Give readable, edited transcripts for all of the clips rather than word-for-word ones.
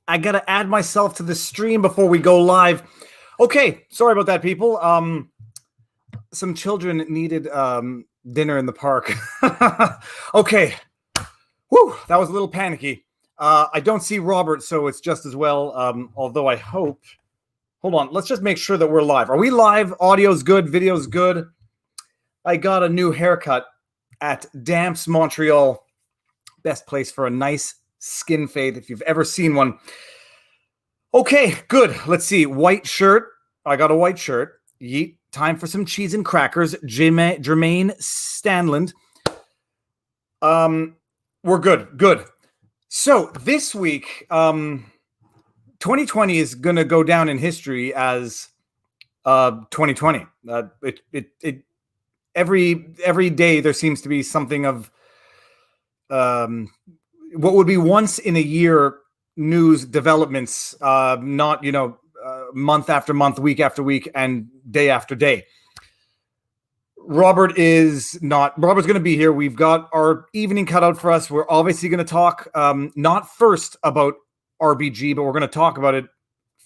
I gotta add myself to the stream before we go live. Okay, sorry about that, people. Some children needed dinner in the park. Okay. Whew, that was a little panicky. I don't see Robert, so it's just as well. Although I hope. Hold on, let's just make sure that we're live. Are we live? Audio's good, video's good. I got a new haircut at Damps Montreal. Best place for a nice skin fade if you've ever seen one. Okay, good. Let's see. White shirt. I got a white shirt. Yeet. Time for some cheese and crackers. Jermaine Stanland. We're good. Good. So this week, 2020 is going to go down in history as 2020. Every day there seems to be something of what would be once in a year news developments, not, month after month, week after week, and day after day. Robert's going to be here. We've got our evening cut out for us. We're obviously going to talk, not first about RBG, but we're going to talk about it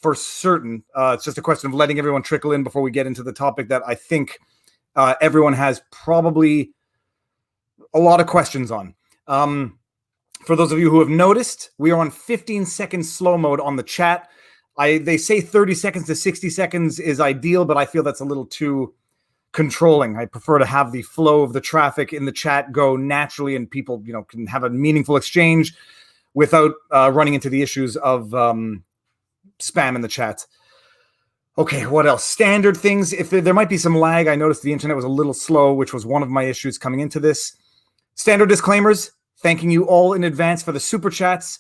for certain. It's just a question of letting everyone trickle in before we get into the topic that I think everyone has probably a lot of questions on. For those of you who have noticed, we are on 15-second slow mode on the chat. They say 30 seconds to 60 seconds is ideal, but I feel that's a little too controlling. I prefer to have the flow of the traffic in the chat go naturally, and people, can have a meaningful exchange without running into the issues of spam in the chat. Okay, what else? Standard things. If there might be some lag, I noticed the internet was a little slow, which was one of my issues coming into this. Standard disclaimers. Thanking you all in advance for the super chats.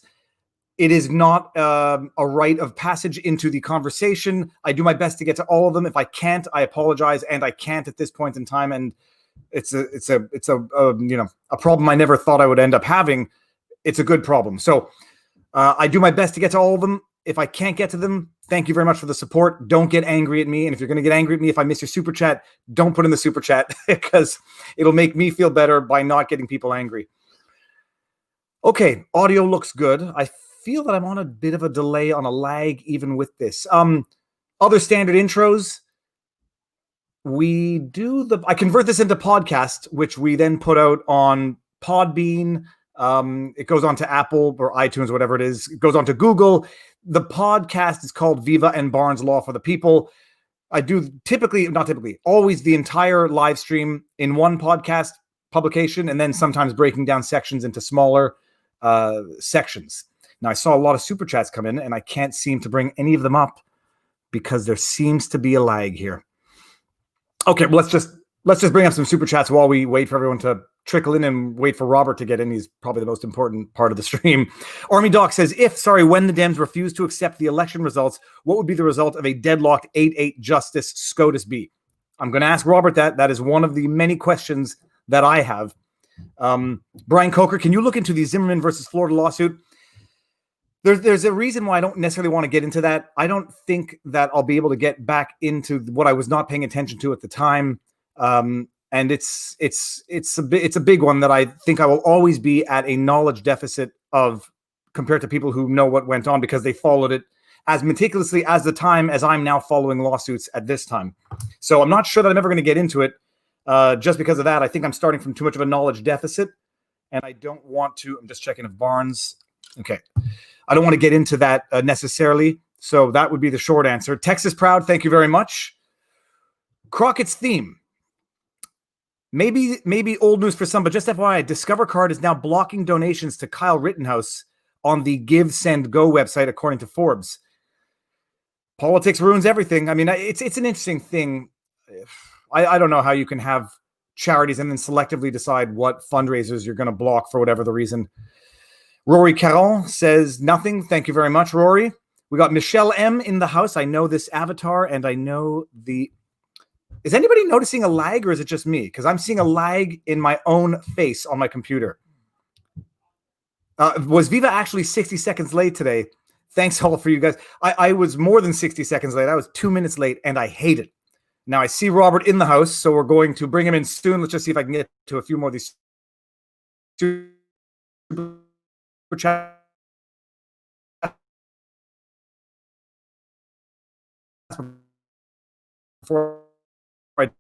It is not a rite of passage into the conversation. I do my best to get to all of them. If I can't, I apologize, and I can't at this point in time. And it's a problem I never thought I would end up having. It's a good problem. So I do my best to get to all of them. If I can't get to them, thank you very much for the support. Don't get angry at me. And if you're going to get angry at me if I miss your super chat, don't put in the super chat because it'll make me feel better by not getting people angry. Okay, audio looks good. I feel that I'm on a bit of a delay, on a lag, even with this. Other standard intros. I convert this into podcast, which we then put out on Podbean. It goes on to Apple or iTunes, whatever it is. It goes on to Google. The podcast is called Viva and Barnes Law for the People. I do always the entire live stream in one podcast publication, and then sometimes breaking down sections into smaller sections. Now, I saw a lot of super chats come in, and I can't seem to bring any of them up because there seems to be a lag here. Okay, well, let's just bring up some super chats while we wait for everyone to trickle in and wait for Robert to get in. He's probably the most important part of the stream. Army Doc says, when the Dems refuse to accept the election results, what would be the result of a deadlocked 8-8 Justice SCOTUS be? I'm going to ask Robert that. That is one of the many questions that I have. Brian Coker, can you look into the Zimmerman versus Florida lawsuit? There's a reason why I don't necessarily want to get into that. I don't think that I'll be able to get back into what I was not paying attention to at the time. And it's a big one that I think I will always be at a knowledge deficit of compared to people who know what went on because they followed it as meticulously as the time as I'm now following lawsuits at this time. So I'm not sure that I'm ever going to get into it. Just because of that, I think I'm starting from too much of a knowledge deficit, and I don't want to. I'm just checking if Barnes. Okay, I don't want to get into that necessarily. So that would be the short answer. Texas Proud, thank you very much. Crockett's theme. Maybe old news for some, but just FYI, Discover Card is now blocking donations to Kyle Rittenhouse on the Give, Send, Go website, according to Forbes. Politics ruins everything. I mean, it's an interesting thing. I don't know how you can have charities and then selectively decide what fundraisers you're going to block for whatever the reason. Rory Caron says nothing. Thank you very much, Rory. We got Michelle M in the house. I know this avatar and I know the... Is anybody noticing a lag or is it just me? Because I'm seeing a lag in my own face on my computer. Was Viva actually 60 seconds late today? Thanks all for you guys. I was more than 60 seconds late. I was 2 minutes late and I hate it. Now, I see Robert in the house, so we're going to bring him in soon. Let's just see if I can get to a few more of these super chats before I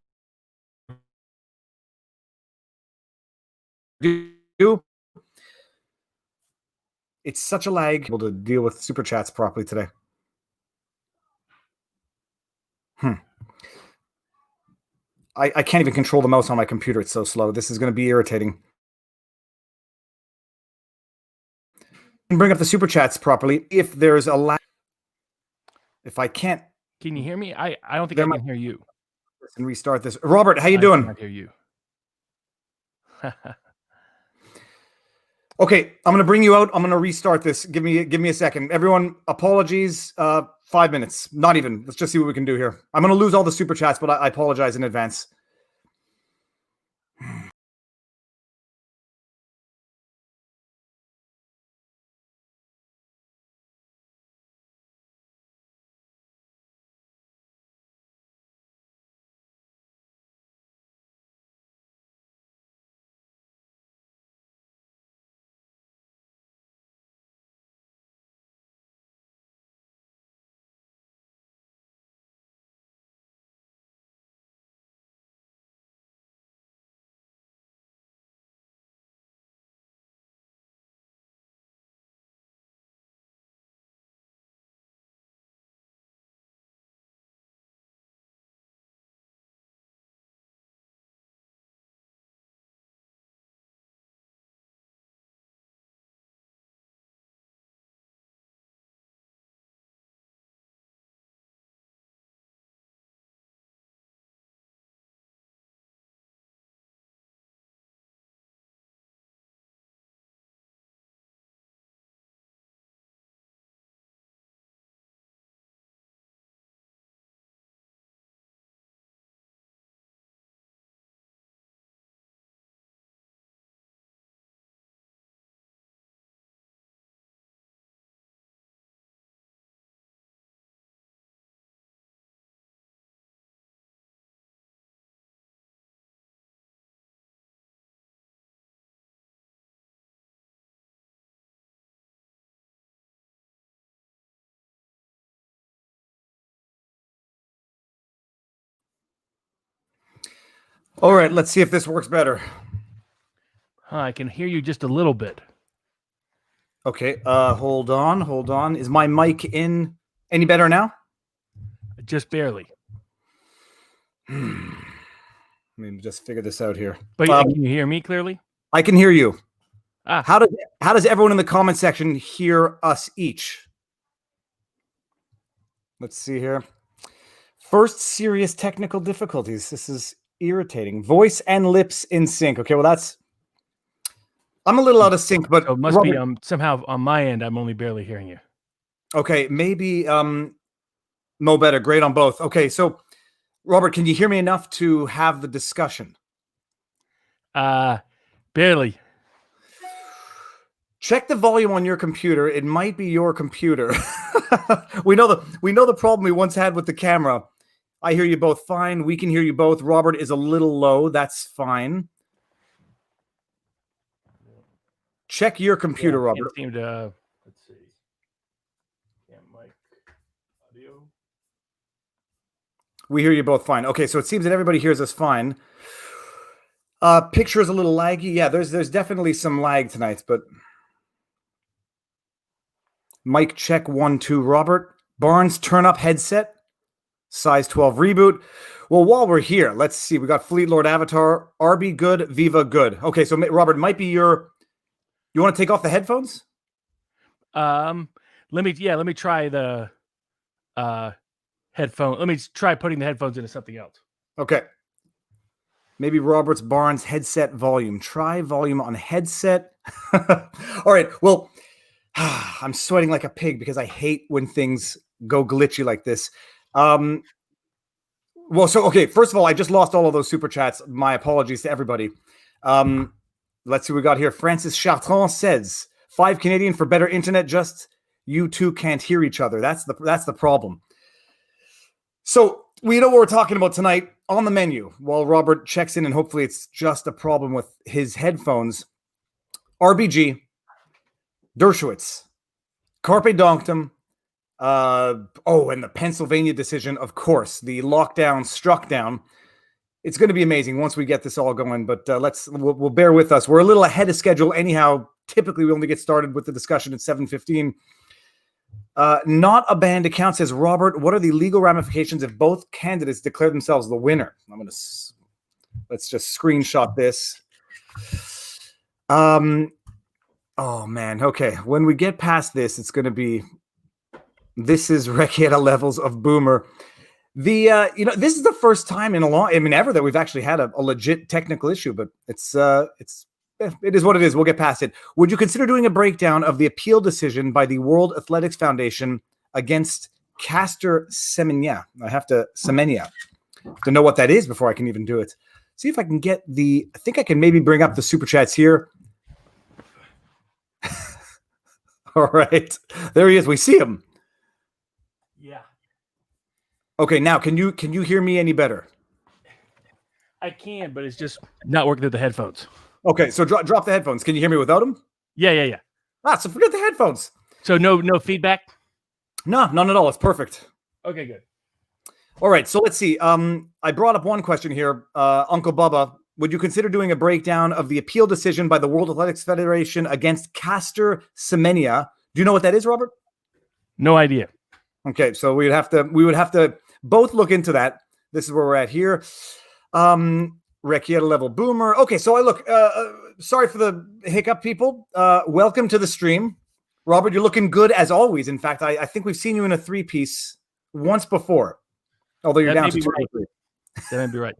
do, it's such a lag able to deal with super chats properly today. I can't even control the mouse on my computer. It's so slow. This is going to be irritating. Bring up the super chats properly. If there's a lag, if I can't, can you hear me? I don't think I can hear you. And restart this. Robert, how you doing? I can't hear you. Okay, I'm gonna bring you out. I'm gonna restart this. Give me a second. Everyone, apologies. 5 minutes. Not even. Let's just see what we can do here. I'm gonna lose all the super chats, but I apologize in advance. All right, let's see if this works better. I can hear you just a little bit. Okay, hold on. Is my mic in any better now? Just barely. Let me just figure this out here. But can you hear me clearly? I can hear you. How does everyone in the comment section hear us each? Let's see here. First serious technical difficulties. This is irritating. Voice and lips in sync. Okay, well I'm a little out of sync, but so it must be somehow on my end. I'm only barely hearing you. Okay, maybe Mo better. Great on both. Okay, so Robert, can you hear me enough to have the discussion? Barely. Check the volume on your computer. It might be your computer. we know the problem we once had with the camera. I hear you both fine. We can hear you both. Robert is a little low. That's fine. Check your computer, Robert. Can't seem to. Let's see. Mic audio. We hear you both fine. Okay, so it seems that everybody hears us fine. Picture is a little laggy. Yeah, there's definitely some lag tonight, but mic check 1 2. Robert Barnes, turn up headset. Size 12 reboot. Well, while we're here, let's see. We got Fleet Lord Avatar, RB good, Viva good. Okay, so Robert, might be your. You want to take off the headphones? Let me try the headphone. Let me try putting the headphones into something else. Okay. Maybe Robert's Barnes headset volume. Try volume on headset. All right. Well, I'm sweating like a pig because I hate when things go glitchy like this. Okay. First of all, I just lost all of those super chats. My apologies to everybody. Let's see what we got here. Francis Chartrand says, 5 Canadian for better internet. Just you two can't hear each other. That's the problem. So we know what we're talking about tonight on the menu while Robert checks in, and hopefully it's just a problem with his headphones. RBG, Dershowitz, Carpe Donktum, And the Pennsylvania decision, of course, the lockdown struck down. It's going to be amazing once we get this all going, but we'll bear with us. We're a little ahead of schedule anyhow. Typically, we only get started with the discussion at 7:15. Not a banned account, says Robert. What are the legal ramifications if both candidates declare themselves the winner? Let's just screenshot this. Oh man. Okay. When we get past this, it's going to be, this is Rekieta levels of boomer. This is the first time in ever that we've actually had a legit technical issue, but it is what it is. We'll get past it. Would you consider doing a breakdown of the appeal decision by the World Athletics Foundation against Caster Semenya? I have to know what that is before I can even do it. See if I can get I think I can maybe bring up the super chats here. All right. There he is. We see him. Yeah. Okay, now can you hear me any better? I can, but it's just not working through the headphones. Okay, so drop the headphones. Can you hear me without them? Yeah. So forget the headphones. So no feedback? No, none at all. It's perfect. Okay, good. All right, so let's see. I brought up one question here. Uncle Bubba, would you consider doing a breakdown of the appeal decision by the World Athletics Federation against Caster Semenya? Do you know what that is, Robert? No idea. Okay, so we would have to both look into that. This is where we're at here. Rekieta level boomer. Okay, so sorry for the hiccup, people. Welcome to the stream. Robert, you're looking good as always. In fact, I think we've seen you in a 3-piece once before. Although you're down to 2 or 3. That may be right.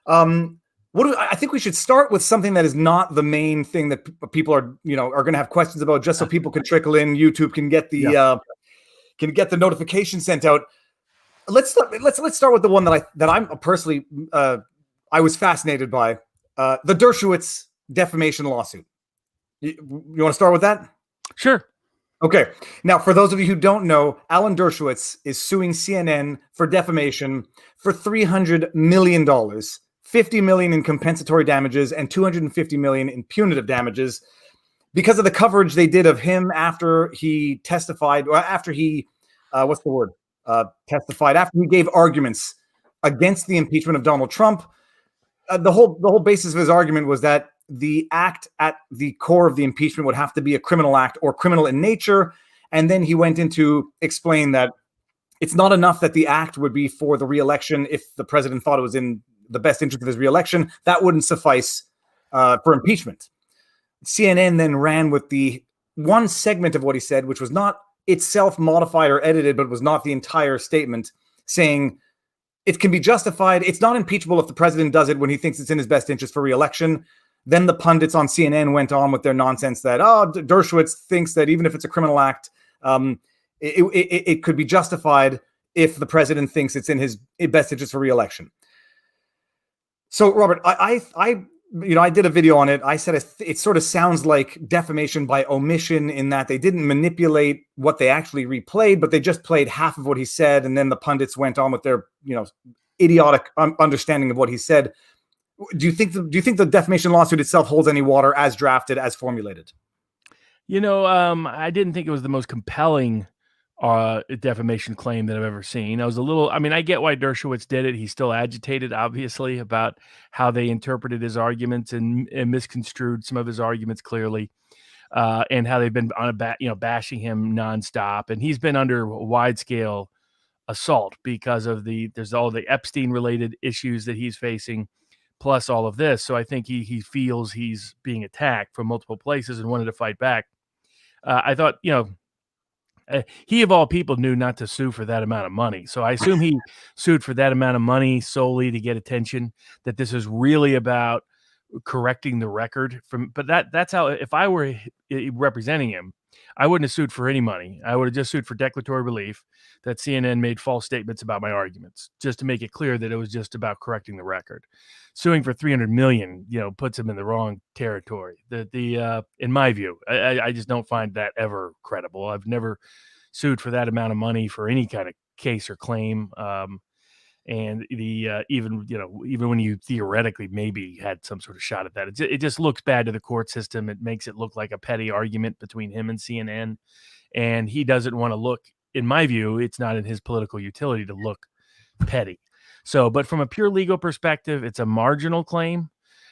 I think we should start with something that is not the main thing that people are going to have questions about, just so people can trickle in. YouTube can get the notification sent out. Let's start with the one that I'm personally I was fascinated by, the Dershowitz defamation lawsuit. You want to start with that? Sure. Okay. Now, for those of you who don't know, Alan Dershowitz is suing CNN for defamation for $300 million, $50 million in compensatory damages, and $250 million in punitive damages because of the coverage they did of him after he testified, or after he, testified, after he gave arguments against the impeachment of Donald Trump. The whole basis of his argument was that the act at the core of the impeachment would have to be a criminal act or criminal in nature. And then he went in to explain that it's not enough that the act would be for the reelection. If the president thought it was in the best interest of his reelection, that wouldn't suffice for impeachment. CNN then ran with the one segment of what he said, which was not itself modified or edited, but was not the entire statement, saying it can be justified. It's not impeachable if the president does it when he thinks it's in his best interest for reelection. Then the pundits on CNN went on with their nonsense that, Dershowitz thinks that even if it's a criminal act, it could be justified if the president thinks it's in his best interest for reelection. So, Robert, I did a video on it. I said it sort of sounds like defamation by omission, in that they didn't manipulate what they actually replayed, but they just played half of what he said, and then the pundits went on with their idiotic understanding of what he said. Do you think the defamation lawsuit itself holds any water as drafted, as formulated? I didn't think it was the most compelling defamation claim that I've ever seen. I get why Dershowitz did it. He's still agitated, obviously, about how they interpreted his arguments and misconstrued some of his arguments clearly, and how they've been on bashing him nonstop. And he's been under wide scale assault because of there's all the Epstein related issues that he's facing, plus all of this. So I think he feels he's being attacked from multiple places and wanted to fight back. I thought, he of all people knew not to sue for that amount of money. So I assume he sued for that amount of money solely to get attention, that this is really about correcting the record but that's how, if I were representing him, I wouldn't have sued for any money. I would have just sued for declaratory relief that CNN made false statements about my arguments, just to make it clear that it was just about correcting the record. Suing for $300 million, puts him in the wrong territory. In my view, I just don't find that ever credible. I've never sued for that amount of money for any kind of case or claim. And even when you theoretically maybe had some sort of shot at that, it just looks bad to the court system. It makes it look like a petty argument between him and CNN, and he doesn't want to look in my view, it's not in his political utility to look petty. So, but from a pure legal perspective, it's a marginal claim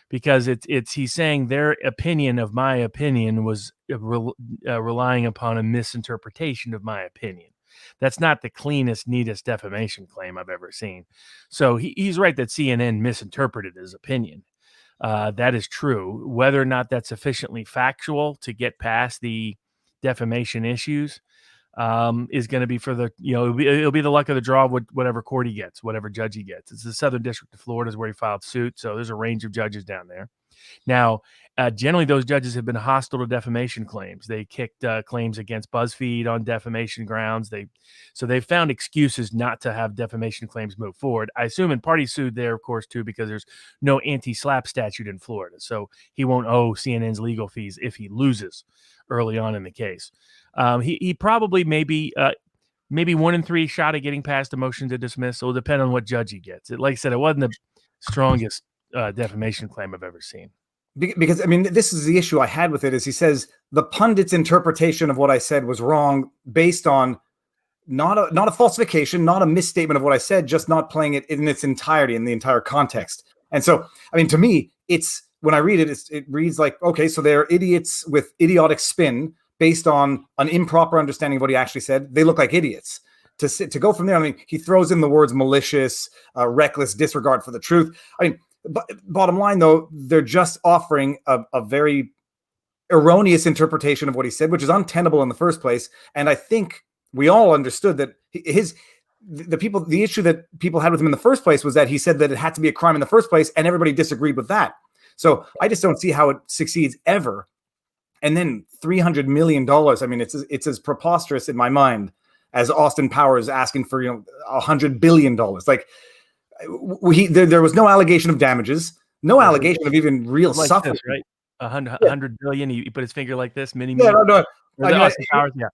because he's saying their opinion of my opinion was relying upon a misinterpretation of my opinion. That's not the cleanest, neatest defamation claim I've ever seen. So he's right that CNN misinterpreted his opinion. That is true. Whether or not that's sufficiently factual to get past the defamation issues is going to be for the, it'll be the luck of the draw with whatever court he gets, whatever judge he gets. It's the Southern District of Florida is where he filed suit. So there's a range of judges down there. Now, generally, those judges have been hostile to defamation claims. They kicked claims against BuzzFeed on defamation grounds. They've found excuses not to have defamation claims move forward. I assume in party sued there, of course, too, because there's no anti-SLAPP statute in Florida. So he won't owe CNN's legal fees if he loses early on in the case. He probably maybe 1 in 3 shot at getting past a motion to dismiss. It'll depend on what judge he gets. Like I said, it wasn't the strongest defamation claim I've ever seen. Because, I mean, this is the issue I had with it, is he says the pundit's interpretation of what I said was wrong based on not a falsification, not a misstatement of what I said, just not playing it in its entirety, in the entire context. And so, I mean, to me, when I read it, it reads like, okay, so they're idiots with idiotic spin based on an improper understanding of what he actually said. They look like idiots. To go from there, I mean, he throws in the words malicious, reckless disregard for the truth. I mean, bottom line, though, they're just offering a very erroneous interpretation of what he said, which is untenable in the first place. And I think we all understood that the issue that people had with him in the first place was that he said that it had to be a crime in the first place, and everybody disagreed with that. So I just don't see how it succeeds ever. And then $300 million. I mean, it's as preposterous in my mind as Austin Powers asking for $100 billion. Like, there was no allegation of damages, no allegation of even real like suffering. This, right? 100 billion. He put his finger like this. No. Austin Powers, yeah.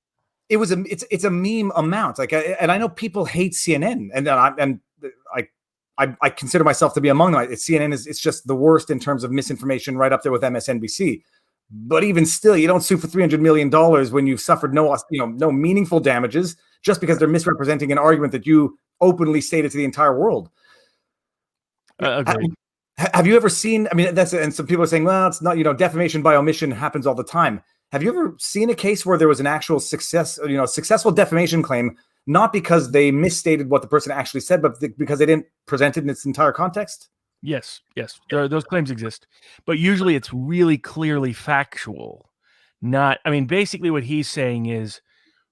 It's a meme amount. Like, and I know people hate CNN, and I consider myself to be among them. CNN it's just the worst in terms of misinformation, right up there with MSNBC. But even still, you don't sue for $300 million when you've suffered no meaningful damages just because they're misrepresenting an argument that you openly stated to the entire world. Agreed. Have you ever seen? I mean, and some people are saying, well, it's not. Defamation by omission happens all the time. Have you ever seen a case where there was an actual successful defamation claim, not because they misstated what the person actually said, but because they didn't present it in its entire context? Yes. Those claims exist, but usually it's really clearly factual. Basically what he's saying is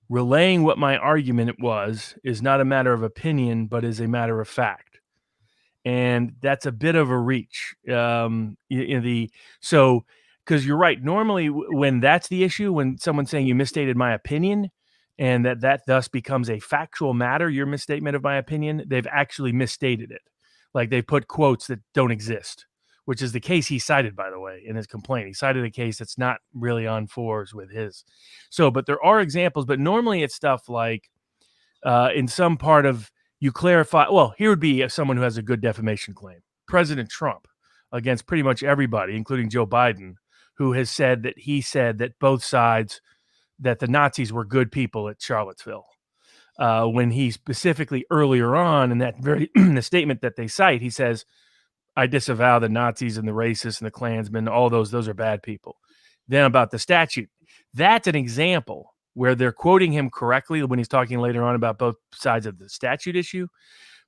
relaying what my argument was is not a matter of opinion, but is a matter of fact. And that's a bit of a reach. Because you're right. Normally when that's the issue, when someone's saying you misstated my opinion and that thus becomes a factual matter, your misstatement of my opinion, they've actually misstated it. Like they put quotes that don't exist, which is the case he cited, by the way, in his complaint. He cited a case that's not really on fours with his. So, but there are examples, but normally it's stuff like in some part of you clarify. Well, here would be someone who has a good defamation claim. President Trump against pretty much everybody, including Joe Biden, who has said that both sides, that the Nazis were good people at Charlottesville. When he specifically earlier on in that very the statement that they cite, he says, I disavow the Nazis and the racists and the Klansmen, all those are bad people. Then about the statute, that's an example where they're quoting him correctly when he's talking later on about both sides of the statute issue,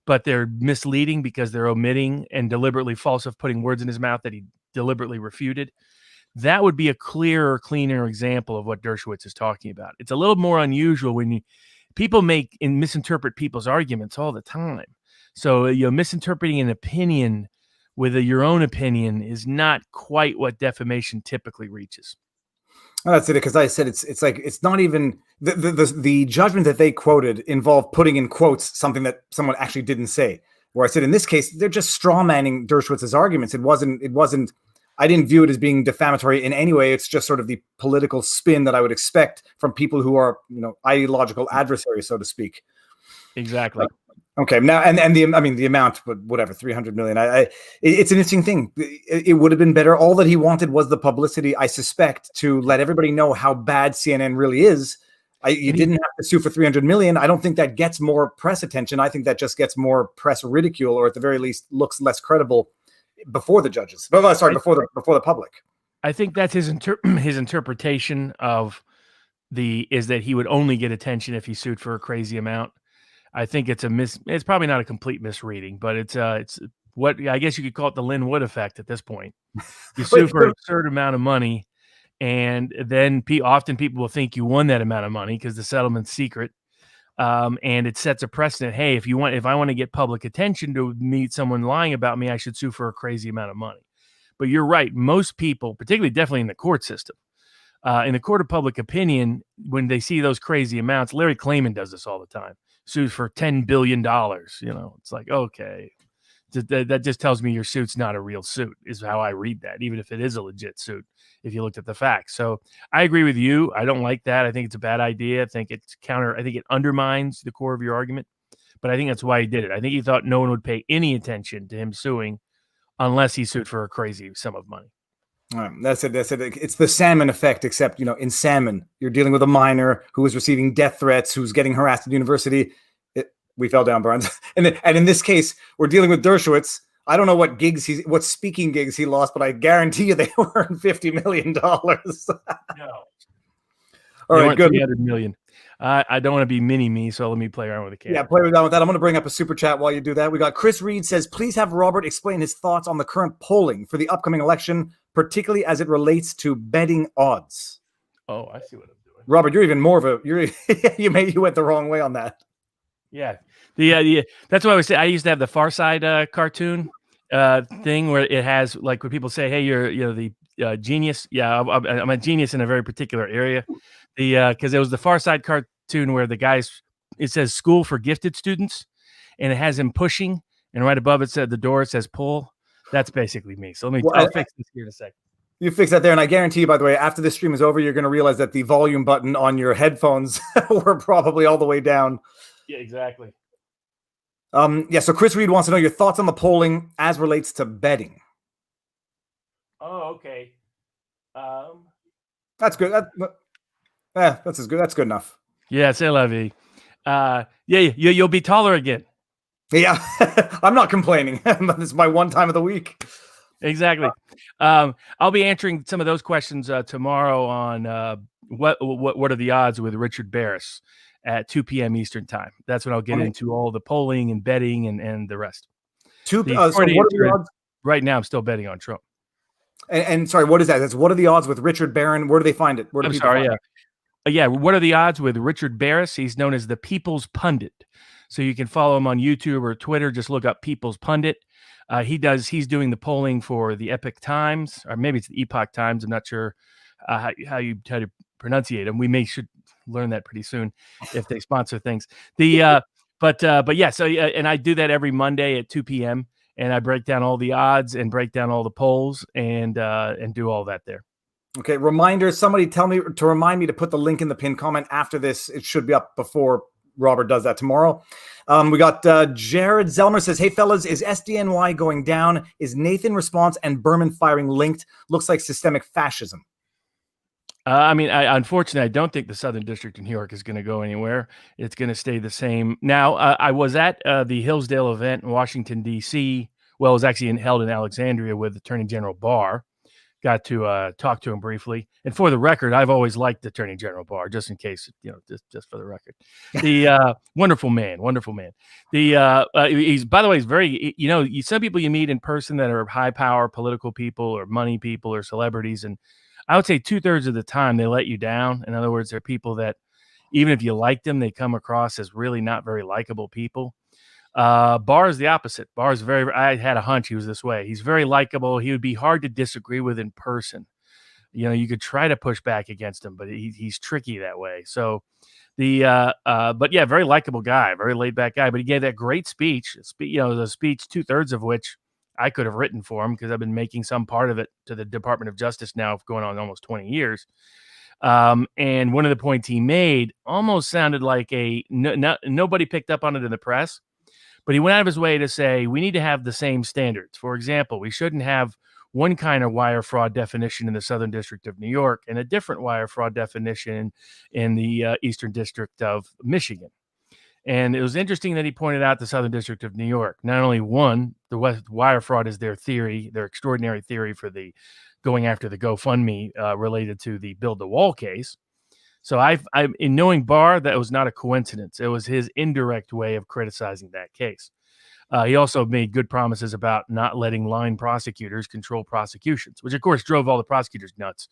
but they're misleading because they're omitting and deliberately putting words in his mouth that he deliberately refuted. That would be a clearer, cleaner example of what Dershowitz is talking about. It's a little more unusual when people make and misinterpret people's arguments all the time. So misinterpreting an opinion with your own opinion is not quite what defamation typically reaches. Oh, that's it. Because I said it's like it's not even the judgment that they quoted involved putting in quotes something that someone actually didn't say. Where I said in this case they're just straw manning Dershowitz's arguments. It wasn't. I didn't view it as being defamatory in any way. It's just sort of the political spin that I would expect from people who are, ideological adversaries, so to speak. Exactly. Okay. Now, and the amount, but whatever, 300 million. It's an interesting thing. It would have been better. All that he wanted was the publicity, I suspect, to let everybody know how bad CNN really is. You didn't have to sue for $300 million. I don't think that gets more press attention. I think that just gets more press ridicule, or at the very least looks less credible before the judges. Before the public. I think that's his interpretation of is that he would only get attention if he sued for a crazy amount. I think it's it's probably not a complete misreading, but it's what I guess you could call it the Lin Wood effect at this point. You sue for an absurd amount of money, and then often people will think you won that amount of money because the settlement's secret. And it sets a precedent. Hey, if I want to get public attention to meet someone lying about me, I should sue for a crazy amount of money. But you're right. Most people, particularly definitely in the court system, in the court of public opinion, when they see those crazy amounts, Larry Klayman does this all the time. Sues for $10 billion. It's like, okay, that just tells me your suit's not a real suit, is how I read that, even if it is a legit suit, if you looked at the facts. So I agree with you. I don't like that. I think it's a bad idea. I think it undermines the core of your argument, but I think that's why he did it. I think he thought no one would pay any attention to him suing unless he sued for a crazy sum of money. That's it. It's the salmon effect, except, in salmon, you're dealing with a minor who is receiving death threats, who's getting harassed at university. We fell down, Barnes. And in this case, we're dealing with Dershowitz. I don't know what speaking gigs he lost, but I guarantee you they earned $50 million. No. All right, good. $300 million. I don't want to be mini-me, so let me play around with the camera. Yeah, play around with that. I'm going to bring up a super chat while you do that. We got Chris Reed says, please have Robert explain his thoughts on the current polling for the upcoming election, particularly as it relates to betting odds. Oh, I see what I'm doing. Robert, you're even more of you went the wrong way on that. Yeah. That's what I was saying. I used to have the Far Side cartoon thing where it has, like, when people say, hey, you're the genius. Yeah, I'm a genius in a very particular area. Because it was the Far Side cartoon where it says school for gifted students, and it has him pushing, and right above it said the door, it says pull. That's basically me. So I'll fix this here in a second. You fix that there, and I guarantee you, by the way, after this stream is over, you're going to realize that the volume button on your headphones were probably all the way down. Yeah, exactly. So Chris Reed wants to know your thoughts on the polling as relates to betting. Oh, okay. That's good. That's as good. That's good enough. Yeah, c'est la vie. You'll be taller again. Yeah, I'm not complaining. This is my one time of the week. Exactly. I'll be answering some of those questions tomorrow on what are the odds with Richard Barris at 2 p.m. Eastern time. That's when I'll get into all the polling and betting and the rest. So what are the odds? Right now, I'm still betting on Trump. And sorry, what is that? What are the odds with Richard Barron? Where do they find it? What are the odds with Richard Barris? He's known as the People's Pundit. So you can follow him on YouTube or Twitter. Just look up People's Pundit. He's doing the polling for the Epoch Times, or maybe it's the Epoch Times. I'm not sure how you try to pronunciate them. We should learn that pretty soon if they sponsor things. But yeah. So and I do that every Monday at 2 p.m. and I break down all the odds and break down all the polls and do all that there. Okay. Reminder. Somebody tell me to remind me to put the link in the pinned comment after this. It should be up before Robert does that tomorrow. We got Jared Zelmer says, hey fellas, is SDNY going down? Is Nathan response and Berman firing linked? Looks like systemic fascism. Unfortunately, I don't think the Southern District in New York is going to go anywhere. It's going to stay the same. Now, I was at the Hillsdale event in Washington, D.C. Well, it was actually held in Alexandria with Attorney General Barr. Got to talk to him briefly. And for the record, I've always liked Attorney General Barr, just in case, just for the record. The wonderful man. He's, by the way, he's very, some people you meet in person that are high power political people or money people or celebrities, and I would say 2/3 of the time they let you down. In other words, they're people that even if you like them, they come across as really not very likable people. Barr is the opposite. Barr is I had a hunch he was this way. He's very likable. He would be hard to disagree with in person. You could try to push back against him, but he's tricky that way. So but yeah, very likable guy, very laid back guy, but he gave that great speech, the speech 2/3 of which I could have written for him because I've been making some part of it to the Department of Justice now going on almost 20 years. And one of the points he made almost sounded like nobody picked up on it in the press, but he went out of his way to say, we need to have the same standards. For example, we shouldn't have one kind of wire fraud definition in the Southern District of New York and a different wire fraud definition in the Eastern District of Michigan. And it was interesting that he pointed out the Southern District of New York. Not only one, the wire fraud is their theory, their extraordinary theory for the going after the GoFundMe related to the Build the Wall case. So I'm in knowing Barr, that was not a coincidence. It was his indirect way of criticizing that case. He also made good promises about not letting line prosecutors control prosecutions, which of course drove all the prosecutors nuts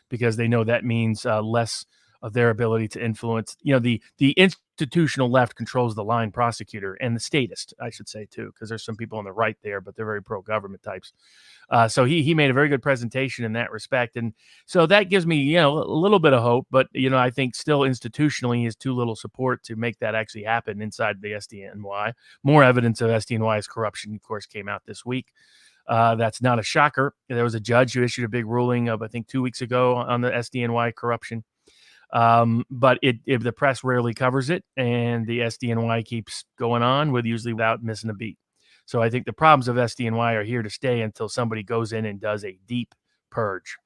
because they know that means less of their ability to influence. The institutional left controls the line prosecutor and the statist, I should say, too, because there's some people on the right there, but they're very pro-government types. So he made a very good presentation in that respect. And so that gives me, a little bit of hope, but, I think still institutionally he has too little support to make that actually happen inside the SDNY. More evidence of SDNY's corruption, of course, came out this week. That's not a shocker. There was a judge who issued a big ruling of, I think, 2 weeks ago on the SDNY corruption. But the press rarely covers it, and the SDNY keeps going on usually without missing a beat. So I think the problems of SDNY are here to stay until somebody goes in and does a deep purge.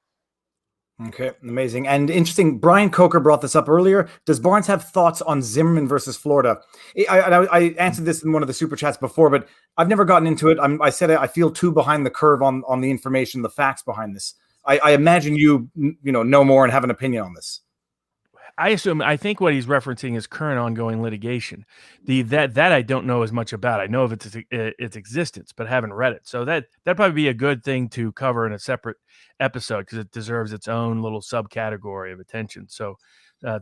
Okay, amazing. And interesting, Brian Coker brought this up earlier. Does Barnes have thoughts on Zimmerman versus Florida? I answered this in one of the super chats before, but I've never gotten into it. I said I feel too behind the curve on the information, the facts behind this. I imagine you know more and have an opinion on this. I think what he's referencing is current ongoing litigation. That I don't know as much about. I know of its existence, but haven't read it. So that'd probably be a good thing to cover in a separate episode because it deserves its own little subcategory of attention. So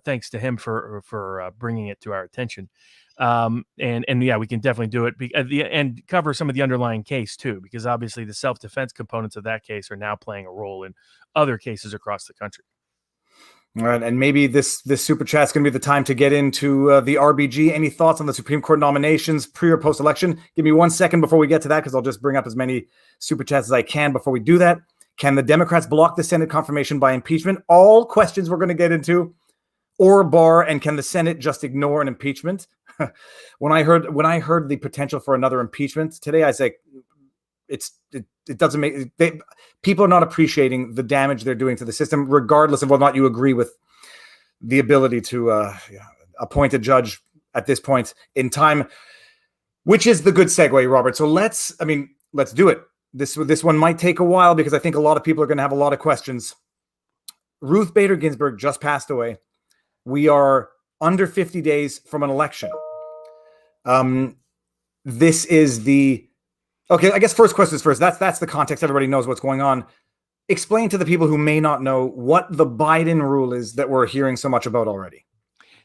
thanks to him for bringing it to our attention. And yeah, we can definitely do it and cover some of the underlying case too, because obviously the self-defense components of that case are now playing a role in other cases across the country. All right, and maybe this super chat is going to be the time to get into the RBG. Any thoughts on the Supreme Court nominations pre or post election? Give me 1 second before we get to that, because I'll just bring up as many super chats as I can before we do that. Can the Democrats block the Senate confirmation by impeachment? All questions we're going to get into, or Barr, and can the Senate just ignore an impeachment? When I heard the potential for another impeachment today, I said it doesn't make people are not appreciating the damage they're doing to the system, regardless of whether or not you agree with the ability to appoint a judge at this point in time, which is the good segue, Robert. So let's do it. This one might take a while because I think a lot of people are going to have a lot of questions. Ruth Bader Ginsburg just passed away. We are under 50 days from an election. This is okay, I guess first questions first. That's the context. Everybody knows what's going on. Explain to the people who may not know what the Biden rule is that we're hearing so much about already.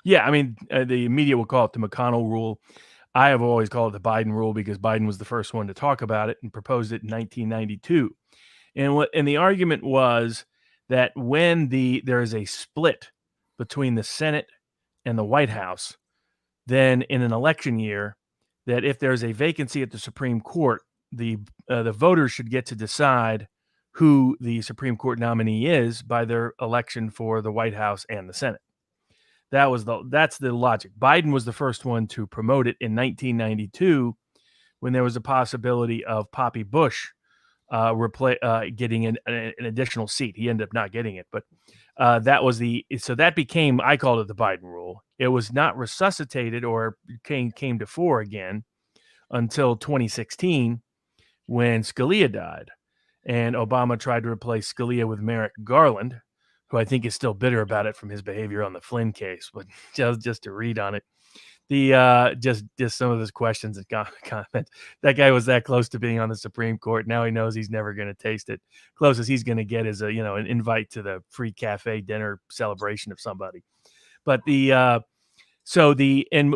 Yeah, the media will call it the McConnell rule. I have always called it the Biden rule because Biden was the first one to talk about it and proposed it in 1992. And the argument was that when there is a split between the Senate and the White House, then in an election year, that if there's a vacancy at the Supreme Court, the voters should get to decide who the Supreme Court nominee is by their election for the White House and the Senate. That's the logic. Biden was the first one to promote it in 1992 when there was a possibility of Poppy Bush getting an additional seat. He ended up not getting it, but that became, I called it the Biden rule. It was not resuscitated or came to fore again until 2016 when Scalia died, and Obama tried to replace Scalia with Merrick Garland, who I think is still bitter about it from his behavior on the Flynn case. But just to read on it, just some of his questions and comments. That guy was that close to being on the Supreme Court. Now he knows he's never going to taste it. Closest he's going to get is an invite to the free cafe dinner celebration of somebody. But and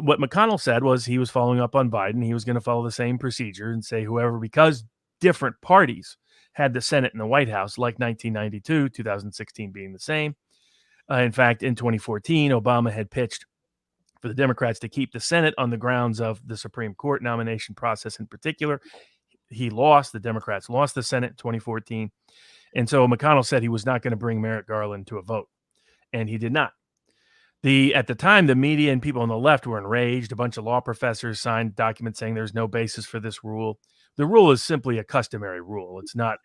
what McConnell said was he was following up on Biden. He was going to follow the same procedure and say because different parties had the Senate and the White House, like 1992, 2016 being the same. In fact, in 2014, Obama had pitched for the Democrats to keep the Senate on the grounds of the Supreme Court nomination process in particular. He lost. The Democrats lost the Senate in 2014. And so McConnell said he was not going to bring Merrick Garland to a vote. And he did not. At the time, the media and people on the left were enraged. A bunch of law professors signed documents saying there's no basis for this rule. The rule is simply a customary rule. It's not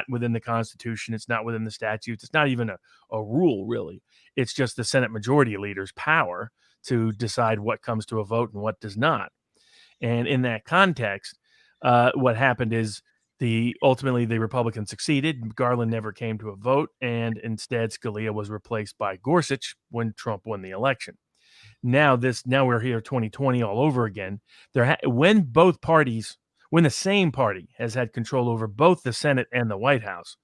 within the Constitution. It's not within the statutes. It's not even a rule, really. It's just the Senate Majority Leader's power to decide what comes to a vote and what does not. And in that context, what happened is ultimately the Republicans succeeded. Garland never came to a vote, and instead Scalia was replaced by Gorsuch when Trump won the election. Now we're here 2020 all over again. When the same party has had control over both the Senate and the White House,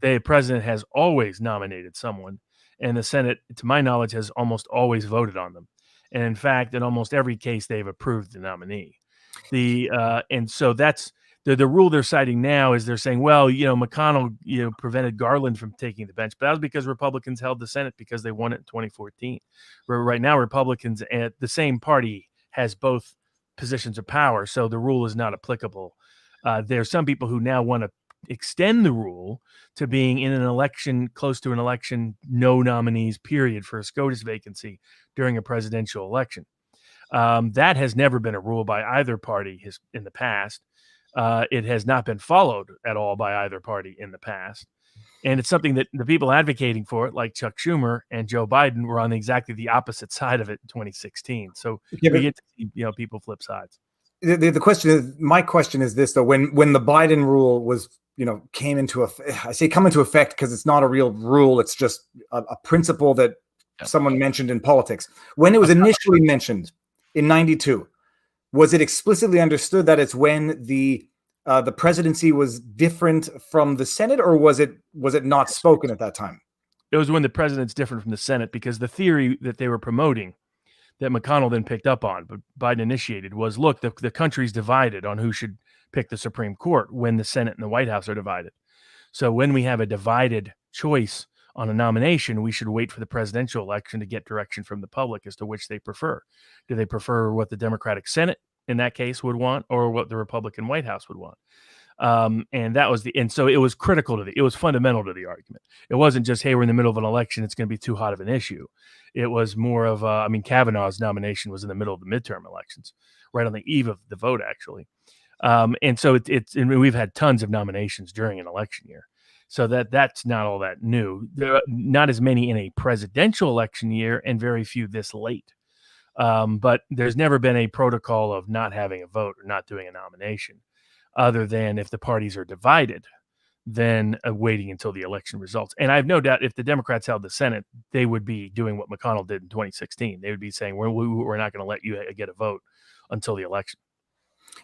the president has always nominated someone, and the Senate, to my knowledge, has almost always voted on them. And in fact, in almost every case, they've approved the nominee. And so that's the rule they're citing now. Is they're saying, well, McConnell, prevented Garland from taking the bench, but that was because Republicans held the Senate because they won it in 2014. Where right now, Republicans at the same party has both positions of power, so the rule is not applicable. There are some people who now want to extend the rule to being in an election, close to an election, no nominees, period, for a SCOTUS vacancy during a presidential election. That has never been a rule by either party in the past. It has not been followed at all by either party in the past. And it's something that the people advocating for it, like Chuck Schumer and Joe Biden, were on exactly the opposite side of it in 2016. So we get to see, people flip sides. The question is, my question is this though: when the Biden rule was, came into effect, I say come into effect because it's not a real rule; it's just a principle that someone mentioned in politics. When it was initially mentioned in '92, was it explicitly understood that it's when the presidency was different from the Senate, or was it not spoken at that time? It was when the president's different from the Senate, because the theory that they were promoting, that McConnell then picked up on, but Biden initiated, was, look, the country's divided on who should pick the Supreme Court when the Senate and the White House are divided. So when we have a divided choice on a nomination, we should wait for the presidential election to get direction from the public as to which they prefer. Do they prefer what the Democratic Senate in that case would want, or what the Republican White House would want? And so it was critical it was fundamental to the argument. It wasn't just, hey, we're in the middle of an election, it's going to be too hot of an issue. It was more of, Kavanaugh's nomination was in the middle of the midterm elections, right on the eve of the vote, actually. And so we've had tons of nominations during an election year. So that's not all that new. There are not as many in a presidential election year, and very few this late. But there's never been a protocol of not having a vote or not doing a nomination, other than if the parties are divided, then waiting until the election results. And I have no doubt if the Democrats held the Senate, they would be doing what McConnell did in 2016. They would be saying, we're not going to let you get a vote until the election.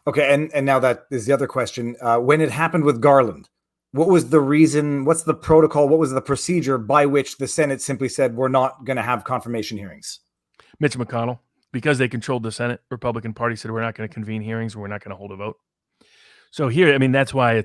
Okay, and now that is the other question. When it happened with Garland, what was the reason? What's the protocol? What was the procedure by which the Senate simply said, we're not going to have confirmation hearings? Mitch McConnell, because they controlled the Senate, Republican Party said, we're not going to convene hearings and we're not going to hold a vote. So here, that's why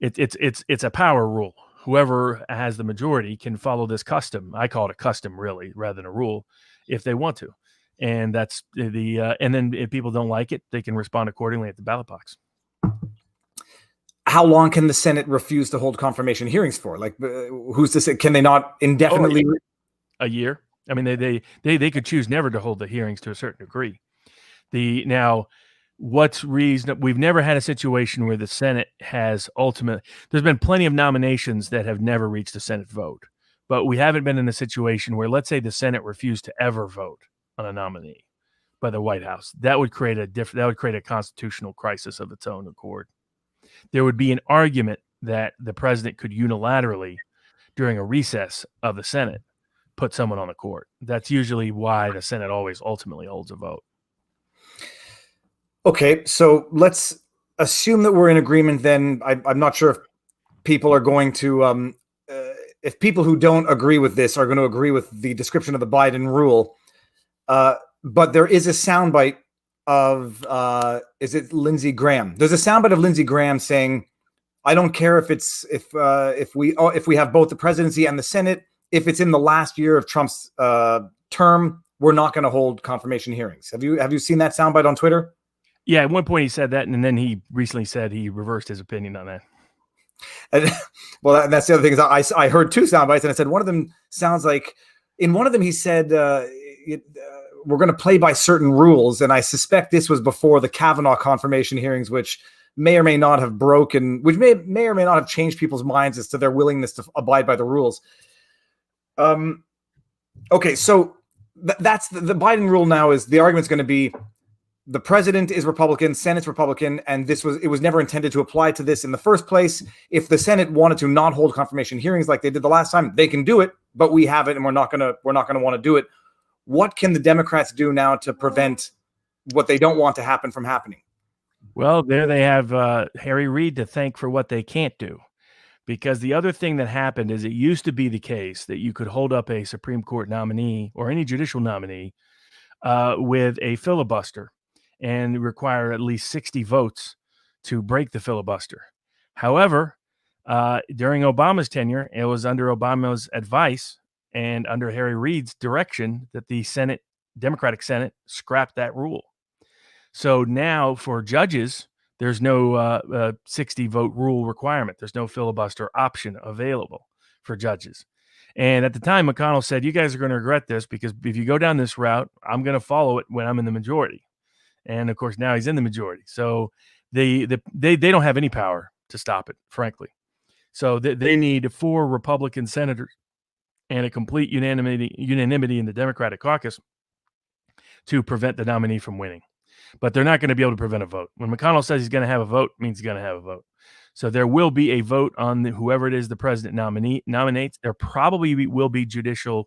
it's a power rule. Whoever has the majority can follow this custom. I call it a custom, really, rather than a rule, if they want to. And that's and then if people don't like it, they can respond accordingly at the ballot box. How long can the Senate refuse to hold confirmation hearings for? Like, who's to say? Can they not indefinitely? A year. They could choose never to hold the hearings to a certain degree. What's reasonable? We've never had a situation where the Senate has there's been plenty of nominations that have never reached a Senate vote, but we haven't been in a situation where, let's say, the Senate refused to ever vote on a nominee by the White House. That would create a constitutional crisis of its own accord. There would be an argument that the president could unilaterally, during a recess of the Senate, put someone on the court. That's usually why the Senate always ultimately holds a vote. Okay, so let's assume that we're in agreement then. I'm not sure if people are going to, if people who don't agree with this are going to agree with the description of the Biden rule. But there is a soundbite of, is it Lindsey Graham? There's a soundbite of Lindsey Graham saying, I don't care if we have both the presidency and the Senate, if it's in the last year of Trump's term, we're not going to hold confirmation hearings. Have you seen that soundbite on Twitter? Yeah, at one point he said that, and then he recently said he reversed his opinion on that. And, well, that's the other thing is I heard two sound bites, and I said one of them sounds like, in one of them he said we're going to play by certain rules, and I suspect this was before the Kavanaugh confirmation hearings, which may or may not have broken, which may or may not have changed people's minds as to their willingness to abide by the rules. Okay, so that's the Biden rule now. Is the argument's going to be the president is Republican, Senate's Republican, and it was never intended to apply to this in the first place. If the Senate wanted to not hold confirmation hearings like they did the last time, they can do it, but we have it, and we're not gonna want to do it. What can the Democrats do now to prevent what they don't want to happen from happening? Well, there they have Harry Reid to thank for what they can't do. Because the other thing that happened is it used to be the case that you could hold up a Supreme Court nominee or any judicial nominee with a filibuster and require at least 60 votes to break the filibuster. However, during Obama's tenure, it was under Obama's advice and under Harry Reid's direction that the Democratic Senate scrapped that rule. So now for judges, there's no 60 vote rule requirement. There's no filibuster option available for judges. And at the time, McConnell said, you guys are going to regret this because if you go down this route, I'm going to follow it when I'm in the majority. And of course, now he's in the majority. So they don't have any power to stop it, frankly. So they need 4 Republican senators and a complete unanimity in the Democratic caucus to prevent the nominee from winning. But they're not going to be able to prevent a vote. When McConnell says he's going to have a vote, it means he's going to have a vote. So there will be a vote on whoever it is the president nominates. There probably will be the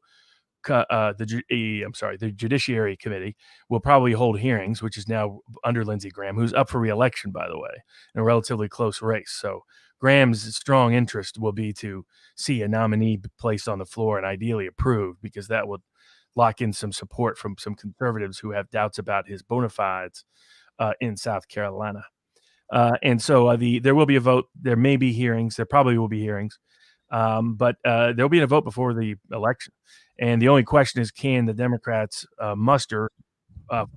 Judiciary Committee will probably hold hearings, which is now under Lindsey Graham, who's up for re-election, by the way, in a relatively close race. So Graham's strong interest will be to see a nominee placed on the floor and ideally approved, because that would lock in some support from some conservatives who have doubts about his bona fides in South Carolina. And so there will be a vote. There may be hearings. There probably will be hearings. But there'll be a vote before the election. And the only question is, can the Democrats muster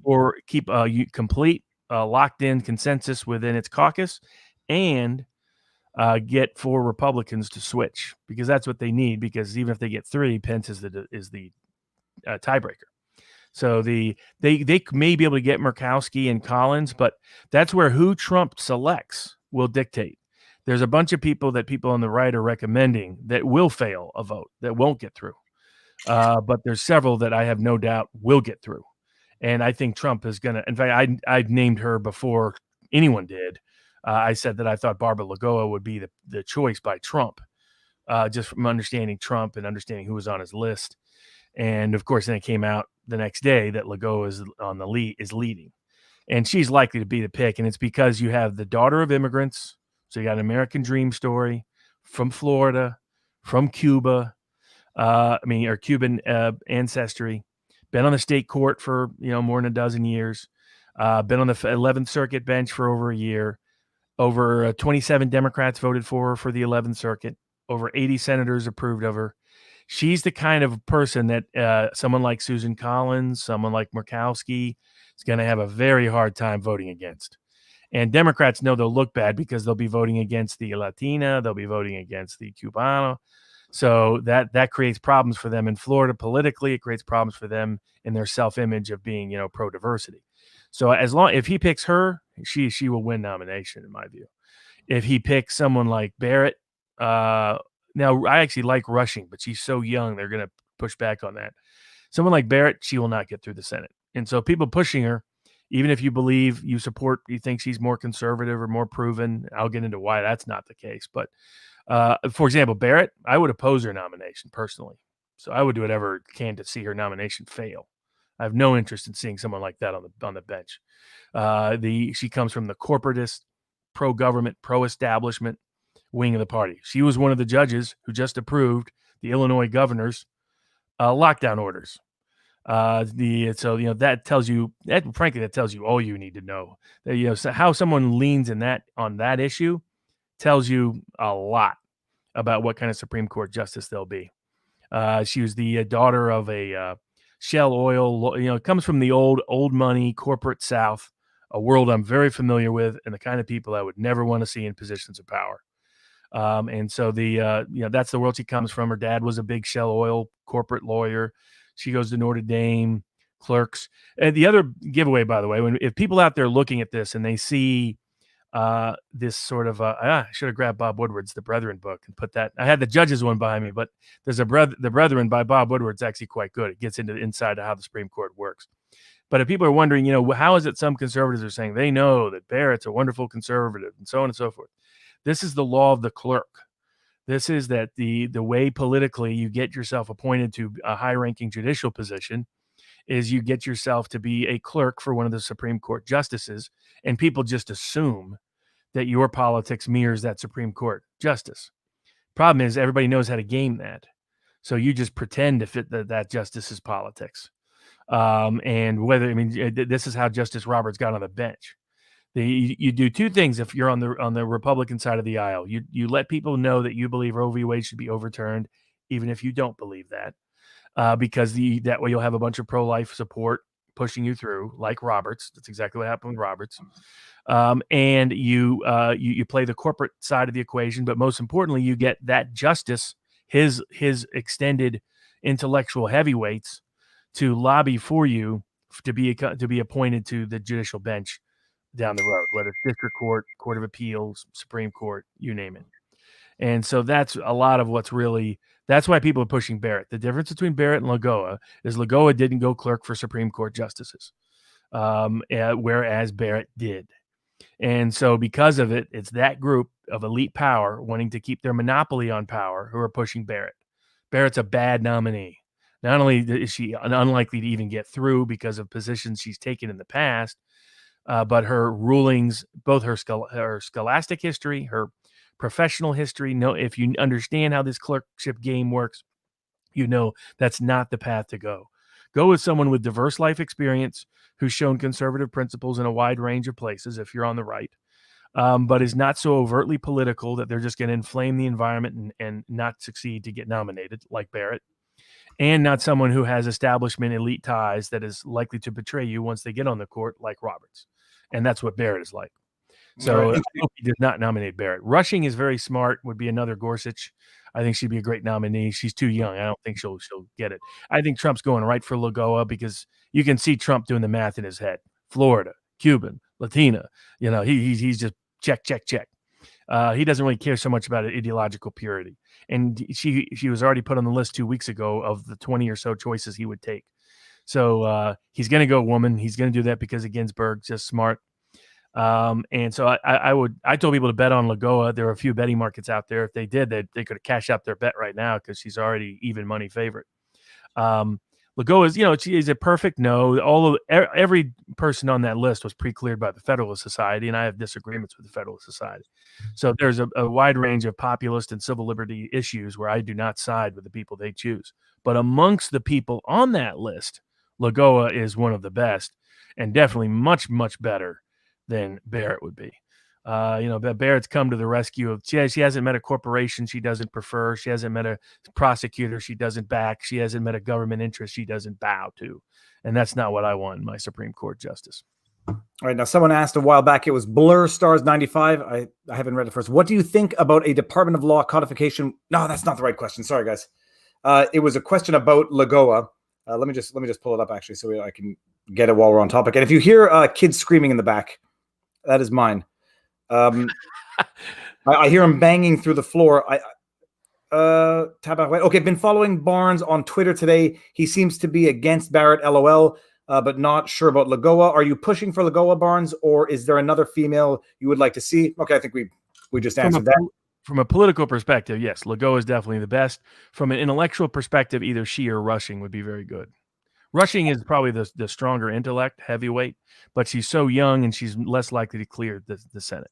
or keep a complete locked in consensus within its caucus and get 4 Republicans to switch? Because that's what they need, because even if they get 3, Pence is the tiebreaker. So they may be able to get Murkowski and Collins, but that's where who Trump selects will dictate. There's a bunch of people on the right are recommending that will fail a vote, that won't get through. But there's several that I have no doubt will get through. And I think Trump is going to, in fact, I've named her before anyone did. I said that I thought Barbara Lagoa would be the choice by Trump, just from understanding Trump and understanding who was on his list. And of course, then it came out the next day that Lagoa is leading, and she's likely to be the pick. And it's because you have the daughter of immigrants. So you got an American dream story from Florida, from Cuba, or Cuban ancestry, been on the state court for, more than a dozen years, been on the 11th Circuit bench for over a year, over 27 Democrats voted for her for the 11th Circuit, over 80 senators approved of her. She's the kind of person that someone like Susan Collins, someone like Murkowski is going to have a very hard time voting against. And Democrats know they'll look bad because they'll be voting against the Latina, they'll be voting against the Cubano. So that creates problems for them in Florida politically. It creates problems for them in their self-image of being, pro-diversity. So if he picks her, she will win nomination, in my view. If he picks someone like Barrett, now I actually like Rushing, but she's so young, they're going to push back on that. Someone like Barrett, she will not get through the Senate. And so people pushing her, even if you believe you think she's more conservative or more proven, I'll get into why that's not the case. But for example, Barrett, I would oppose her nomination personally. So I would do whatever I can to see her nomination fail. I have no interest in seeing someone like that on the bench. She comes from the corporatist, pro-government, pro-establishment wing of the party. She was one of the judges who just approved the Illinois governor's lockdown orders. That tells you all you need to know. So how someone leans on that issue tells you a lot about what kind of Supreme Court justice they'll be. She was the daughter of a Shell Oil, comes from the old money corporate South, a world I'm very familiar with, and the kind of people I would never want to see in positions of power. And so that's the world she comes from. Her dad was a big Shell Oil corporate lawyer. She goes to Notre Dame, clerks. And the other giveaway, by the way, if people out there looking at this and they see this sort of I should have grabbed Bob Woodward's The Brethren book and put that. I had the Judges one behind me, but there's The Brethren by Bob Woodward's actually quite good. It gets into the inside of how the Supreme Court works. But if people are wondering, how is it some conservatives are saying they know that Barrett's a wonderful conservative and so on and so forth? This is the law of the clerk. This is that the way politically you get yourself appointed to a high-ranking judicial position is you get yourself to be a clerk for one of the Supreme Court justices, and people just assume that your politics mirrors that Supreme Court justice. Problem is, everybody knows how to game that. So you just pretend to fit that justice's politics. This is how Justice Roberts got on the bench. You do two things if you're on the Republican side of the aisle. You let people know that you believe Roe v. Wade should be overturned, even if you don't believe that, because that way you'll have a bunch of pro-life support pushing you through, like Roberts. That's exactly what happened with Roberts. And you play the corporate side of the equation, but most importantly, you get that justice, his extended intellectual heavyweights, to lobby for you to be appointed to the judicial bench down the road, whether it's district court, court of appeals, Supreme Court, you name it. And so that's a lot of that's why people are pushing Barrett. The difference between Barrett and Lagoa is Lagoa didn't go clerk for Supreme Court justices, whereas Barrett did. And so because of it, it's that group of elite power wanting to keep their monopoly on power who are pushing Barrett. Barrett's a bad nominee. Not only is she unlikely to even get through because of positions she's taken in the past, but her rulings, both her scholastic history, her professional history, if you understand how this clerkship game works, that's not the path to go. Go with someone with diverse life experience who's shown conservative principles in a wide range of places if you're on the right, but is not so overtly political that they're just going to inflame the environment and not succeed to get nominated like Barrett. And not someone who has establishment elite ties that is likely to betray you once they get on the court like Roberts. And that's what Barrett is like. So I hope he does not nominate Barrett. Rushing is very smart, would be another Gorsuch. I think she'd be a great nominee. She's too young. I don't think she'll get it. I think Trump's going right for Lagoa because you can see Trump doing the math in his head. Florida, Cuban, Latina, he's just check, check, check. He doesn't really care so much about ideological purity. And she was already put on the list 2 weeks ago of the 20 or so choices he would take. So he's going to go woman. He's going to do that because of Ginsburg, just smart. And so I told people to bet on Lagoa. There are a few betting markets out there. If they did, they could have cashed out their bet right now because she's already even money favorite. Lagoa is, she's a perfect no. Every person on that list was pre-cleared by the Federalist Society, and I have disagreements with the Federalist Society. So there's a wide range of populist and civil liberty issues where I do not side with the people they choose. But amongst the people on that list, Lagoa is one of the best, and definitely much, much better than Barrett would be. Barrett's come to the rescue of, she hasn't met a corporation she doesn't prefer. She hasn't met a prosecutor she doesn't back. She hasn't met a government interest she doesn't bow to. And that's not what I want in my Supreme Court justice. All right. Now, someone asked a while back, it was Blur Stars 95. I haven't read it first. What do you think about a Department of Law codification? No, that's not the right question. Sorry, guys. It was a question about Lagoa. Let me just pull it up actually so I can get it while we're on topic. And if you hear kids screaming in the back, that is mine. I hear him banging through the floor. Okay, been following Barnes on Twitter today. He seems to be against Barrett, LOL, but not sure about Lagoa. Are you pushing for Lagoa, Barnes, or is there another female you would like to see? Okay, I think we just answered that. From a political perspective, yes, Lagoa is definitely the best. From an intellectual perspective, either she or Rushing would be very good. Rushing is probably the stronger intellect, heavyweight, but she's so young and she's less likely to clear the Senate.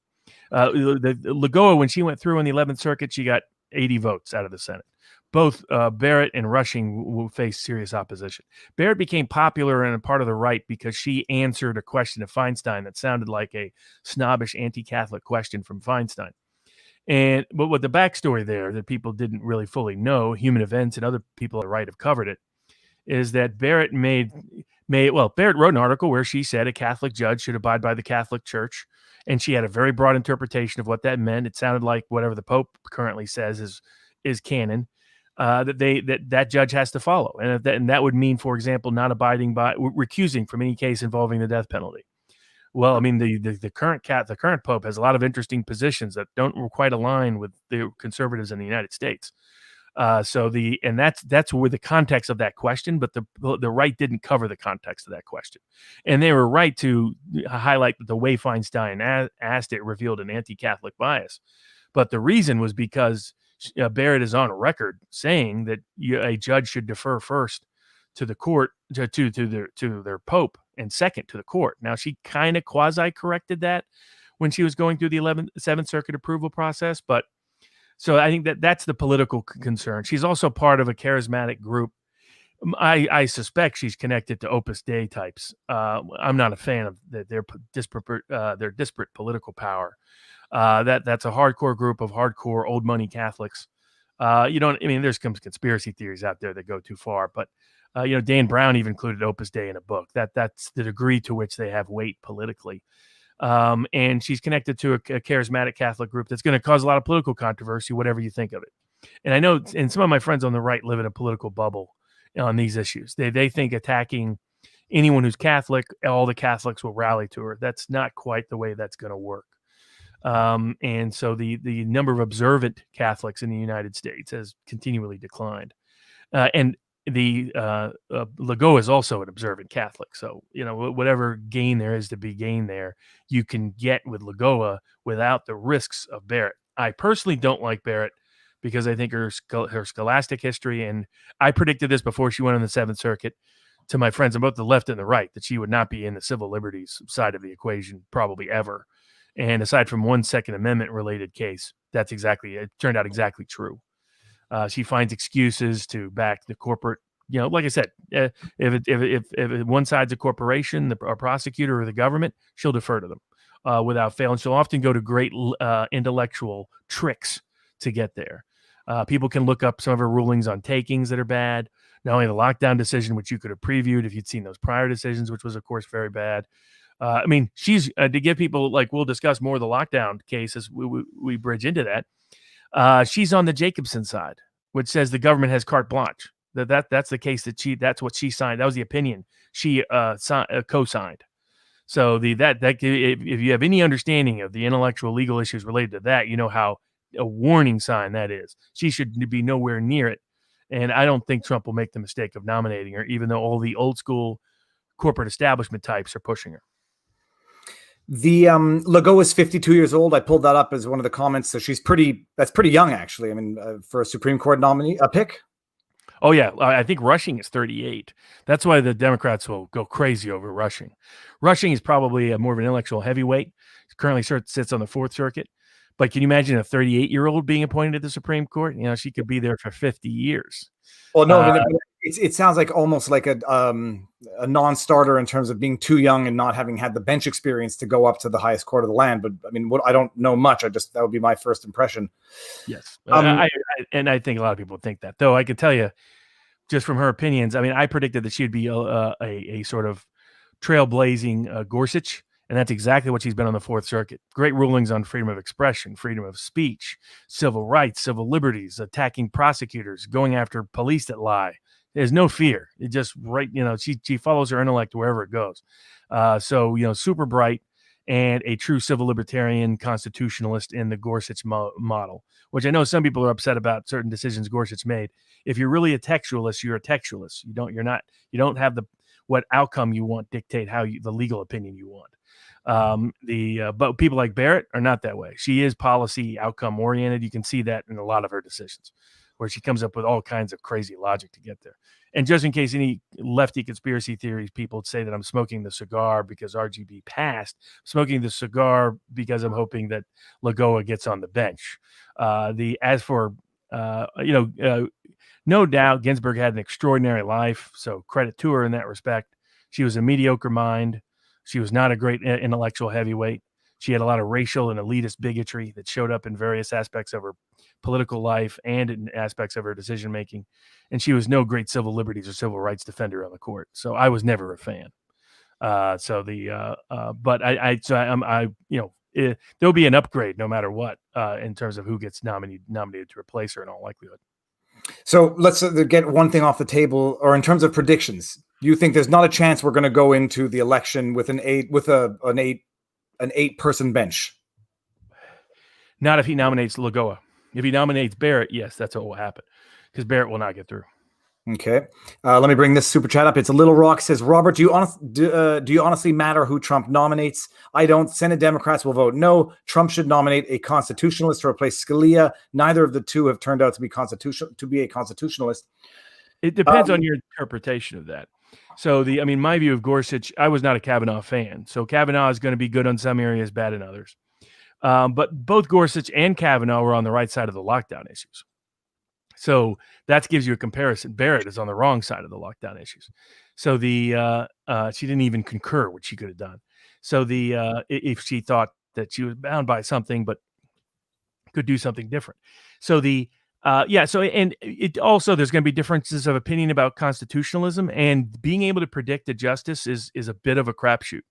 The Lagoa, when she went through in the 11th Circuit, she got 80 votes out of the Senate. Both Barrett and Rushing will face serious opposition. Barrett became popular and a part of the right because she answered a question of Feinstein that sounded like a snobbish anti-Catholic question from Feinstein. But with the backstory there that people didn't really fully know, human events and other people on the right have covered it, is that Barrett Barrett wrote an article where she said a Catholic judge should abide by the Catholic Church, and she had a very broad interpretation of what that meant. It sounded like whatever the Pope currently says is canon, that judge has to follow, and that would mean, for example, not abiding by recusing from any case involving the death penalty. Well, I mean, the current pope has a lot of interesting positions that don't quite align with the conservatives in the United States. That's where the context of that question, but the right didn't cover the context of that question, and they were right to highlight that the way Feinstein asked it revealed an anti-Catholic bias, but the reason was because Barrett is on record saying that a judge should defer first to the court to their pope and second to the court. Now she kind of quasi corrected that when she was going through the Seventh Circuit approval process, but so I think that's the political concern. She's also part of a charismatic group. I suspect she's connected to Opus Dei types. I'm not a fan of their disparate political power. That's a hardcore group of hardcore old money Catholics. There's some conspiracy theories out there that go too far, but Dan Brown even included Opus Dei in a book. That's the degree to which they have weight politically. And she's connected to a charismatic Catholic group that's going to cause a lot of political controversy, whatever you think of it. And I know, and some of my friends on the right live in a political bubble on these issues. They think attacking anyone who's Catholic, all the Catholics will rally to her. That's not quite the way that's going to work. And so the number of observant Catholics in the United States has continually declined. And the Lagoa is also an observant Catholic. So, whatever gain there is to be gained there, you can get with Lagoa without the risks of Barrett. I personally don't like Barrett because I think her scholastic history, and I predicted this before she went on the Seventh Circuit to my friends on both the left and the right, that she would not be in the civil liberties side of the equation probably ever. And aside from one Second Amendment related case, it turned out exactly true. She finds excuses to back the corporate. Like I said, if one side's a corporation, a prosecutor, or the government, she'll defer to them without fail. And she'll often go to great intellectual tricks to get there. People can look up some of her rulings on takings that are bad. Not only the lockdown decision, which you could have previewed if you'd seen those prior decisions, which was, of course, very bad. She's to give people, like, we'll discuss more of the lockdown case as we bridge into that. She's on the Jacobson side, which says the government has carte blanche. That's the case that's what she signed. That was the opinion she co-signed. So if you have any understanding of the intellectual legal issues related to that, you know how a warning sign that is. She should be nowhere near it. And I don't think Trump will make the mistake of nominating her, even though all the old school corporate establishment types are pushing her. The Lagoa is 52 years old. I pulled that up as one of the comments. So that's pretty young, actually. For a Supreme Court nominee, a pick. Oh, yeah. I think Rushing is 38. That's why the Democrats will go crazy over Rushing. Rushing is probably more of an intellectual heavyweight. He currently sits on the Fourth Circuit. But can you imagine a 38-year-old being appointed to the Supreme Court? She could be there for 50 years. Well, no, it sounds like almost like a non-starter in terms of being too young and not having had the bench experience to go up to the highest court of the land. But I don't know much. That would be my first impression. Yes, I think a lot of people think that. Though I can tell you, just from her opinions, I predicted that she'd be a sort of trailblazing Gorsuch. And that's exactly what she's been on the Fourth Circuit. Great rulings on freedom of expression, freedom of speech, civil rights, civil liberties, attacking prosecutors, going after police that lie. There's no fear. It just she follows her intellect wherever it goes. Super bright and a true civil libertarian constitutionalist in the Gorsuch model, which I know some people are upset about certain decisions Gorsuch made. If you're really a textualist, you're a textualist. You don't have what outcome you want dictate the legal opinion you want. But people like Barrett are not that way. She is policy outcome oriented. You can see that in a lot of her decisions, where she comes up with all kinds of crazy logic to get there. And just in case any lefty conspiracy theories people say that I'm smoking the cigar because RGB passed, smoking the cigar because I'm hoping that Lagoa gets on the bench. No doubt Ginsburg had an extraordinary life, so credit to her in that respect. She was a mediocre mind. She was not a great intellectual heavyweight. She had a lot of racial and elitist bigotry that showed up in various aspects of her political life and in aspects of her decision-making. And she was no great civil liberties or civil rights defender on the court. So I was never a fan. There'll be an upgrade no matter what in terms of who gets nominated to replace her in all likelihood. So let's get one thing off the table, or in terms of predictions, you think there's not a chance we're going to go into the election with an 8-person bench? Not if he nominates Lagoa. If he nominates Barrett, yes, that's what will happen, because Barrett will not get through. Okay. Let me bring this super chat up. It's a Little Rock says, Robert, do you honestly matter who Trump nominates? I don't. Senate Democrats will vote no. Trump should nominate a constitutionalist to replace Scalia. Neither of the two have turned out to be a constitutionalist. It depends on your interpretation of that. So my view of Gorsuch, I was not a Kavanaugh fan. So Kavanaugh is going to be good on some areas, bad in others. But both Gorsuch and Kavanaugh were on the right side of the lockdown issues. So that gives you a comparison. Barrett is on the wrong side of the lockdown issues. So she didn't even concur what she could have done. So if she thought that she was bound by something, but could do something different. So and it also, there's going to be differences of opinion about constitutionalism, and being able to predict a justice is a bit of a crapshoot.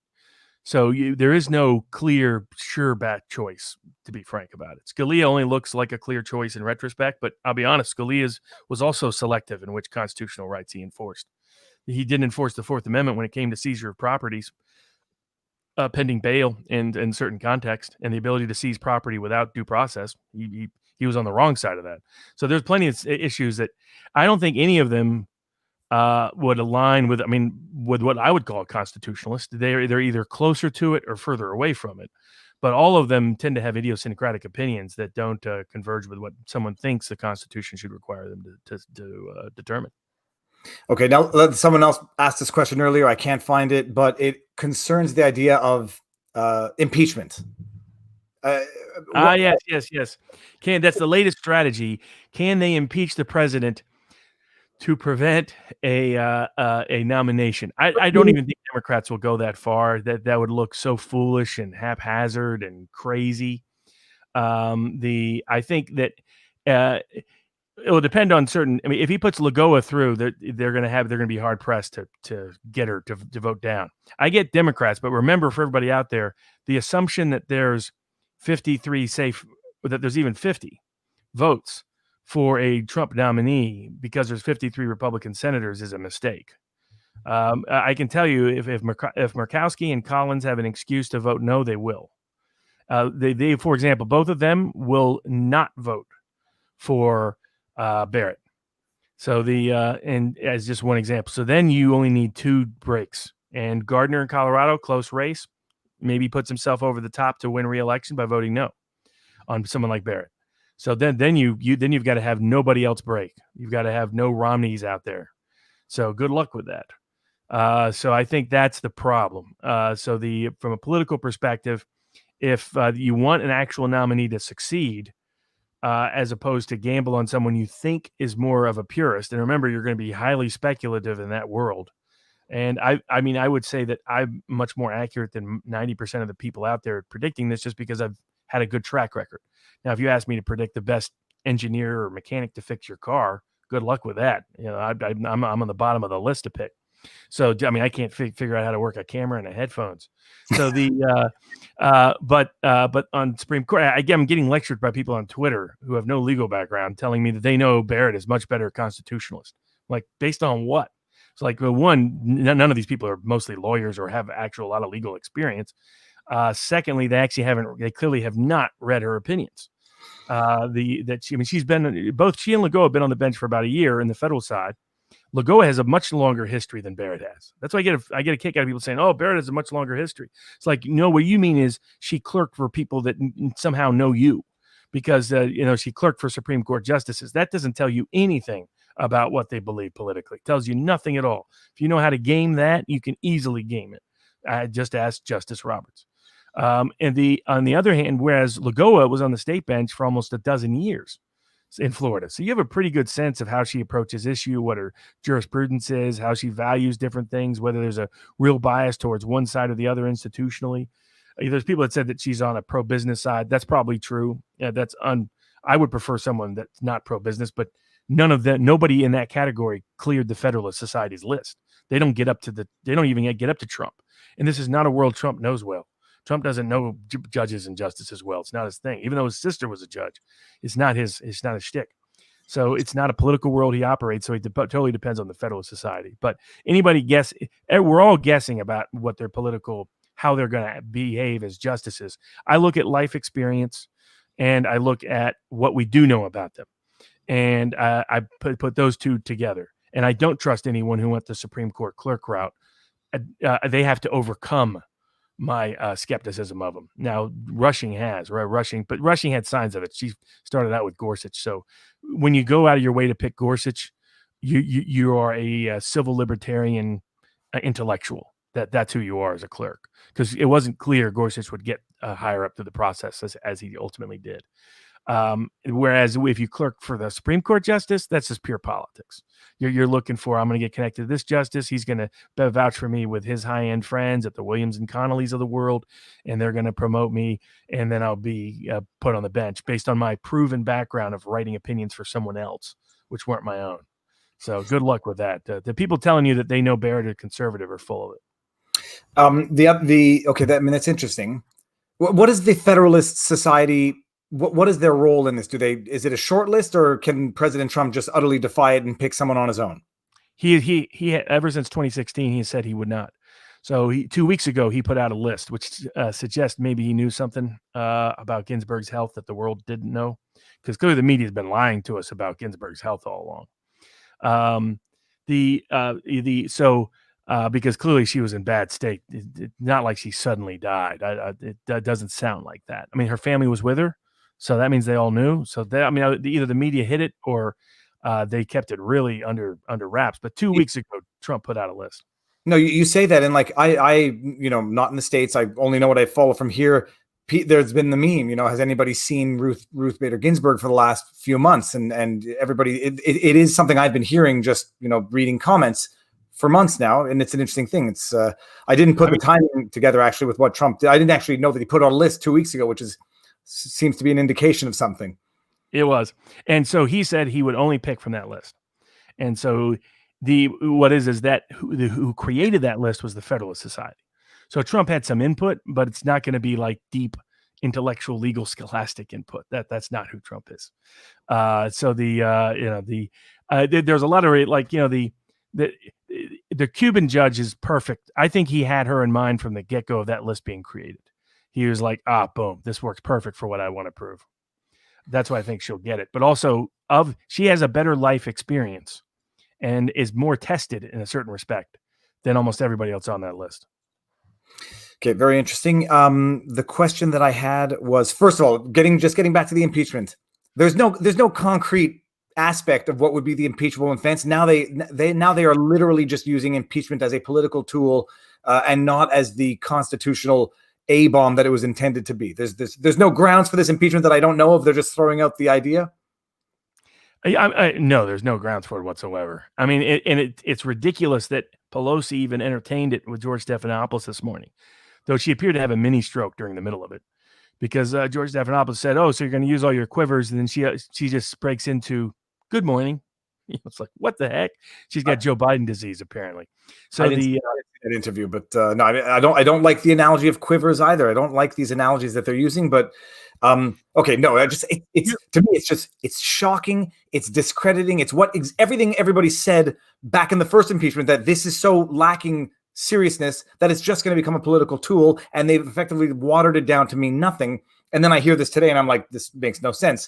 So there is no clear, sure bad choice, to be frank about it. Scalia only looks like a clear choice in retrospect, but I'll be honest, Scalia was also selective in which constitutional rights he enforced. He didn't enforce the Fourth Amendment when it came to seizure of properties, pending bail and in certain context, and the ability to seize property without due process. He was on the wrong side of that. So there's plenty of issues that I don't think any of them would align with what I would call a constitutionalist. They're either closer to it or further away from it. But all of them tend to have idiosyncratic opinions that don't converge with what someone thinks the Constitution should require them to determine. Okay, now someone else asked this question earlier. I can't find it, but it concerns the idea of impeachment. Yes. That's the latest strategy. Can they impeach the president to prevent a nomination? I don't even think Democrats will go that far. That would look so foolish and haphazard and crazy. I think that it will depend on certain. If he puts Lagoa through, they're going to be hard pressed to get her to vote down. I get Democrats, but remember, for everybody out there, the assumption that there's 53 that there's even 50 votes for a Trump nominee because there's 53 Republican senators is a mistake. I can tell you if Murkowski and Collins have an excuse to vote no, they will. They, for example, both of them will not vote for Barrett. So and as just one example. So then you only need 2 breaks. And Gardner in Colorado, close race, maybe puts himself over the top to win re-election by voting no on someone like Barrett. So then you've got to have nobody else break. You've got to have no Romneys out there. So good luck with that. So I think that's the problem. From a political perspective, if you want an actual nominee to succeed, as opposed to gamble on someone you think is more of a purist, and remember, you're going to be highly speculative in that world. And I would say that I'm much more accurate than 90% of the people out there predicting this, just because I've had a good track record. Now, if you ask me to predict the best engineer or mechanic to fix your car, good luck with that. I'm on the bottom of the list to pick. So, I can't figure out how to work a camera and a headphones. So but on Supreme Court, I'm getting lectured by people on Twitter who have no legal background, telling me that they know Barrett is much better constitutionalist. Like, based on what? It's like, well, one, none of these people are mostly lawyers or have a lot of legal experience. Secondly, they clearly have not read her opinions. She's been, both she and Lagoa have been on the bench for about a year in the federal side. Lagoa has a much longer history than Barrett has. That's why I get a kick out of people saying, "Oh, Barrett has a much longer history." It's like, no, what you mean is she clerked for people that somehow know you, because she clerked for Supreme Court justices. That doesn't tell you anything about what they believe politically. It tells you nothing at all. If you know how to game that, you can easily game it. Just ask Justice Roberts. On the other hand, whereas Lagoa was on the state bench for almost a dozen years in Florida, so you have a pretty good sense of how she approaches issue, what her jurisprudence is, how she values different things, whether there's a real bias towards one side or the other institutionally. There's people that said that she's on a pro-business side. That's probably true. Yeah, I would prefer someone that's not pro-business, but nobody in that category cleared the Federalist Society's list. They don't even get up to Trump. And this is not a world Trump knows well. Trump doesn't know judges and justices well. It's not his thing. Even though his sister was a judge, it's not his shtick. So it's not a political world he operates. So it totally depends on the Federalist Society. But anybody guess? We're all guessing about what their how they're going to behave as justices. I look at life experience, and I look at what we do know about them, and I put those two together. And I don't trust anyone who went the Supreme Court clerk route. They have to overcome my skepticism of them. Now, Rushing had signs of it. She started out with Gorsuch. So when you go out of your way to pick Gorsuch, you are a civil libertarian intellectual. That's who you are as a clerk, because it wasn't clear Gorsuch would get higher up through the process as he ultimately did. Whereas if you clerk for the Supreme Court justice, that's just pure politics. You're looking for, I'm going to get connected to this justice. He's going to vouch for me with his high-end friends at the Williams and Connollys of the world, and they're going to promote me, and then I'll be put on the bench based on my proven background of writing opinions for someone else, which weren't my own. So good luck with that. The people telling you that they know Barrett or conservative are full of it. That's interesting. What is the Federalist Society? What is their role in this? Is it a short list, or can President Trump just utterly defy it and pick someone on his own? He ever since 2016, he said he would not. So 2 weeks ago, he put out a list, which suggests maybe he knew something about Ginsburg's health that the world didn't know, because clearly the media has been lying to us about Ginsburg's health all along. Because clearly she was in bad state. Not like she suddenly died. It doesn't sound like that. I mean, her family was with her, so that means they all knew. So either the media hid it or they kept it really under wraps. But 2 weeks ago, Trump put out a list. No, you say that, and like I not in the States. I only know what I follow from here. There's been the meme, has anybody seen Ruth Bader Ginsburg for the last few months? And everybody, it is something I've been hearing, just reading comments for months now, and it's an interesting thing. It's I didn't put the timing together actually with what Trump did. I didn't actually know that he put on a list 2 weeks ago, which seems to be an indication of something. It was, and so he said he would only pick from that list. And so who created that list was the Federalist Society. So Trump had some input, but it's not going to be like deep intellectual, legal, scholastic input. That's not who Trump is. There's a lot of the Cuban judge is perfect. I think he had her in mind from the get-go of that list being created. He was like, boom, this works perfect for what I want to prove. That's why I think she'll get it. But also, she has a better life experience and is more tested in a certain respect than almost everybody else on that list. Okay, very interesting. The question that I had was, first of all, getting back to the impeachment. There's no concrete aspect of what would be the impeachable offense. Now they are literally just using impeachment as a political tool and not as the constitutional A-bomb that it was intended to be. There's no grounds for this impeachment that I don't know of. They're just throwing out the idea. No, there's no grounds for it whatsoever. I mean, it's ridiculous that Pelosi even entertained it with George Stephanopoulos this morning, though she appeared to have a mini stroke during the middle of it, because George Stephanopoulos said, "Oh, so you're going to use all your quivers," and then she just breaks into, "Good morning." It's like, what the heck? She's got Joe Biden disease, apparently. So I didn't see that interview, but no, I don't like the analogy of quivers either. I don't like these analogies that they're using, but okay, no, to me, it's shocking. It's discrediting. It's everything everybody said back in the first impeachment, that this is so lacking seriousness that it's just going to become a political tool, and they've effectively watered it down to mean nothing. And then I hear this today, and I'm like, this makes no sense.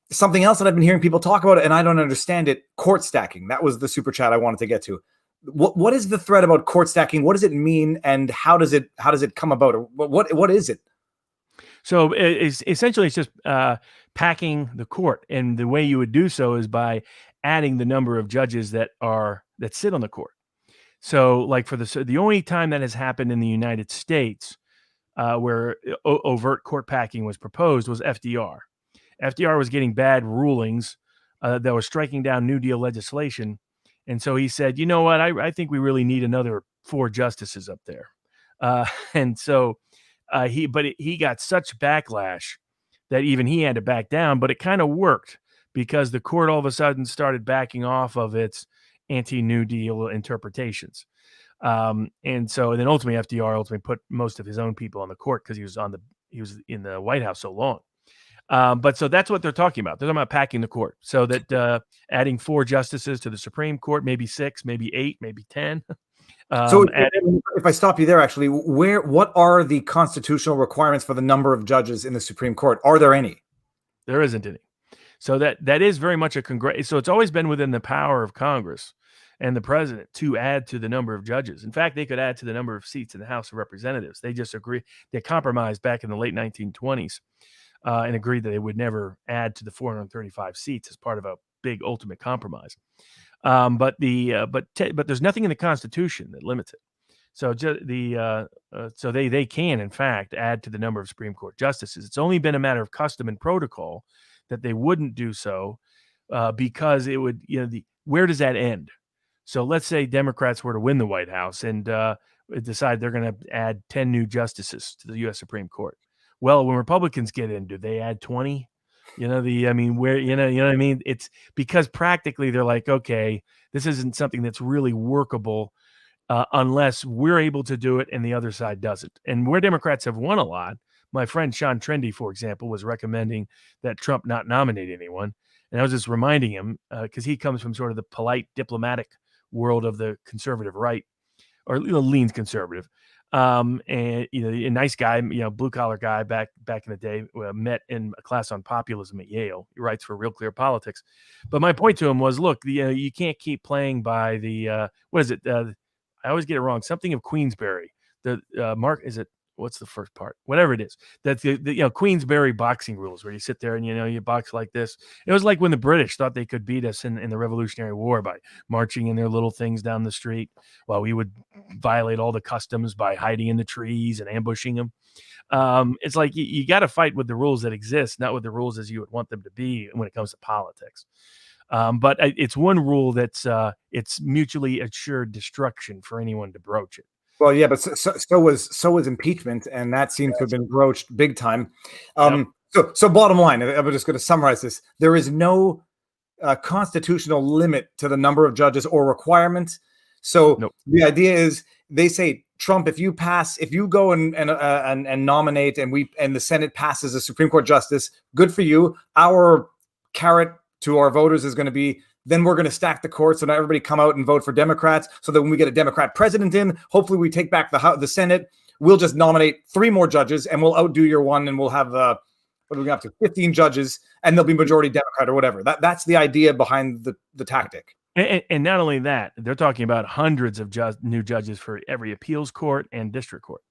Something else that I've been hearing people talk about, and I don't understand it, court stacking. That was the super chat I wanted to get to. What is the threat about court stacking? What does it mean, and how does it come about? What is it? So essentially it's just packing the court, and the way you would do so is by adding the number of judges that sit on the court. So, like the only time that has happened in the United States where overt court packing was proposed was FDR. FDR was getting bad rulings that were striking down New Deal legislation. And so he said, you know what, I think we really need another 4 justices up there. And so he got such backlash that even he had to back down, but it kind of worked because the court all of a sudden started backing off of its anti-New Deal interpretations. And then ultimately FDR put most of his own people on the court because he was in the White House so long. But so that's what they're talking about. They're talking about packing the court, so that adding 4 justices to the Supreme Court, maybe 6, maybe 8, maybe 10. So if I stop you there, actually, what are the constitutional requirements for the number of judges in the Supreme Court? Are there any? There isn't any. So that is very much so it's always been within the power of Congress and the president to add to the number of judges. In fact, they could add to the number of seats in the House of Representatives. They just they compromised back in the late 1920s and agreed that they would never add to the 435 seats as part of a big ultimate compromise. But there's nothing in the Constitution that limits it. So so they can, in fact, add to the number of Supreme Court justices. It's only been a matter of custom and protocol that they wouldn't do so because it would, where does that end? So let's say Democrats were to win the White House and decide they're going to add 10 new justices to the U.S. Supreme Court. Well, when Republicans get in, do they add 20? Where, you know what I mean? It's because practically they're like, okay, this isn't something that's really workable unless we're able to do it and the other side doesn't. And where Democrats have won a lot, my friend Sean Trendy, for example, was recommending that Trump not nominate anyone. And I was just reminding him, because he comes from sort of the polite diplomatic world of the conservative right, or leans conservative. And a nice guy, blue collar guy back in the day, met in a class on populism at Yale. He writes for Real Clear Politics. But my point to him was, look, you can't keep playing by the what is it? I always get it wrong. Something of Queensberry. What's the first part? Whatever it is. That's the Queensberry boxing rules, where you sit there and you box like this. It was like when the British thought they could beat us in the Revolutionary War by marching in their little things down the street, while we would violate all the customs by hiding in the trees and ambushing them. It's like you got to fight with the rules that exist, not with the rules as you would want them to be when it comes to politics. But it's one rule that's it's mutually assured destruction for anyone to broach it. Well, yeah, but so was impeachment, and that seems to have been broached big time. So bottom line, I'm just going to summarize this: there is no constitutional limit to the number of judges or requirement. So The idea is, they say, Trump, if you go and nominate, and the Senate passes a Supreme Court justice, good for you. Our carrot to our voters is going to be, then we're going to stack the court, so now everybody come out and vote for Democrats, so that when we get a Democrat president in, hopefully we take back the Senate. We'll just nominate 3 more judges, and we'll outdo your one, and we'll have what are we going to have to 15 judges, and they'll be majority Democrat or whatever. That's the idea behind the tactic. And not only that, they're talking about hundreds of new judges for every appeals court and district court.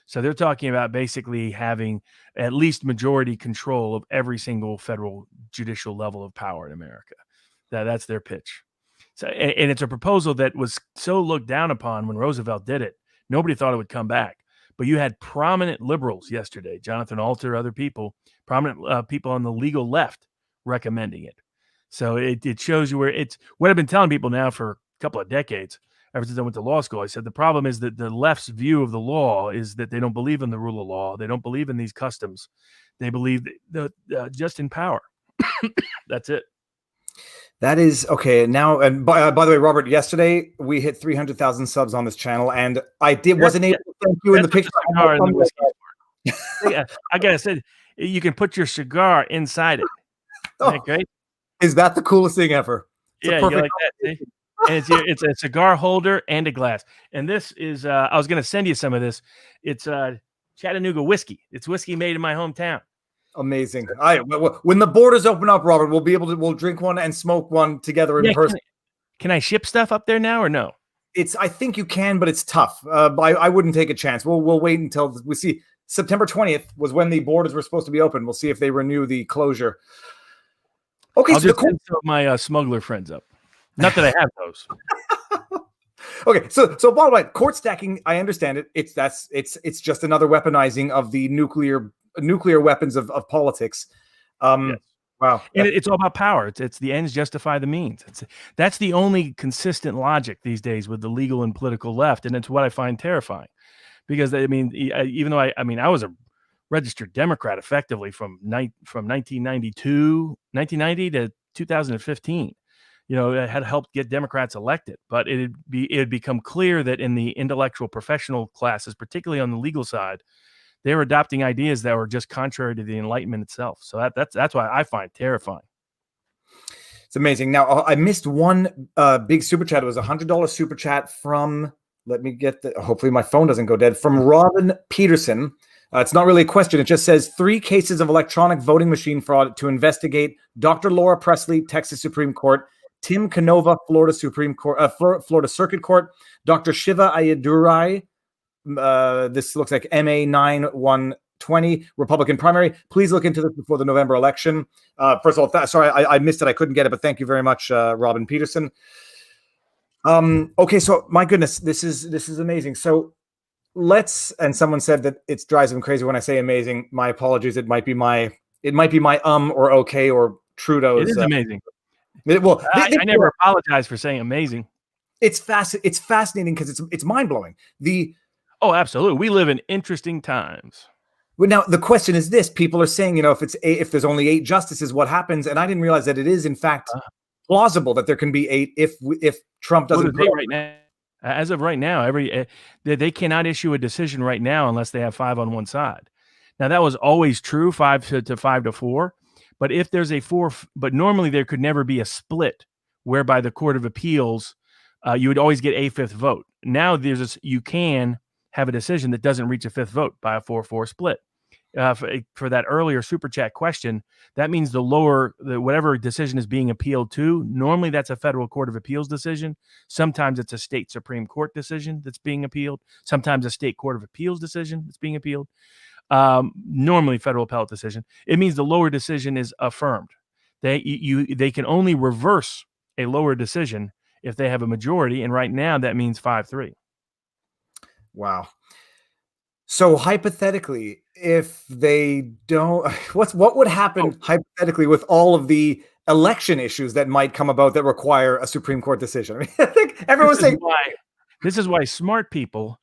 So they're talking about basically having at least majority control of every single federal judicial level of power in America. That's their pitch. So, and it's a proposal that was so looked down upon when Roosevelt did it. Nobody thought it would come back. But you had prominent liberals yesterday, Jonathan Alter, other people, prominent people on the legal left recommending it. So it shows you where it's what I've been telling people now for a couple of decades. Ever since I went to law school, I said the problem is that the left's view of the law is that they don't believe in the rule of law. They don't believe in these customs. They believe just in power. That's it. That is okay. Now, and by the way, Robert, yesterday we hit 300,000 subs on this channel, and wasn't able to thank you in the picture. I gotta say, you can put your cigar inside it. Oh, great. Is that the coolest thing ever? It's you like that. See? And it's a cigar holder and a glass. And this is I was going to send you some of this. It's Chattanooga Whiskey. It's whiskey made in my hometown. Amazing. When the borders open up, Robert, we'll drink one and smoke one together in person. Can I ship stuff up there now or no? I think you can, but it's tough. I wouldn't take a chance. We'll wait until we see. September 20th was when the borders were supposed to be open. We'll see if they renew the closure. Okay, I'll just send some of my smuggler friends up. Not that I have those. Okay, so bottom line, court stacking, I understand it. It's just another weaponizing of the nuclear weapons of politics. Yes. Wow, and it's all about power. It's the ends justify the means. That's the only consistent logic these days with the legal and political left, and it's what I find terrifying. Because even though I was a registered Democrat effectively from 1990 to 2015. It had helped get Democrats elected, but it had become clear that in the intellectual professional classes, particularly on the legal side, they were adopting ideas that were just contrary to the Enlightenment itself. So that's why I find it terrifying. It's amazing. Now, I missed one big super chat. It was $100 super chat from, let me get the, hopefully my phone doesn't go dead, from Robin Peterson. It's not really a question. It just says 3 cases of electronic voting machine fraud to investigate Dr. Laura Presley, Texas Supreme Court, Tim Canova, Florida Supreme Court, Florida Circuit Court, Dr. Shiva Ayadurai. This looks like MA 9120 Republican primary. Please look into this before the November election. First of all, sorry, I missed it. I couldn't get it, but thank you very much, Robin Peterson. Okay, so my goodness, this is amazing. So and someone said that it drives them crazy when I say amazing. My apologies. It might be my or okay or Trudeau's. It is amazing. I never apologize for saying amazing. It's fascinating because it's mind blowing. Oh, absolutely. We live in interesting times. Well, now the question is this: people are saying, if there's only 8 justices, what happens? And I didn't realize that it is in fact plausible that there can be 8 if Trump doesn't. Right now, as of right now, they cannot issue a decision right now unless they have 5 on one side. Now that was always true, 5 to 5 to 4. But if there's a 4, but normally there could never be a split whereby the Court of Appeals, you would always get a 5th vote. Now you can have a decision that doesn't reach a 5th vote by a 4-4 split. For that earlier super chat question, that means whatever decision is being appealed to, normally that's a federal court of appeals decision. Sometimes it's a state Supreme Court decision that's being appealed. Sometimes a state court of appeals decision that's being appealed. Normally federal appellate decision. It means the lower decision is affirmed. They can only reverse a lower decision if they have a majority, and right now that means 5-3. Wow. So hypothetically, if they don't, what would happen hypothetically with all of the election issues that might come about that require a Supreme Court decision? I mean, I think everyone's saying this is why smart people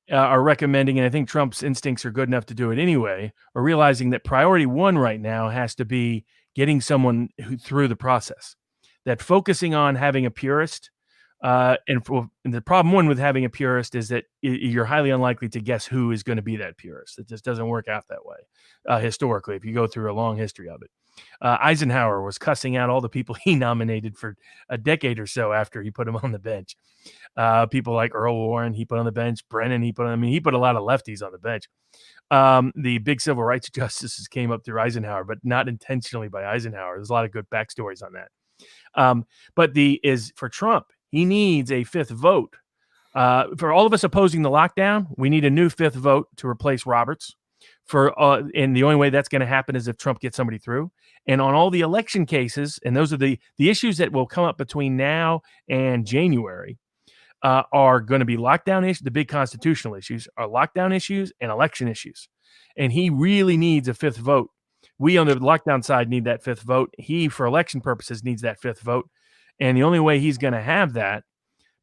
are recommending, and I think Trump's instincts are good enough to do it anyway, are realizing that priority 1 right now has to be getting someone through the process. That focusing on having a purist. And the problem 1 with having a purist is that you're highly unlikely to guess who is going to be that purist. It just doesn't work out that way historically, if you go through a long history of it. Eisenhower was cussing out all the people he nominated for a decade or so after he put them on the bench. People like Earl Warren, he put on the bench. Brennan, he put a lot of lefties on the bench. The big civil rights justices came up through Eisenhower, but not intentionally by Eisenhower. There's a lot of good backstories on that. But for Trump, he needs a 5th vote. For all of us opposing the lockdown, we need a new 5th vote to replace Roberts. And the only way that's going to happen is if Trump gets somebody through. And on all the election cases, and those are the issues that will come up between now and January, are going to be lockdown issues. The big constitutional issues are lockdown issues and election issues. And he really needs a 5th vote. We on the lockdown side need that 5th vote. He, for election purposes, needs that 5th vote. And the only way he's going to have that,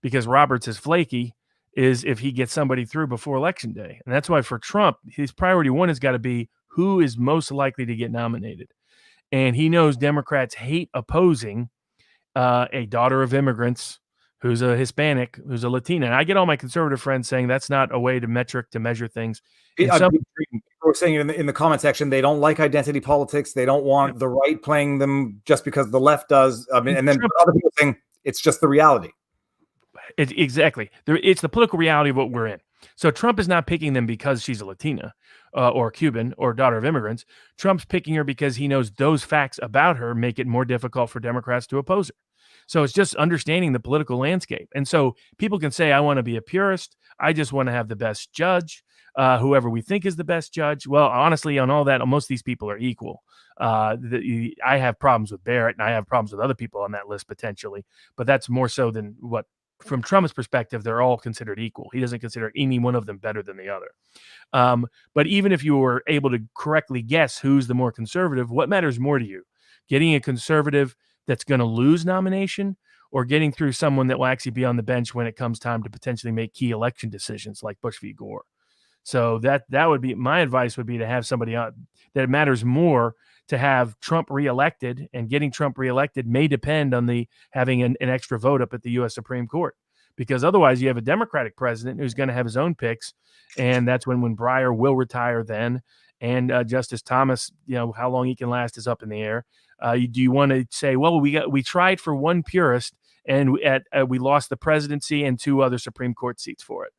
because Roberts is flaky, is if he gets somebody through before Election Day. And that's why for Trump, his priority 1 has got to be who is most likely to get nominated. And he knows Democrats hate opposing a daughter of immigrants who's a Hispanic, who's a Latina. And I get all my conservative friends saying that's not a way to measure things. People were saying in the comment section, they don't like identity politics. They don't want the right playing them just because the left does. I mean, and then other people saying it's just the reality. Exactly. It's the political reality of what we're in. So Trump is not picking them because she's a Latina or Cuban or daughter of immigrants. Trump's picking her because he knows those facts about her make it more difficult for Democrats to oppose her. So it's just understanding the political landscape. And so people can say, I want to be a purist. I just want to have the best judge, whoever we think is the best judge. Well, honestly, on all that, most of these people are equal. I have problems with Barrett, and I have problems with other people on that list potentially. But that's more so than what, from Trump's perspective, they're all considered equal. He doesn't consider any one of them better than the other. But even if you were able to correctly guess who's the more conservative, what matters more to you? Getting a conservative that's going to lose nomination, or getting through someone that will actually be on the bench when it comes time to potentially make key election decisions like Bush v. Gore. So that would be my advice, would be to have somebody on that matters more. To have Trump reelected, and getting Trump reelected may depend on having an extra vote up at the U.S. Supreme Court. because otherwise you have a Democratic president who's going to have his own picks, and that's when Breyer will retire then, and Justice Thomas, how long he can last is up in the air. Do you want to say, well, we tried for one purist, and we lost the presidency and 2 other Supreme Court seats for it?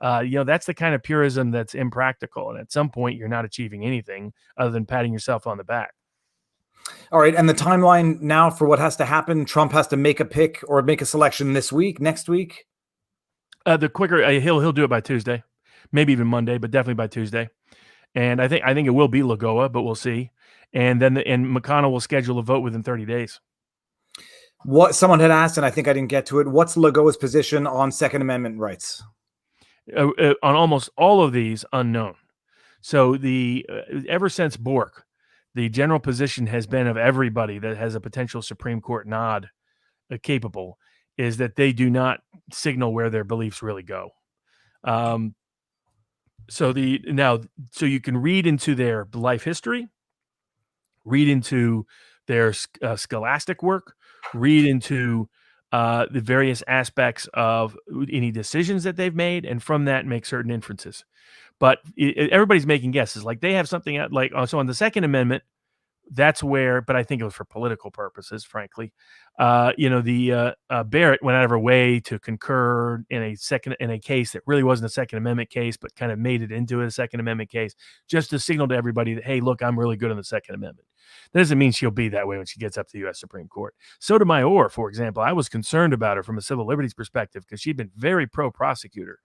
That's the kind of purism that's impractical, and at some point you're not achieving anything other than patting yourself on the back. All right, and the timeline now for what has to happen: Trump has to make a pick or make a selection this week, next week. The quicker he'll do it by Tuesday, maybe even Monday, but definitely by Tuesday. And I think it will be Lagoa, but we'll see. And then McConnell will schedule a vote within 30 days. What someone had asked, and I think I didn't get to it, what's Lagoa's position on Second Amendment rights? On almost all of these, unknown. So ever since Bork, the general position has been of everybody that has a potential Supreme Court nod capable is that they do not signal where their beliefs really go. So you can read into their life history, read into their scholastic work, read into the various aspects of any decisions that they've made, and from that make certain inferences. But everybody's making guesses. Like they have something so on the Second Amendment, that's where, but I think it was for political purposes, frankly. Barrett went out of her way to concur in a case that really wasn't a Second Amendment case, but kind of made it into a Second Amendment case, just to signal to everybody that, hey, look, I'm really good on the Second Amendment. That doesn't mean she'll be that way when she gets up to the U.S. Supreme Court. Sotomayor, for example, I was concerned about her from a civil liberties perspective because she'd been very pro-prosecutor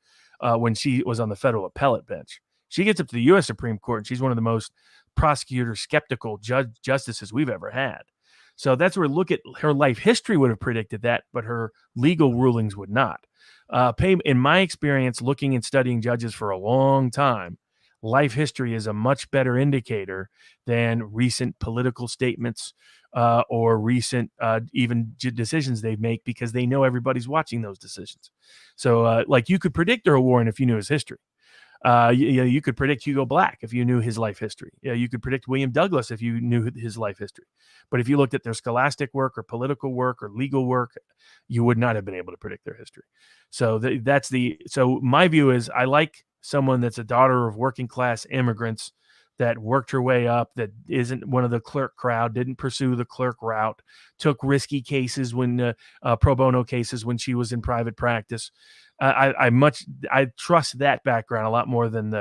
when she was on the federal appellate bench. She gets up to the U.S. Supreme Court, and she's one of the most prosecutor skeptical justices we've ever had. So that's where look at her life history would have predicted that, but her legal rulings would not. In my experience, looking and studying judges for a long time, life history is a much better indicator than recent political statements or recent even decisions they make, because they know everybody's watching those decisions. So like you could predict Earl Warren if you knew his history. You could predict Hugo Black if you knew his life history. You could predict William Douglas if you knew his life history. But if you looked at their scholastic work or political work or legal work, you would not have been able to predict their history. So so my view is I like someone that's a daughter of working class immigrants that worked her way up, that isn't one of the clerk crowd, didn't pursue the clerk route, took risky cases pro bono cases when she was in private practice. I trust that background a lot more than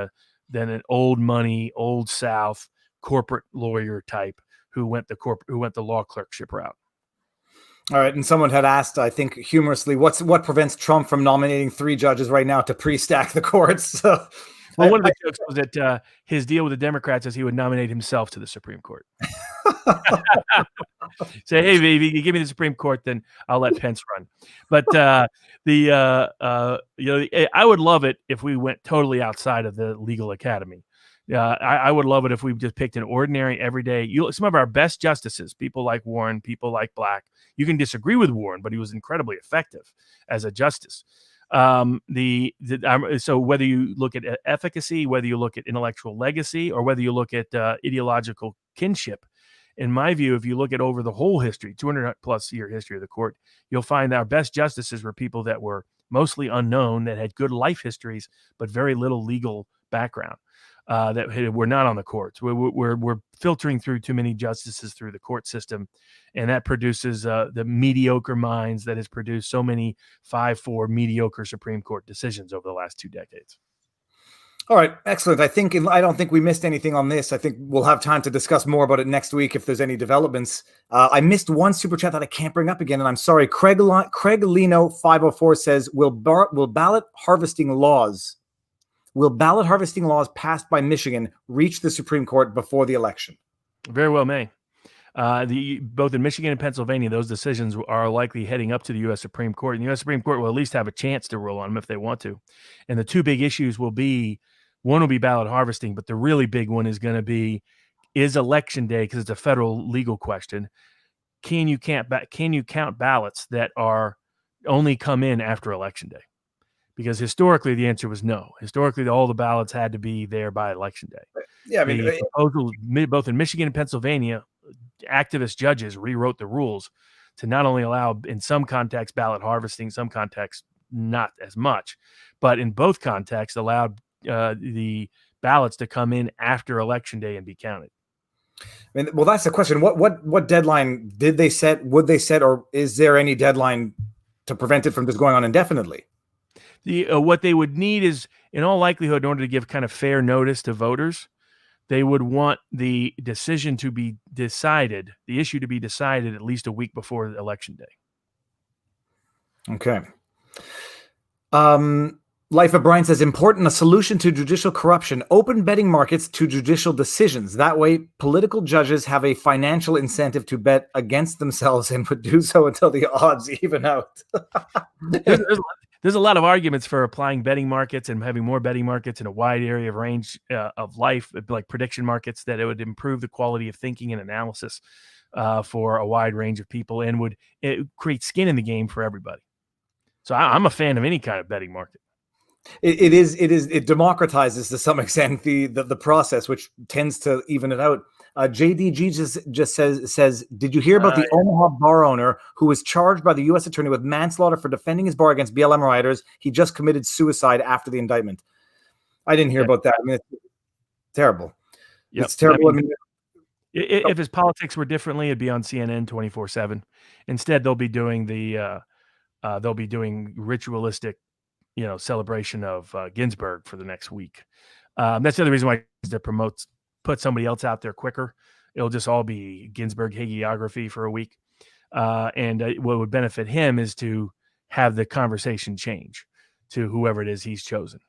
an old money, old South corporate lawyer type who went the law clerkship route. All right, and someone had asked, I think humorously, what prevents Trump from nominating 3 judges right now to pre-stack the courts? So, well, one of the jokes was that his deal with the Democrats is he would nominate himself to the Supreme Court. Say, hey, baby, you give me the Supreme Court, then I'll let Pence run. But I would love it if we went totally outside of the legal academy. I would love it if we just picked an ordinary, everyday. Some of our best justices, people like Warren, people like Black. You can disagree with Warren, but he was incredibly effective as a justice. So whether you look at efficacy, whether you look at intellectual legacy, or whether you look at ideological kinship, in my view, if you look at over the whole history, 200+ year history of the court, you'll find our best justices were people that were mostly unknown, that had good life histories, but very little legal background. That were not on the courts. We're filtering through too many justices through the court system, and that produces the mediocre minds that has produced so many 5-4 mediocre Supreme Court decisions over the last 2 decades. All right, excellent. I don't think we missed anything on this. I think we'll have time to discuss more about it next week if there's any developments. I missed one super chat that I can't bring up again, and I'm sorry. Craig Lino 504 says, Will ballot harvesting laws passed by Michigan reach the Supreme Court before the election? Very well may. Both in Michigan and Pennsylvania, those decisions are likely heading up to the U.S. Supreme Court. And the U.S. Supreme Court will at least have a chance to rule on them if they want to. And the 2 big issues will be, one will be ballot harvesting, but the really big one is going to be, is Election Day, because it's a federal legal question, can you count ballots that are only come in after Election Day? Because historically, the answer was no. Historically, all the ballots had to be there by Election Day. Yeah, I mean, the proposal, both in Michigan and Pennsylvania, activist judges rewrote the rules to not only allow, in some contexts, ballot harvesting, some contexts, not as much. But in both contexts, allowed the ballots to come in after Election Day and be counted. I mean, well, that's the question. What deadline did they set? Would they set, or is there any deadline to prevent it from just going on indefinitely? What they would need is, in all likelihood, in order to give kind of fair notice to voters, they would want the decision to be decided, the issue to be decided at least a week before Election Day. Okay. Life of Brian says, important, a solution to judicial corruption, open betting markets to judicial decisions. That way, political judges have a financial incentive to bet against themselves and would do so until the odds even out. There's a lot of arguments for applying betting markets and having more betting markets in a wide area of range of life, like prediction markets, that it would improve the quality of thinking and analysis for a wide range of people and would create skin in the game for everybody. So I'm a fan of any kind of betting market. It democratizes to some extent the process, which tends to even it out. JDG just says, did you hear about the Omaha bar owner who was charged by the U.S. attorney with manslaughter for defending his bar against BLM rioters? He just committed suicide after the indictment. I didn't hear about that. I mean, it's terrible. Yep. It's terrible. If his politics were differently, it'd be on CNN 24/7. Instead, they'll be doing ritualistic, celebration of Ginsburg for the next week. That's the other reason why to put somebody else out there quicker. It'll just all be Ginsburg hagiography for a week. And what would benefit him is to have the conversation change to whoever it is he's chosen.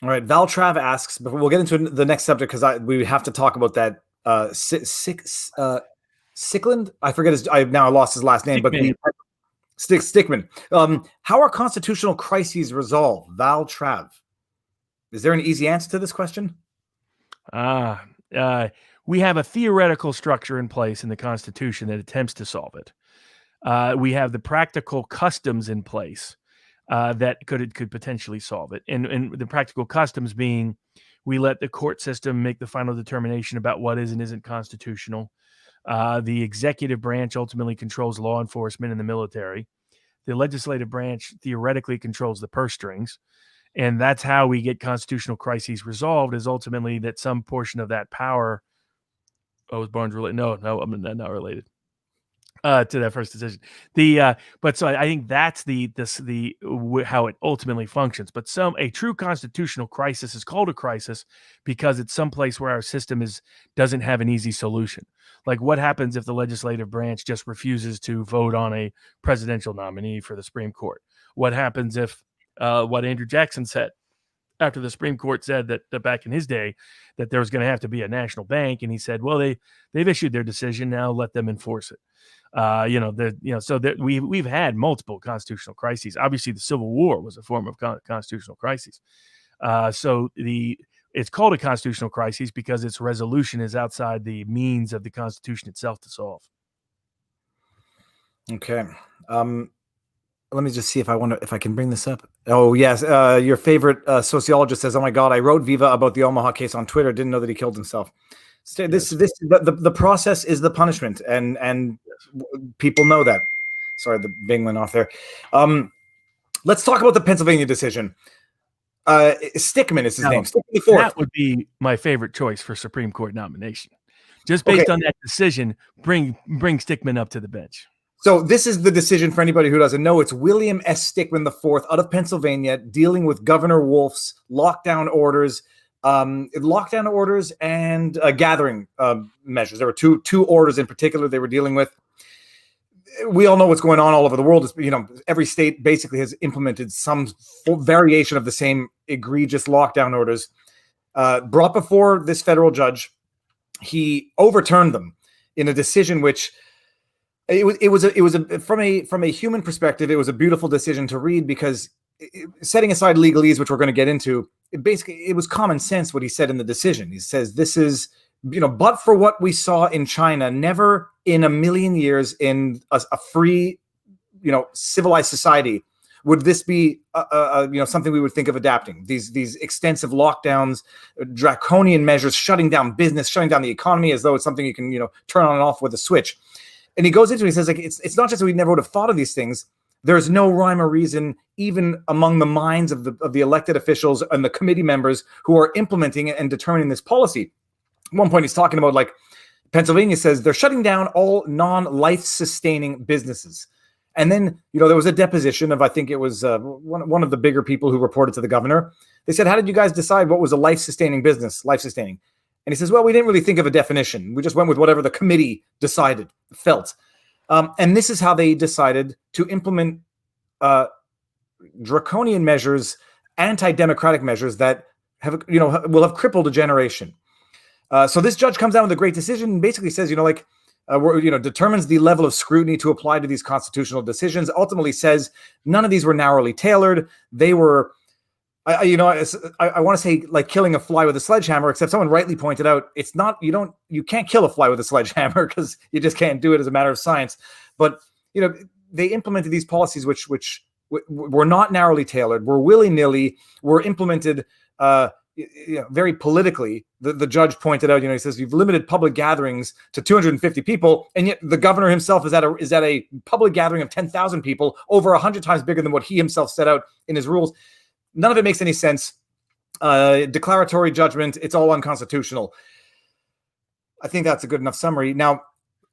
All right. Val Trav asks, but we'll get into the next subject because we have to talk about that. Sickland? I forget I lost his last name, Stickman. But Stickman. How are constitutional crises resolved? Val Trav. Is there an easy answer to this question? We have a theoretical structure in place in the Constitution that attempts to solve it. We have the practical customs in place that could potentially solve it. And the practical customs being, we let the court system make the final determination about what is and isn't constitutional. The executive branch ultimately controls law enforcement and the military. The legislative branch theoretically controls the purse strings. And that's how we get constitutional crises resolved, is ultimately that some portion of that power. Oh, is Barnes related? No, I'm not related to that first decision. But so I think that's how it ultimately functions. But a true constitutional crisis is called a crisis because it's someplace where our system doesn't have an easy solution. Like, what happens if the legislative branch just refuses to vote on a presidential nominee for the Supreme Court? What happens if what Andrew Jackson said after the Supreme Court said that back in his day that there was going to have to be a national bank, and he said, well, they've issued their decision, now let them enforce it. So that we've had multiple constitutional crises. Obviously, the Civil War was a form of constitutional crisis. It's called a constitutional crisis because its resolution is outside the means of the Constitution itself to solve. Okay. Let me just see if I can bring this up. Oh, yes. Your favorite sociologist says, oh my God, I wrote Viva about the Omaha case on Twitter. Didn't know that he killed himself. The process is the punishment, and people know that. Sorry, the Bing went off there. Let's talk about the Pennsylvania decision. Stickman is his name. That would be my favorite choice for Supreme Court nomination. Just based on that decision, bring Stickman up to the bench. So this is the decision for anybody who doesn't know. It's William S. Stickman IV out of Pennsylvania dealing with Governor Wolf's lockdown orders and gathering measures. There were two orders in particular they were dealing with. We all know what's going on all over the world. Every state basically has implemented some variation of the same egregious lockdown orders. Brought before this federal judge, he overturned them in a decision which it was from a human perspective, it was a beautiful decision to read because setting aside legalese, which we're going to get into, it was common sense what he said in the decision. He says this is, but for what we saw in China, never in a million years in a free, civilized society would this be something we would think of adapting. These extensive lockdowns, draconian measures, shutting down business, shutting down the economy as though it's something you can turn on and off with a switch. And he goes into it, he says, like, it's not just that we never would have thought of these things. there's no rhyme or reason, even among the minds of the elected officials and the committee members who are implementing it and determining this policy. At one point, he's talking about, like, Pennsylvania says they're shutting down all non-life sustaining businesses. And then, there was a deposition of, I think it was one of the bigger people who reported to the governor. They said, how did you guys decide what was a life-sustaining business, life-sustaining? And he says, well, we didn't really think of a definition. We just went with whatever the committee felt. And this is how they decided to implement draconian measures, anti-democratic measures that will have crippled a generation. So this judge comes down with a great decision and basically says, determines the level of scrutiny to apply to these constitutional decisions. Ultimately says none of these were narrowly tailored. They were, I want to say, like killing a fly with a sledgehammer, except someone rightly pointed out it's not. You can't kill a fly with a sledgehammer because you just can't do it as a matter of science. But they implemented these policies which were not narrowly tailored, were willy-nilly, were implemented very politically. The judge pointed out, he says, you've limited public gatherings to 250 people, and yet the governor himself is at a public gathering of 10,000 people, over 100 times bigger than what he himself set out in his rules. None of it makes any sense. Declaratory judgment, it's all unconstitutional. I think that's a good enough summary. Now,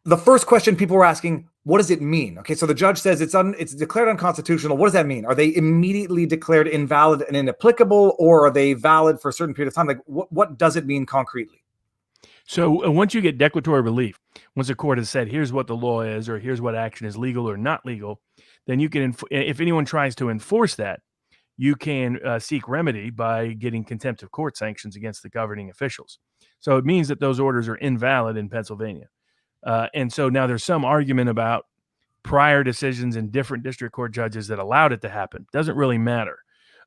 the first question people were asking, what does it mean? Okay, so the judge says it's declared unconstitutional. What does that mean? Are they immediately declared invalid and inapplicable, or are they valid for a certain period of time? Like, what does it mean concretely? So once you get declaratory relief, once a court has said, here's what the law is, or here's what action is legal or not legal, then you can, if anyone tries to enforce that, you can seek remedy by getting contempt of court sanctions against the governing officials. So it means that those orders are invalid in Pennsylvania. And so now there's some argument about prior decisions in different district court judges that allowed it to happen. Doesn't really matter.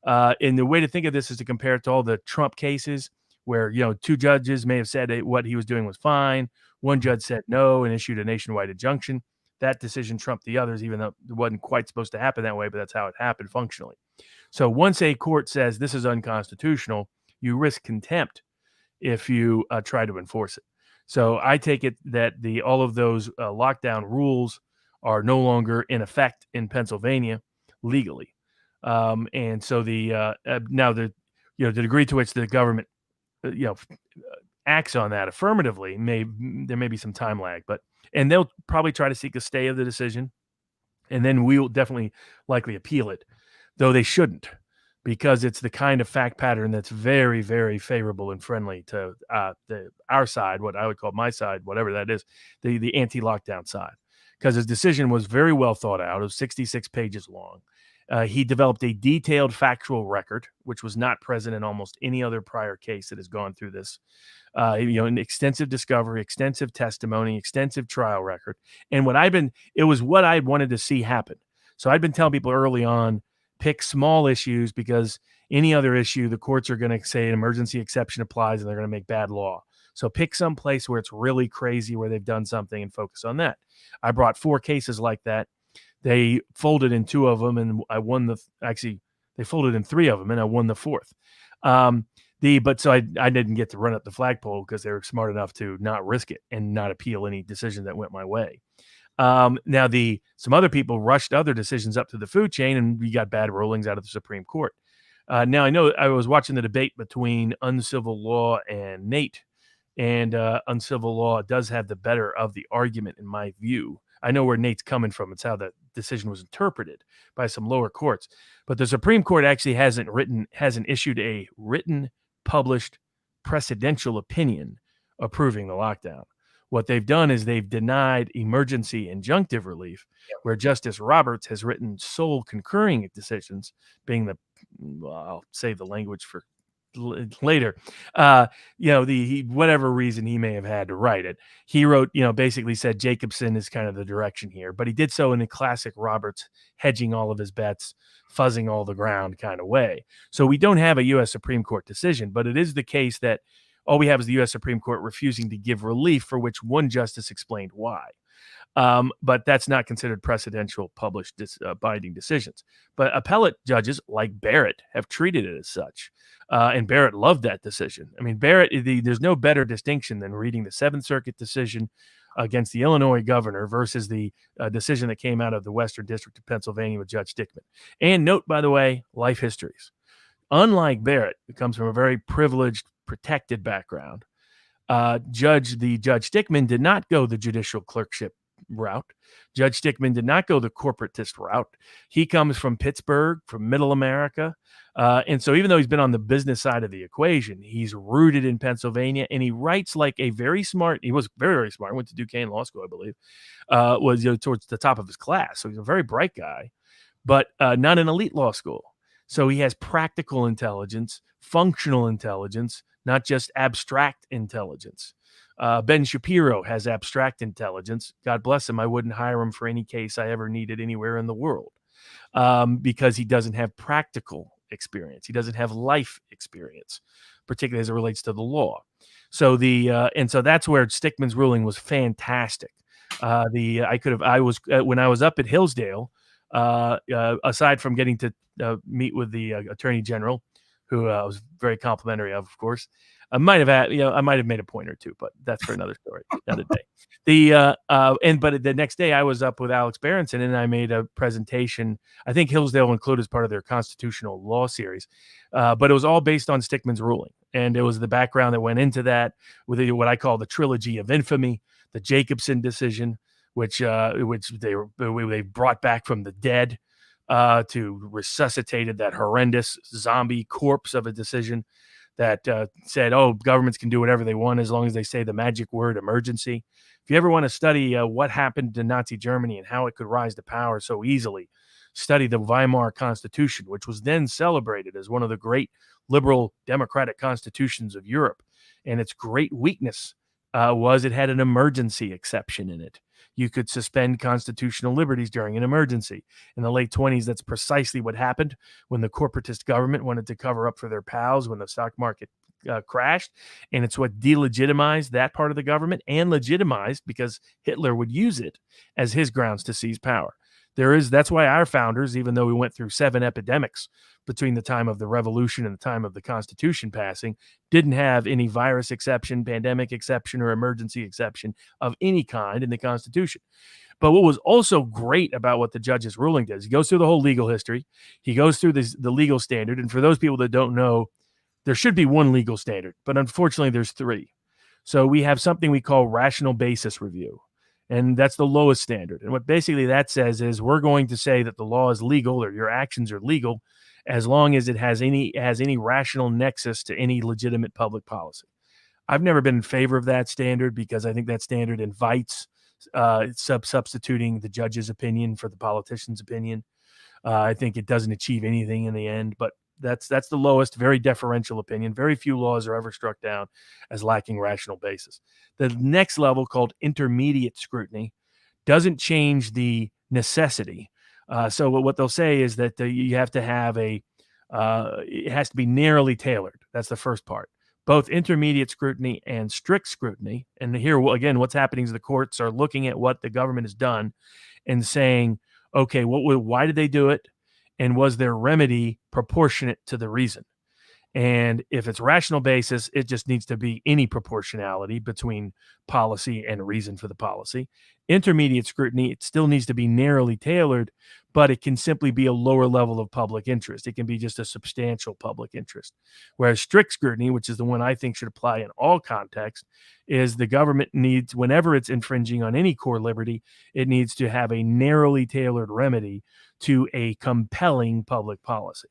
And the way to think of this is to compare it to all the Trump cases where, two judges may have said what he was doing was fine. One judge said no and issued a nationwide injunction. That decision trumped the others, even though it wasn't quite supposed to happen that way, but that's how it happened functionally. So once a court says this is unconstitutional, you risk contempt if you try to enforce it. So I take it that all of those lockdown rules are no longer in effect in Pennsylvania legally, and so now the degree to which the government acts on that affirmatively there may be some time lag, and they'll probably try to seek a stay of the decision, and then we'll definitely likely appeal it, though they shouldn't, because it's the kind of fact pattern that's very, very favorable and friendly to our side, what I would call my side, whatever that is, the anti-lockdown side, because his decision was very well thought out. It was 66 pages long. He developed a detailed factual record, which was not present in almost any other prior case that has gone through this. An extensive discovery, extensive testimony, extensive trial record. And it was what I wanted to see happen. So I'd been telling people early on, pick small issues, because any other issue, the courts are going to say an emergency exception applies and they're going to make bad law. So pick some place where it's really crazy, where they've done something, and focus on that. I brought 4 cases like that. They folded in 2 of them, and I won they folded in 3 of them, and I won the 4th. So I didn't get to run up the flagpole because they were smart enough to not risk it and not appeal any decision that went my way. Now some other people rushed other decisions up to the food chain, and we got bad rulings out of the Supreme Court. Now I know I was watching the debate between uncivil law and Nate, and uncivil law does have the better of the argument in my view. I know where Nate's coming from. It's how the decision was interpreted by some lower courts, but the Supreme Court actually hasn't issued a written, published precedential opinion approving the lockdown. What they've done is they've denied emergency injunctive relief, where Justice Roberts has written sole concurring decisions, being I'll save the language for later. Whatever reason he may have had to write it, he wrote, basically said Jacobson is kind of the direction here, but he did so in the classic Roberts hedging all of his bets, fuzzing all the ground kind of way. So we don't have a U.S. Supreme Court decision, but it is the case that all we have is the U.S. Supreme Court refusing to give relief, for which one justice explained why. But that's not considered precedential published binding decisions. But appellate judges like Barrett have treated it as such. And Barrett loved that decision. I mean, Barrett, there's no better distinction than reading the Seventh Circuit decision against the Illinois governor versus the decision that came out of the Western District of Pennsylvania with Judge Stickman. And note, by the way, life histories. Unlike Barrett, who comes from a very privileged, protected background, Judge Stickman did not go the judicial clerkship route. Judge Stickman did not go the corporatist route. He comes from Pittsburgh, from Middle America. And so even though he's been on the business side of the equation, he's rooted in Pennsylvania, and he writes like he was very, very smart, went to Duquesne Law School, I believe, was towards the top of his class. So he's a very bright guy, but not an elite law school. So he has practical intelligence, functional intelligence, not just abstract intelligence. Ben Shapiro has abstract intelligence. God bless him. I wouldn't hire him for any case I ever needed anywhere in the world because he doesn't have practical experience. He doesn't have life experience, particularly as it relates to the law. So and so that's where Stickman's ruling was fantastic. When I was up at Hillsdale, aside from getting to meet with the Attorney General, who I was very complimentary of course. I might have made a point or two, but that's for another story, another day. But the next day I was up with Alex Berenson and I made a presentation. I think Hillsdale included as part of their constitutional law series, but it was all based on Stickman's ruling, and it was the background that went into that with what I call the trilogy of infamy, the Jacobson decision, which they brought back from the dead to resuscitated that horrendous zombie corpse of a decision that said, governments can do whatever they want as long as they say the magic word emergency. If you ever want to study what happened to Nazi Germany and how it could rise to power so easily, study the Weimar Constitution, which was then celebrated as one of the great liberal democratic constitutions of Europe. And its great weakness was it had an emergency exception in it. You could suspend constitutional liberties during an emergency. In the late 1920s, that's precisely what happened when the corporatist government wanted to cover up for their pals when the stock market crashed. And it's what delegitimized that part of the government and legitimized, because Hitler would use it as his grounds to seize power. That's why our founders, even though we went through 7 epidemics between the time of the revolution and the time of the Constitution passing, didn't have any virus exception, pandemic exception, or emergency exception of any kind in the Constitution. But what was also great about what the judge's ruling does, he goes through the whole legal history. He goes through the legal standard. And for those people that don't know, there should be one legal standard, but unfortunately there's 3. So we have something we call rational basis review. And that's the lowest standard. And what basically that says is we're going to say that the law is legal or your actions are legal as long as it has any rational nexus to any legitimate public policy. I've never been in favor of that standard because I think that standard invites substituting the judge's opinion for the politician's opinion. I think it doesn't achieve anything in the end, but that's the lowest, very deferential opinion. Very few laws are ever struck down as lacking rational basis. The next level, called intermediate scrutiny, doesn't change the necessity. So what they'll say is that you have to have it has to be narrowly tailored. That's the first part. Both intermediate scrutiny and strict scrutiny. And here, again, what's happening is the courts are looking at what the government has done and saying, okay, why did they do it? And was their remedy proportionate to the reason? And if it's rational basis, it just needs to be any proportionality between policy and reason for the policy. Intermediate scrutiny, it still needs to be narrowly tailored, but it can simply be a lower level of public interest. It can be just a substantial public interest. Whereas strict scrutiny, which is the one I think should apply in all contexts, is the government needs, whenever it's infringing on any core liberty, it needs to have a narrowly tailored remedy to a compelling public policy.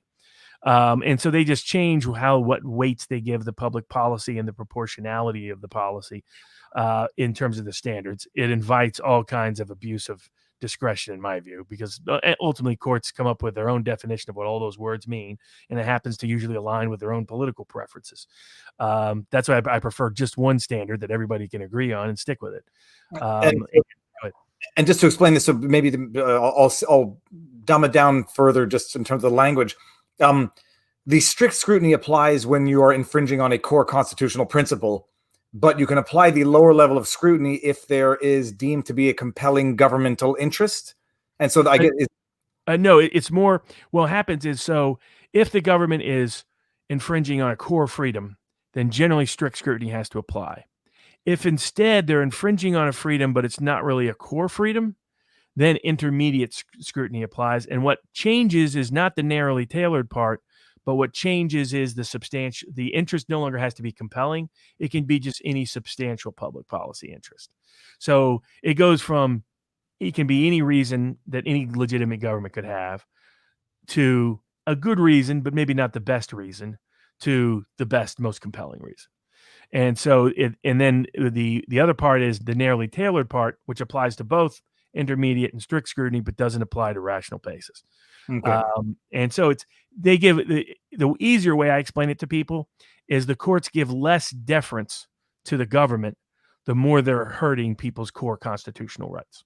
And so they just change what weights they give the public policy and the proportionality of the policy in terms of the standards. It invites all kinds of abuse of discretion, in my view, because ultimately courts come up with their own definition of what all those words mean, and it happens to usually align with their own political preferences. That's why I prefer just one standard that everybody can agree on and stick with it. And just to explain this, so maybe I'll dumb it down further just in terms of the language. The strict scrutiny applies when you are infringing on a core constitutional principle, but you can apply the lower level of scrutiny if there is deemed to be a compelling governmental interest. And so I get no, it's more what happens is, so if the government is infringing on a core freedom, then generally strict scrutiny has to apply. If instead they're infringing on a freedom, but it's not really a core freedom, then intermediate scrutiny applies. And what changes is not the narrowly tailored part, but what changes is the interest no longer has to be compelling. It can be just any substantial public policy interest. So it goes from, it can be any reason that any legitimate government could have, to a good reason, but maybe not the best reason, to the best, most compelling reason. And so and then the other part is the narrowly tailored part, which applies to both intermediate and strict scrutiny, but doesn't apply to rational basis. Okay. And so they give the easier way I explain it to people is the courts give less deference to the government the more they're hurting people's core constitutional rights.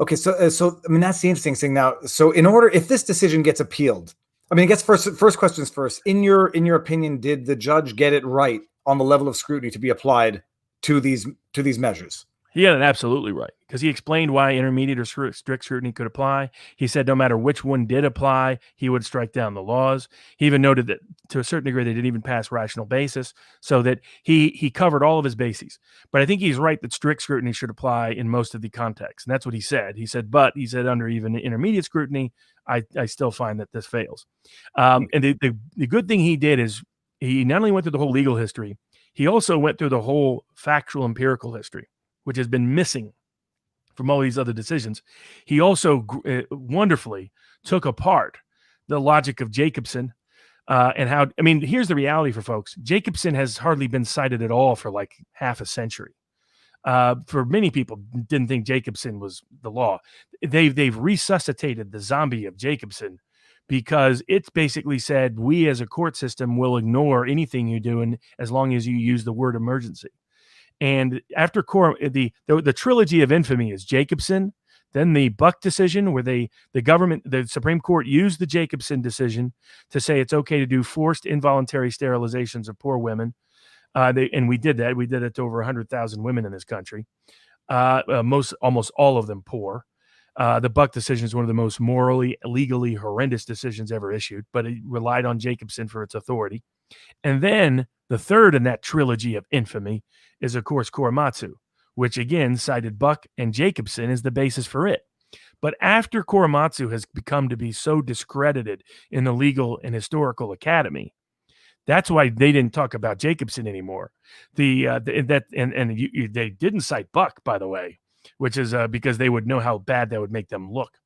Okay, so I mean, that's the interesting thing now. So if this decision gets appealed, I mean, I guess first questions first. In your opinion, did the judge get it right on the level of scrutiny to be applied to these measures? He got it absolutely right, because he explained why intermediate or strict scrutiny could apply. He said no matter which one did apply, he would strike down the laws. He even noted that to a certain degree they didn't even pass rational basis, so that he covered all of his bases. But I think he's right that strict scrutiny should apply in most of the contexts, and that's what he said. He said under even intermediate scrutiny, I still find that this fails. And the good thing he did is he not only went through the whole legal history, he also went through the whole factual empirical history, which has been missing from all these other decisions. He also wonderfully took apart the logic of Jacobson and how, I mean, here's the reality for folks. Jacobson has hardly been cited at all for like half a century. For many people didn't think Jacobson was the law. They've resuscitated the zombie of Jacobson because it's basically said, we as a court system will ignore anything you're doing as long as you use the word emergency. And after the trilogy of infamy is Jacobson, then the Buck decision, where the Supreme Court used the Jacobson decision to say it's okay to do forced involuntary sterilizations of poor women. And we did that. We did it to over 100,000 women in this country, almost all of them poor. The Buck decision is one of the most morally, legally horrendous decisions ever issued, but it relied on Jacobson for its authority. And then the third in that trilogy of infamy is, of course, Korematsu, which again cited Buck and Jacobson as the basis for it. But after Korematsu has become to be so discredited in the legal and historical academy, that's why they didn't talk about Jacobson anymore. They didn't cite Buck, by the way, which is because they would know how bad that would make them look.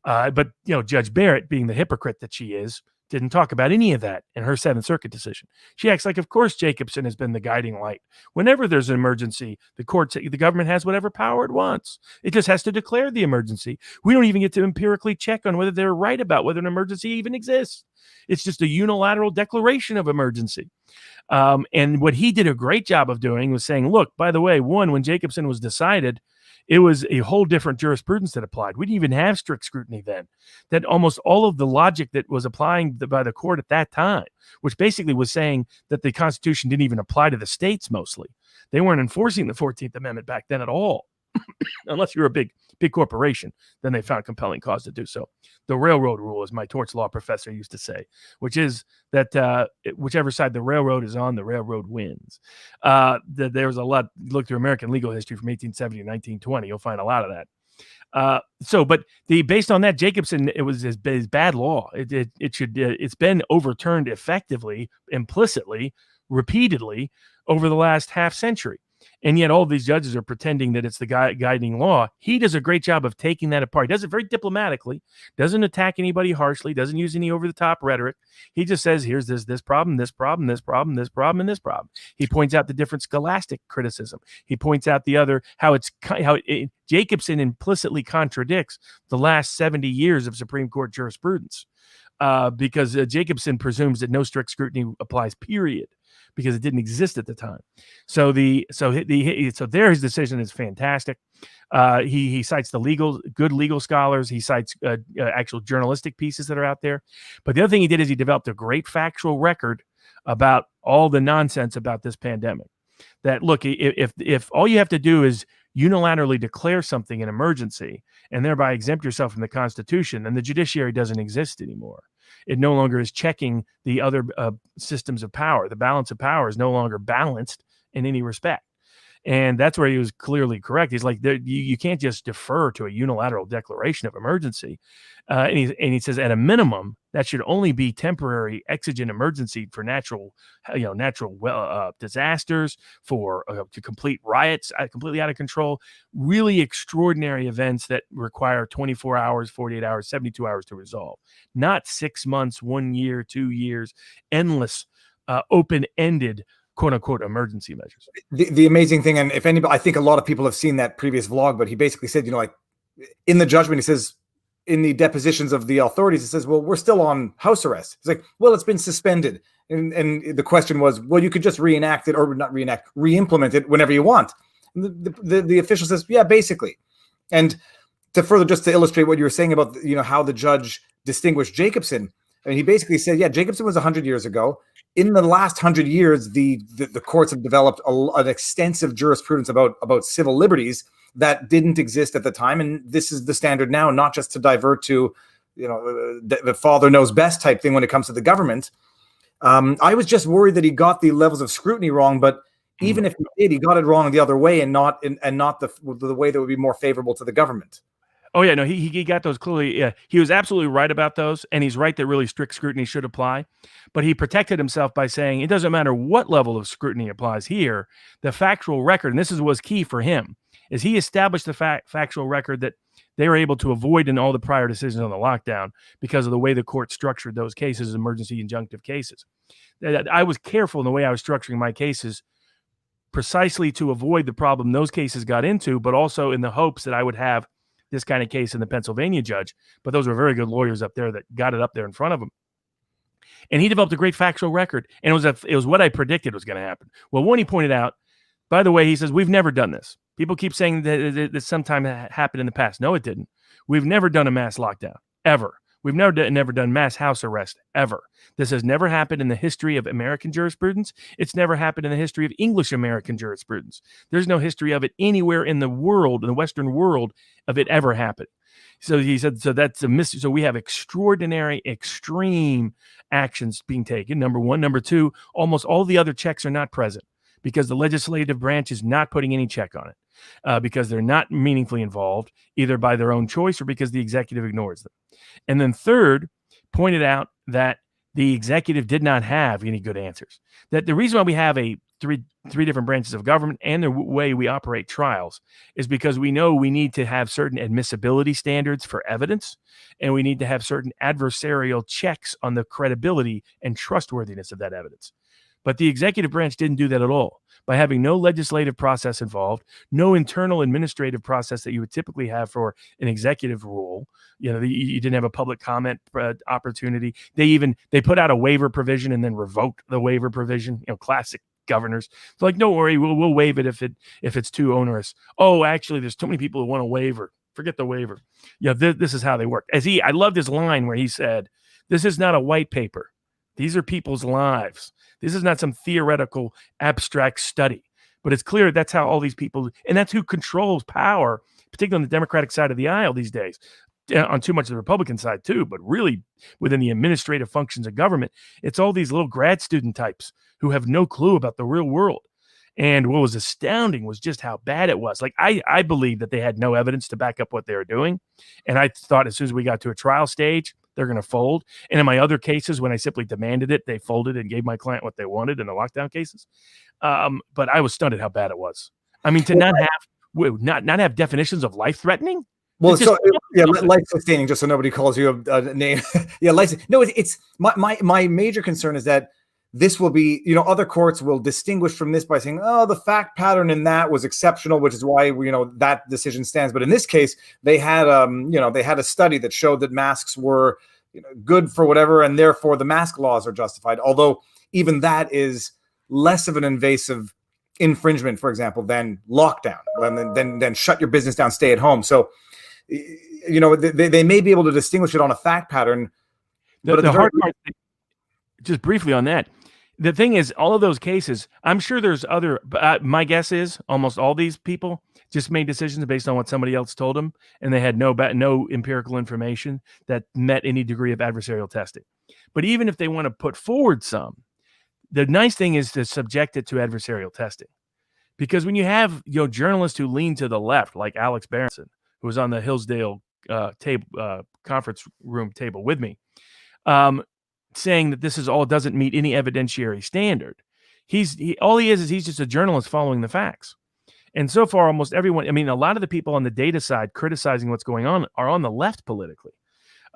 But Judge Barrett, being the hypocrite that she is, didn't talk about any of that in her Seventh Circuit decision. She acts like, of course, Jacobson has been the guiding light. Whenever there's an emergency, the government has whatever power it wants. It just has to declare the emergency. We don't even get to empirically check on whether they're right about whether an emergency even exists. It's just a unilateral declaration of emergency. And what he did a great job of doing was saying, look, by the way, when Jacobson was decided, it was a whole different jurisprudence that applied. We didn't even have strict scrutiny then. That almost all of the logic that was applying by the court at that time, which basically was saying that the Constitution didn't even apply to the states mostly. They weren't enforcing the 14th Amendment back then at all, unless you were a big corporation. Then they found compelling cause to do so. The railroad rule, as my torts law professor used to say, which is that whichever side the railroad is on, the railroad wins. There's a lot. Look through American legal history from 1870 to 1920, you'll find a lot of that. But based on that, Jacobson, it was his bad law. It's been overturned effectively, implicitly, repeatedly over the last half century. And yet all these judges are pretending that it's the guiding law. He does a great job of taking that apart. He does it very diplomatically, doesn't attack anybody harshly, doesn't use any over-the-top rhetoric. He just says, here's this problem, this problem, this problem, this problem, and this problem. He points out the different scholastic criticism. He points out the other, Jacobson implicitly contradicts the last 70 years of Supreme Court jurisprudence because Jacobson presumes that no strict scrutiny applies, period, because it didn't exist at the time. So there his decision is fantastic. He cites good legal scholars. He cites actual journalistic pieces that are out there. But the other thing he did is he developed a great factual record about all the nonsense about this pandemic. That look, if all you have to do is unilaterally declare something an emergency and thereby exempt yourself from the Constitution, then the judiciary doesn't exist anymore. It no longer is checking the other systems of power. The balance of power is no longer balanced in any respect. And that's where he was clearly correct. He's like, you can't just defer to a unilateral declaration of emergency. And he says, at a minimum, that should only be temporary exigent emergency for natural disasters, for to complete riots completely out of control, really extraordinary events that require 24 hours, 48 hours, 72 hours to resolve, not 6 months, 1 year, 2 years, endless, open-ended, quote unquote, emergency measures. The amazing thing, and if anybody, I think a lot of people have seen that previous vlog, but he basically said, like in the judgment, he says, in the depositions of the authorities, it says, well, we're still on house arrest. It's like, well, it's been suspended. And the question was, well, you could just reenact it, or not reenact, re-implement it whenever you want. And the official says, yeah, basically. And to further, just to illustrate what you were saying about, how the judge distinguished Jacobson, and he basically said, yeah, Jacobson was 100 years ago. In the last 100 years, the courts have developed an extensive jurisprudence about civil liberties that didn't exist at the time, and this is the standard now, not just to divert to, the father knows best type thing when it comes to the government. I was just worried that he got the levels of scrutiny wrong, but even if he did, he got it wrong the other way, and not the way that would be more favorable to the government. Oh yeah, no, he got those clearly. Yeah, he was absolutely right about those, and he's right that really strict scrutiny should apply. But he protected himself by saying it doesn't matter what level of scrutiny applies here. The factual record, and this was key for him, is he established the factual record that they were able to avoid in all the prior decisions on the lockdown because of the way the court structured those cases as emergency injunctive cases. I was careful in the way I was structuring my cases, precisely to avoid the problem those cases got into, but also in the hopes that I would have this kind of case in the Pennsylvania judge. But those were very good lawyers up there that got it up there in front of him. And he developed a great factual record. And it was what I predicted was going to happen. Well, one, he pointed out, by the way, he says, we've never done this. People keep saying that sometime happened in the past. No, it didn't. We've never done a mass lockdown, ever. We've never done mass house arrest, ever. This has never happened in the history of American jurisprudence. It's never happened in the history of English American jurisprudence. There's no history of it anywhere in the world, in the Western world, of it ever happening. So he said, so that's a mystery. So we have extraordinary, extreme actions being taken, number one. Number two, almost all the other checks are not present because the legislative branch is not putting any check on it, because they're not meaningfully involved, either by their own choice or because the executive ignores them. And then third, pointed out that the executive did not have any good answers. That the reason why we have three different branches of government and the way we operate trials is because we know we need to have certain admissibility standards for evidence, and we need to have certain adversarial checks on the credibility and trustworthiness of that evidence. But the executive branch didn't do that at all. By having no legislative process involved, no internal administrative process that you would typically have for an executive rule. You didn't have a public comment opportunity. They put out a waiver provision and then revoked the waiver provision. Classic governors. It's like, don't worry, we'll waive it if it's too onerous. Oh, actually, there's too many people who want a waiver. Forget the waiver. This is how they work. I loved his line where he said, "This is not a white paper. These are people's lives. This is not some theoretical abstract study." But it's clear that's how all these people, and that's who controls power, particularly on the Democratic side of the aisle these days, on too much of the Republican side too, but really within the administrative functions of government, it's all these little grad student types who have no clue about the real world. And what was astounding was just how bad it was. Like, I believe that they had no evidence to back up what they were doing. And I thought as soon as we got to a trial stage, they're going to fold. And in my other cases, when I simply demanded it, they folded and gave my client what they wanted in the lockdown cases. But I was stunned at how bad it was. I mean, to not have definitions of life-threatening. Well, life sustaining, just so nobody calls you a name. Yeah, life. No, it's my major concern is that this will be, other courts will distinguish from this by saying, oh, the fact pattern in that was exceptional, which is why that decision stands. But in this case, they had a study that showed that masks were good for whatever, and therefore the mask laws are justified. Although even that is less of an invasive infringement, for example, than lockdown, than shut your business down, stay at home. So, they may be able to distinguish it on a fact pattern. But the hard part, just briefly on that, the thing is, all of those cases, I'm sure there's other, my guess is almost all these people just made decisions based on what somebody else told them, and they had no empirical information that met any degree of adversarial testing. But even if they want to put forward some, the nice thing is to subject it to adversarial testing, Because when you have journalists who lean to the left, like Alex Berenson, who was on the Hillsdale conference room table with me, saying that this is all doesn't meet any evidentiary standard. He's just a journalist following the facts. And so far, almost everyone, I mean, a lot of the people on the data side criticizing what's going on are on the left politically.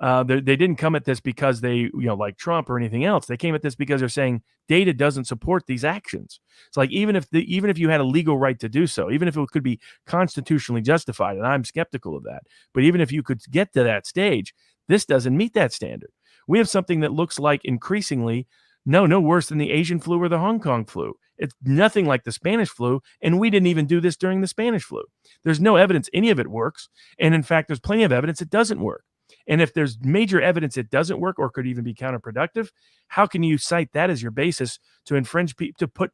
They didn't come at this because they, like Trump or anything else. They came at this because they're saying data doesn't support these actions. It's like even if you had a legal right to do so, even if it could be constitutionally justified, and I'm skeptical of that, but even if you could get to that stage, this doesn't meet that standard. We have something that looks like increasingly no worse than the Asian flu or the Hong Kong flu. It's nothing like the Spanish flu, and we didn't even do this during the Spanish flu. There's no evidence any of it works, and in fact, there's plenty of evidence it doesn't work. And if there's major evidence it doesn't work or could even be counterproductive, how can you cite that as your basis to infringe, to put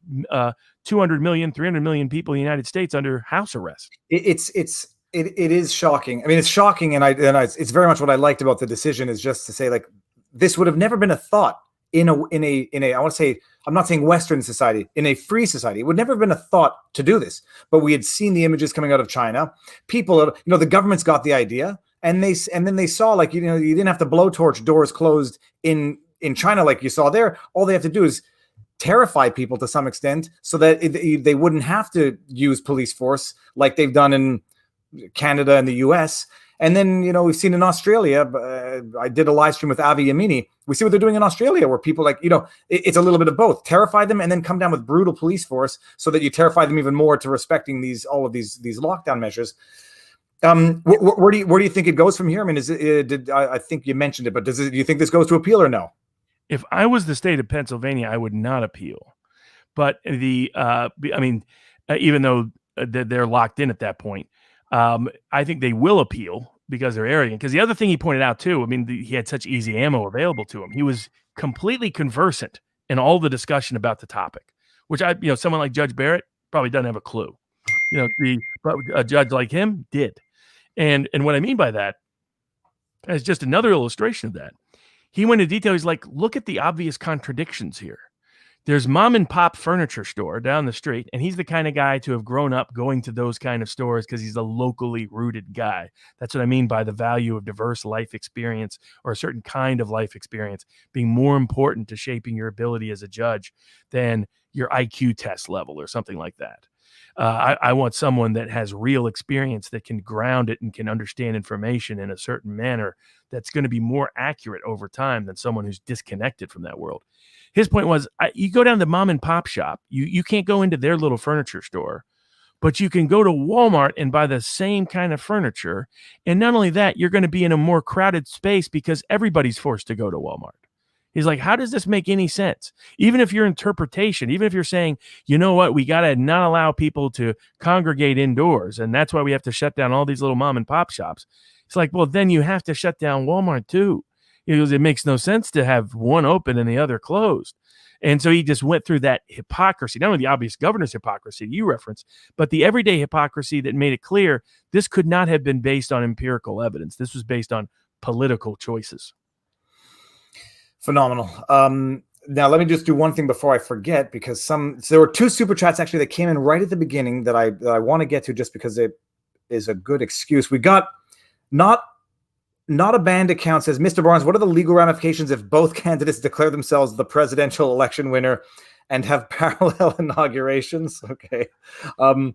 200 million, 300 million people in the United States under house arrest? It is shocking. I mean, it's shocking, and it's very much what I liked about the decision is just to say, like, this would have never been a thought in a I want to say, I'm not saying Western society, in a free society. It would never have been a thought to do this, but we had seen the images coming out of China. People, the government's got the idea. And then they saw, like, you didn't have to blowtorch doors closed in China like you saw there. All they have to do is terrify people to some extent so that they wouldn't have to use police force like they've done in Canada and the US. And then, we've seen in Australia, I did a live stream with Avi Yamini. We see what they're doing in Australia where people it's a little bit of both. Terrify them and then come down with brutal police force so that you terrify them even more to respecting all of these lockdown measures. Where do you think it goes from here? I mean, I think you mentioned it, but do you think this goes to appeal or no? If I was the state of Pennsylvania, I would not appeal. But even though they're locked in at that point, I think they will appeal because they're arrogant. Because the other thing he pointed out too, I mean, he had such easy ammo available to him. He was completely conversant in all the discussion about the topic, which someone like Judge Barrett probably doesn't have a clue. But a judge like him did. And what I mean by that is just another illustration of that. He went into detail. He's like, look at the obvious contradictions here. There's mom and pop furniture store down the street, and he's the kind of guy to have grown up going to those kind of stores because he's a locally rooted guy. That's what I mean by the value of diverse life experience or a certain kind of life experience being more important to shaping your ability as a judge than your IQ test level or something like that. I want someone that has real experience that can ground it and can understand information in a certain manner that's going to be more accurate over time than someone who's disconnected from that world. His point was, you go down to mom and pop shop, you can't go into their little furniture store, but you can go to Walmart and buy the same kind of furniture. And not only that, you're going to be in a more crowded space because everybody's forced to go to Walmart. He's like, how does this make any sense? Even if your interpretation, even if you're saying, you know what, we got to not allow people to congregate indoors, and that's why we have to shut down all these little mom and pop shops. It's like, well, then you have to shut down Walmart too. Because it makes no sense to have one open and the other closed. And so he just went through that hypocrisy, not only the obvious governor's hypocrisy you referenced, but the everyday hypocrisy that made it clear this could not have been based on empirical evidence. This was based on political choices. Phenomenal. Now, let me just do one thing before I forget, because so there were two super chats actually that came in right at the beginning that I want to get to just because it is a good excuse. We got not a banned account says, Mr. Barnes, what are the legal ramifications if both candidates declare themselves the presidential election winner and have parallel inaugurations? Okay. And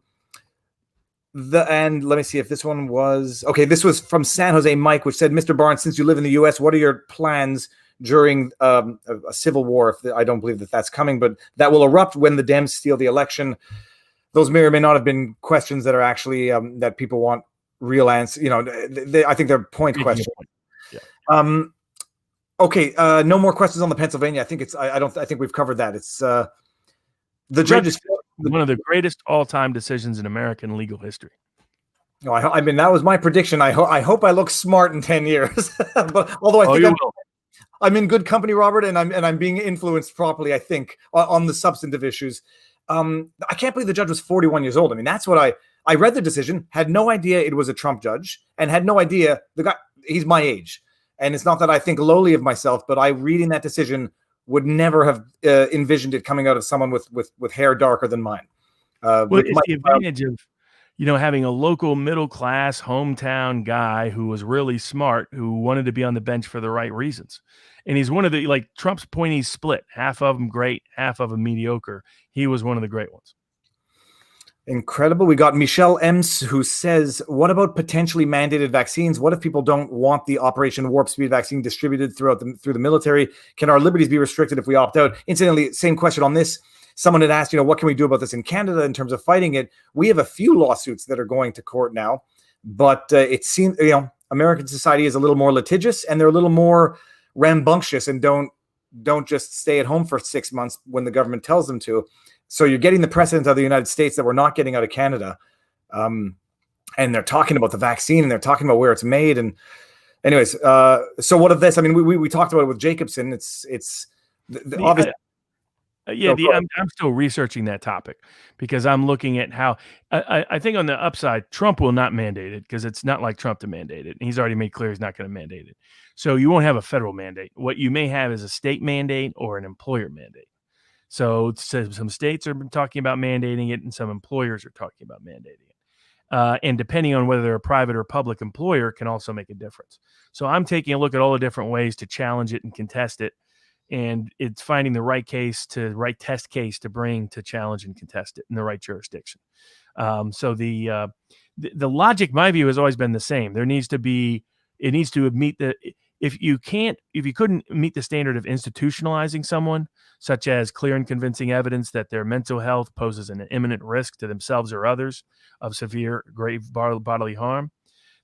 let me see if this one was okay. This was from San Jose Mike, which said, Mr. Barnes, since you live in the U.S., what are your plans during a civil war? I don't believe that's coming, but that will erupt when the Dems steal the election. Those may or may not have been questions that are actually that people want real answer. I think they're point questions. Yeah. Okay. No more questions on the Pennsylvania. I think I think we've covered that. It's the judge is one of the greatest all-time decisions in American legal history. No, I mean, that was my prediction. I hope I look smart in 10 years. But although I think I'm in good company, Robert, and I'm being influenced properly, I think, on the substantive issues. I can't believe the judge was 41 years old. I mean, that's what I read the decision, had no idea it was a Trump judge, and had no idea the guy, he's my age. And it's not that I think lowly of myself, but reading that decision would never have envisioned it coming out of someone with hair darker than mine. Well, it's the advantage of, having a local middle class hometown guy who was really smart, who wanted to be on the bench for the right reasons. And he's one of the, like, Trump's appointees split, half of them great, half of them mediocre. He was one of the great ones. Incredible. We got Michelle Ems, who says, what about potentially mandated vaccines? What if people don't want the Operation Warp Speed vaccine distributed through the military? Can our liberties be restricted if we opt out? Incidentally, same question on this. Someone had asked, what can we do about this in Canada in terms of fighting it? We have a few lawsuits that are going to court now, but it seems, American society is a little more litigious, and they're a little more rambunctious, and don't just stay at home for 6 months when the government tells them to. So you're getting the precedent of the United States that we're not getting out of Canada. And they're talking about the vaccine, and they're talking about where it's made. And anyways, so what of this? I mean, we talked about it with Jacobson. It's obvious. I'm still researching that topic, because I'm looking at how I think on the upside, Trump will not mandate it, because it's not like Trump to mandate it. And he's already made clear he's not going to mandate it. So you won't have a federal mandate. What you may have is a state mandate or an employer mandate. So some states are talking about mandating it, and some employers are talking about mandating it. And depending on whether they're a private or public employer can also make a difference. So I'm taking a look at all the different ways to challenge it and contest it. And it's finding the right test case to bring to challenge and contest it in the right jurisdiction. So the logic, my view, has always been the same. It needs to meet if you couldn't meet the standard of institutionalizing someone, such as clear and convincing evidence that their mental health poses an imminent risk to themselves or others of severe, grave bodily harm,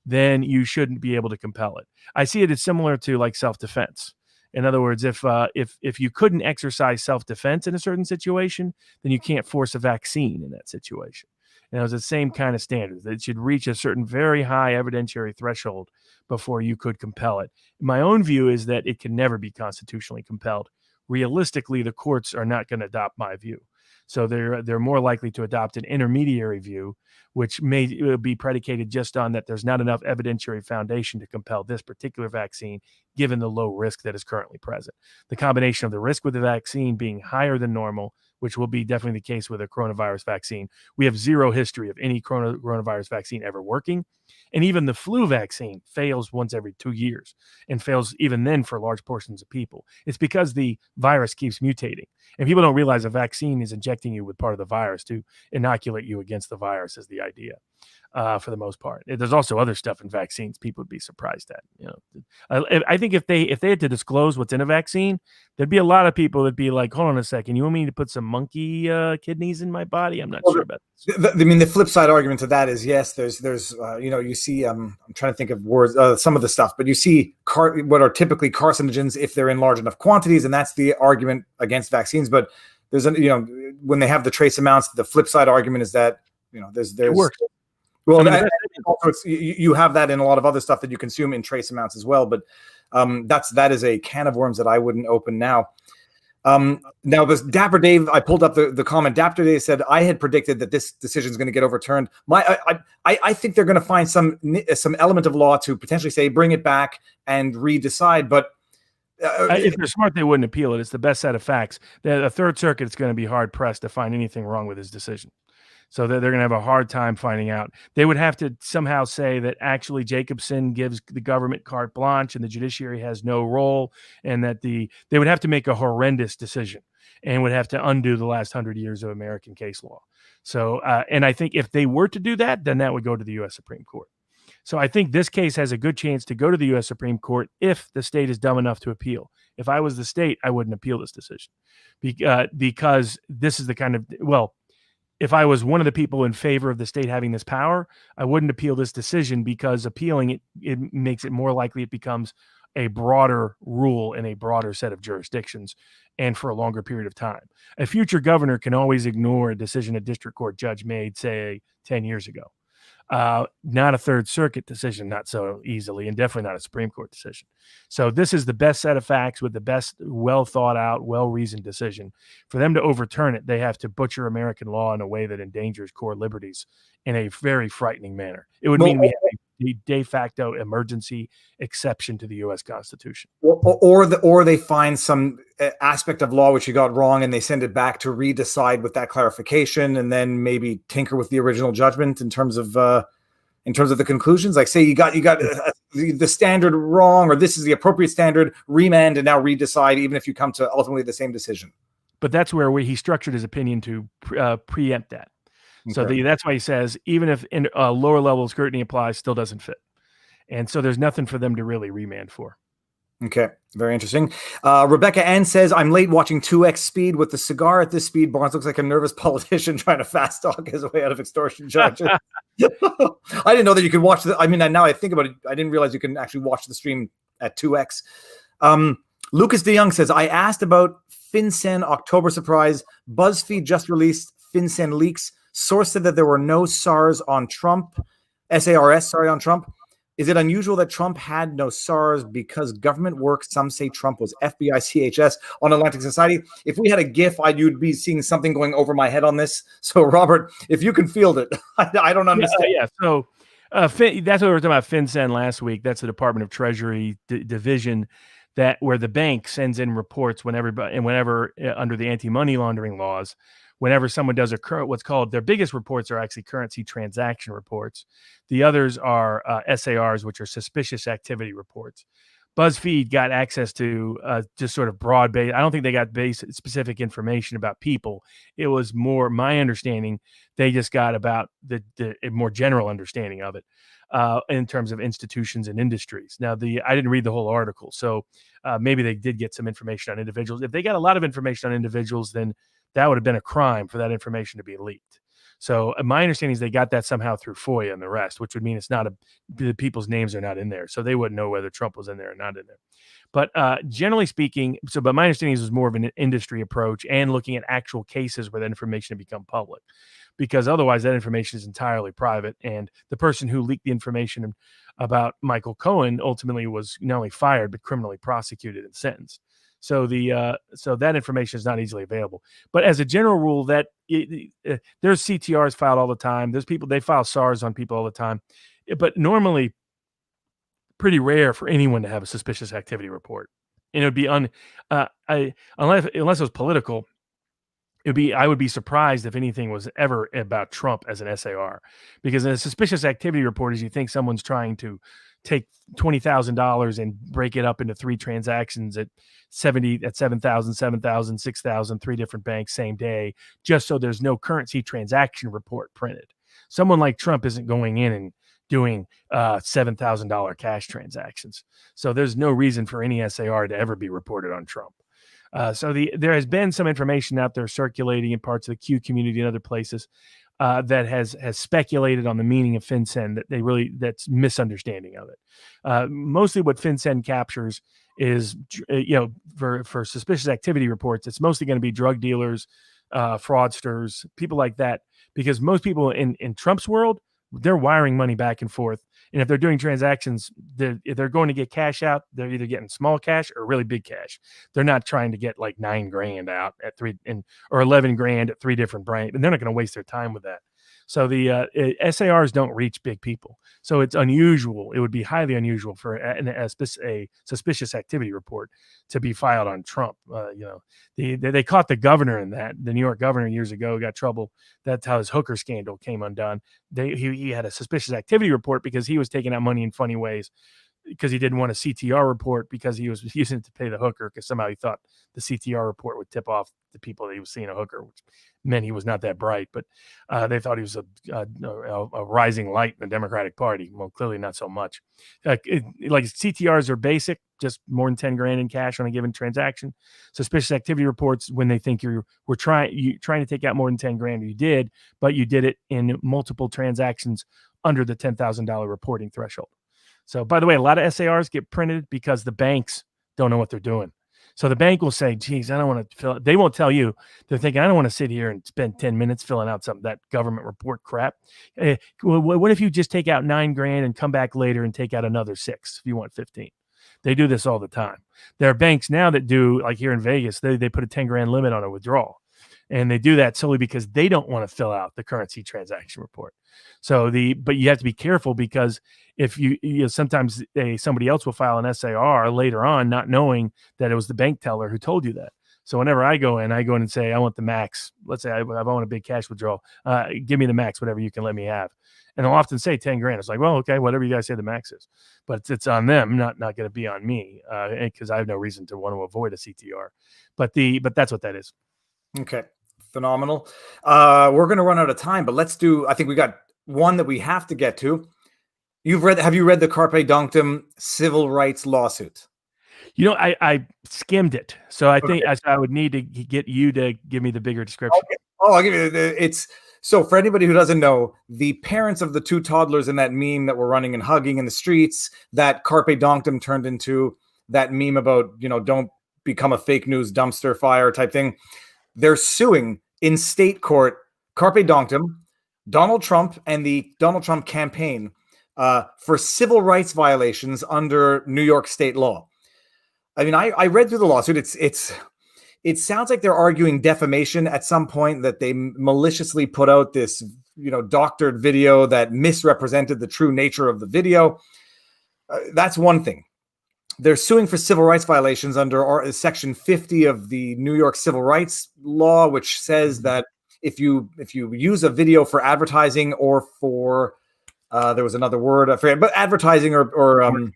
then you shouldn't be able to compel it. I see it as similar to like self-defense. In other words, if you couldn't exercise self-defense in a certain situation, then you can't force a vaccine in that situation. And it was the same kind of standards. It should reach a certain very high evidentiary threshold before you could compel it. My own view is that it can never be constitutionally compelled. Realistically, the courts are not going to adopt my view. So they're more likely to adopt an intermediary view, which may be predicated just on that there's not enough evidentiary foundation to compel this particular vaccine, given the low risk that is currently present. The combination of the risk with the vaccine being higher than normal, which will be definitely the case with a coronavirus vaccine. We have zero history of any coronavirus vaccine ever working. And even the flu vaccine fails once every 2 years, and fails even then for large portions of people. It's because the virus keeps mutating. And people don't realize a vaccine is injecting you with part of the virus to inoculate you against the virus, is the idea. For the most part, there's also other stuff in vaccines people would be surprised at. I think if they had to disclose what's in a vaccine, there'd be a lot of people that'd be like, "Hold on a second, you want me to put some monkey kidneys in my body?" I'm not sure about this. The flip side argument to that is, yes, there's you see, I'm trying to think of words, some of the stuff, but you see what are typically carcinogens if they're in large enough quantities, and that's the argument against vaccines. But there's when they have the trace amounts, the flip side argument is that there's it works. Well, also you have that in a lot of other stuff that you consume in trace amounts as well. But that is a can of worms that I wouldn't open now. Now, this Dapper Dave, I pulled up the comment. Dapper Dave said, I had predicted that this decision is going to get overturned. I think they're going to find some element of law to potentially say, bring it back and redecide. But if they're smart, they wouldn't appeal it. It's the best set of facts. The Third Circuit is going to be hard pressed to find anything wrong with his decision. So they're going to have a hard time finding out. They would have to somehow say that actually Jacobson gives the government carte blanche and the judiciary has no role, and that they would have to make a horrendous decision and would have to undo the last 100 years of American case law. So, and I think if they were to do that, then that would go to the U.S. Supreme Court. So I think this case has a good chance to go to the U.S. Supreme Court if the state is dumb enough to appeal. If I was the state, I wouldn't appeal this decision because this is the kind of, if I was one of the people in favor of the state having this power, I wouldn't appeal this decision, because appealing it makes it more likely it becomes a broader rule in a broader set of jurisdictions and for a longer period of time. A future governor can always ignore a decision a district court judge made, say, 10 years ago. Not a Third Circuit decision, not so easily, and definitely not a Supreme Court decision. So this is the best set of facts with the best well thought out, well-reasoned decision. For them to overturn it, they have to butcher American law in a way that endangers core liberties in a very frightening manner. It would mean we have a the de facto emergency exception to the U.S. Constitution. Or they find some aspect of law which you got wrong, and they send it back to redecide with that clarification, and then maybe tinker with the original judgment in terms of the conclusions. Like, say you got the standard wrong, or this is the appropriate standard, remand, and now redecide, even if you come to ultimately the same decision. But that's where he structured his opinion to preempt that. Okay. So that's why he says, even if in lower level scrutiny applies, still doesn't fit. And so there's nothing for them to really remand for. Okay, very interesting. Rebecca N says, I'm late watching 2X Speed. With the cigar at this speed, Barnes looks like a nervous politician trying to fast talk his way out of extortion charges. I didn't know that you could watch the, I mean, now I think about it, I didn't realize you can actually watch the stream at 2X. Lucas DeYoung says, I asked about FinCEN October surprise. BuzzFeed just released FinCEN leaks. Source said that there were no SARS on Trump, SARS, on Trump. Is it unusual that Trump had no SARS because government work? Some say Trump was FBI CHS on Atlantic Society. If we had a GIF, you'd be seeing something going over my head on this. So, Robert, if you can field it, I don't understand. Yeah. So that's what we were talking about FinCEN last week. That's the Department of Treasury division where the bank sends in reports whenever under the anti-money laundering laws. Whenever someone does what's called, their biggest reports are actually currency transaction reports. The others are SARs, which are suspicious activity reports. BuzzFeed got access to just sort of broad-based. I don't think they got specific information about people. It was more, my understanding, they just got about the more general understanding of it in terms of institutions and industries. Now, I didn't read the whole article, so maybe they did get some information on individuals. If they got a lot of information on individuals, then that would have been a crime for that information to be leaked. So my understanding is they got that somehow through FOIA and the rest, which would mean it's not the people's names are not in there. So they wouldn't know whether Trump was in there or not in there. But generally speaking, but my understanding is it was more of an industry approach and looking at actual cases where that information had become public, because otherwise that information is entirely private. And the person who leaked the information about Michael Cohen ultimately was not only fired, but criminally prosecuted and sentenced. So so that information is not easily available. But as a general rule, that there's CTRs filed all the time. There's people, they file SARs on people all the time. But normally, pretty rare for anyone to have a suspicious activity report. And it would be unless it was political, I would be surprised if anything was ever about Trump as an SAR, because in a suspicious activity report is you think someone's trying to take $20,000 and break it up into 3 transactions at 7,000, 7,000, 6,000, 3 different banks same day, just so there's no currency transaction report printed. Someone like Trump isn't going in and doing $7,000 cash transactions. So there's no reason for any SAR to ever be reported on Trump. So there has been some information out there circulating in parts of the Q community and other places that has speculated on the meaning of FinCEN, that's misunderstanding of it. Mostly what FinCEN captures is, for suspicious activity reports, it's mostly going to be drug dealers, fraudsters, people like that, because most people in Trump's world, they're wiring money back and forth. And if they're doing transactions, if they're going to get cash out, they're either getting small cash or really big cash. They're not trying to get like $9,000 out at or $11,000 at 3 different brands, and they're not going to waste their time with that. So the SARs don't reach big people. So it's unusual. It would be highly unusual for a suspicious activity report to be filed on Trump. They caught the governor in that. The New York governor years ago got trouble. That's how his hooker scandal came undone. He had a suspicious activity report because he was taking out money in funny ways, because he didn't want a CTR report because he was using it to pay the hooker, because somehow he thought the CTR report would tip off the people that he was seeing a hooker, which meant he was not that bright. But they thought he was a rising light in the Democratic Party. Well, clearly not so much. Like CTRs are basic, just more than $10,000 in cash on a given transaction. Suspicious activity reports, when they think you're trying to take out more than $10,000, you did, but you did it in multiple transactions under the $10,000 reporting threshold. So, by the way, a lot of SARs get printed because the banks don't know what they're doing. So the bank will say, geez, I don't want to fill it. They won't tell you. They're thinking, I don't want to sit here and spend 10 minutes filling out that government report crap. What if you just take out $9,000 and come back later and take out another 6 if you want 15? They do this all the time. There are banks now that do, like here in Vegas, they put a $10,000 limit on a withdrawal. And they do that solely because they don't want to fill out the currency transaction report. But you have to be careful, because if you sometimes somebody else will file an SAR later on, not knowing that it was the bank teller who told you that. So whenever I go in and say, I want the max. Let's say I want a big cash withdrawal. Give me the max, whatever you can let me have. And they'll often say 10 grand. It's like, well, okay, whatever you guys say the max is, but it's on them, not going to be on me, because I have no reason to want to avoid a CTR. But that's what that is. Okay, phenomenal. We're going to run out of time, but let's do. I think we got one that we have to get to. Have you read the Carpe Donktum civil rights lawsuit? I skimmed it, so I think I would need to get you to give me the bigger description. Okay. Oh, I'll give you it's. So for anybody who doesn't know, the parents of the two toddlers in that meme that were running and hugging in the streets, that Carpe Donktum turned into that meme about, don't become a fake news dumpster fire type thing. They're suing in state court Carpe Donktum, Donald Trump, and the Donald Trump campaign for civil rights violations under New York state law. I mean, I read through the lawsuit. It sounds like they're arguing defamation at some point, that they maliciously put out this, doctored video that misrepresented the true nature of the video. That's one thing. They're suing for civil rights violations under Section 50 of the New York Civil Rights Law, which says that if you use a video for advertising or for there was another word I forget, but advertising or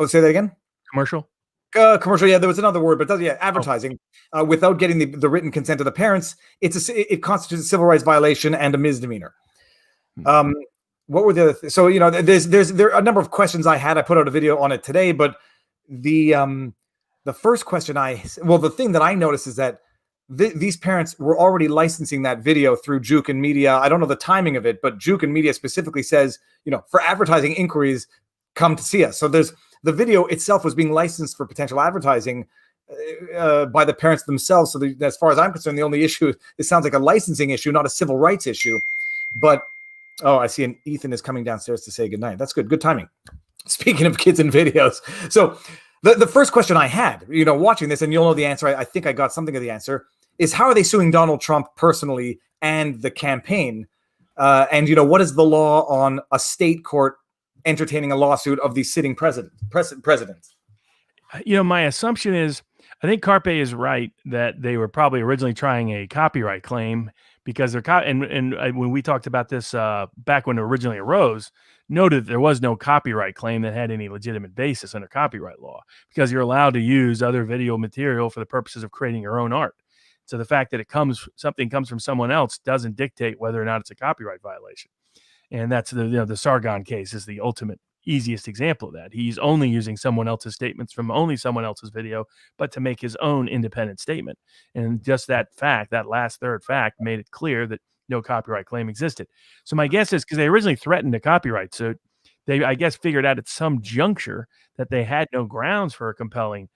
say that again. Commercial. Commercial, yeah, there was another word, but advertising without getting the written consent of the parents, it constitutes a civil rights violation and a misdemeanor. What were the other so there are a number of questions I had. I put out a video on it today, but the first question the thing that I noticed is that these parents were already licensing that video through Juke and Media. I don't know the timing of it, but Juke and Media specifically says, for advertising inquiries, come to see us. So the video itself was being licensed for potential advertising by the parents themselves. So as far as I'm concerned, the only issue, it sounds like a licensing issue, not a civil rights issue. But, I see Ethan is coming downstairs to say goodnight. That's good. Good timing. Speaking of kids and videos. So the first question I had, watching this, and you'll know the answer, I think I got something of the answer, is how are they suing Donald Trump personally and the campaign? And what is the law on a state court entertaining a lawsuit of the sitting president? My assumption is, I think Carpe is right that they were probably originally trying a copyright claim, because they're and when we talked about this back when it originally arose, noted that there was no copyright claim that had any legitimate basis under copyright law, because you're allowed to use other video material for the purposes of creating your own art. So the fact that something comes from someone else doesn't dictate whether or not it's a copyright violation. And that's the Sargon case is the ultimate easiest example of that. He's only using someone else's statements from only someone else's video, but to make his own independent statement. And just that fact, that last third fact, made it clear that no copyright claim existed. So my guess is, because they originally threatened a copyright suit, they, I guess, figured out at some juncture that they had no grounds for a compelling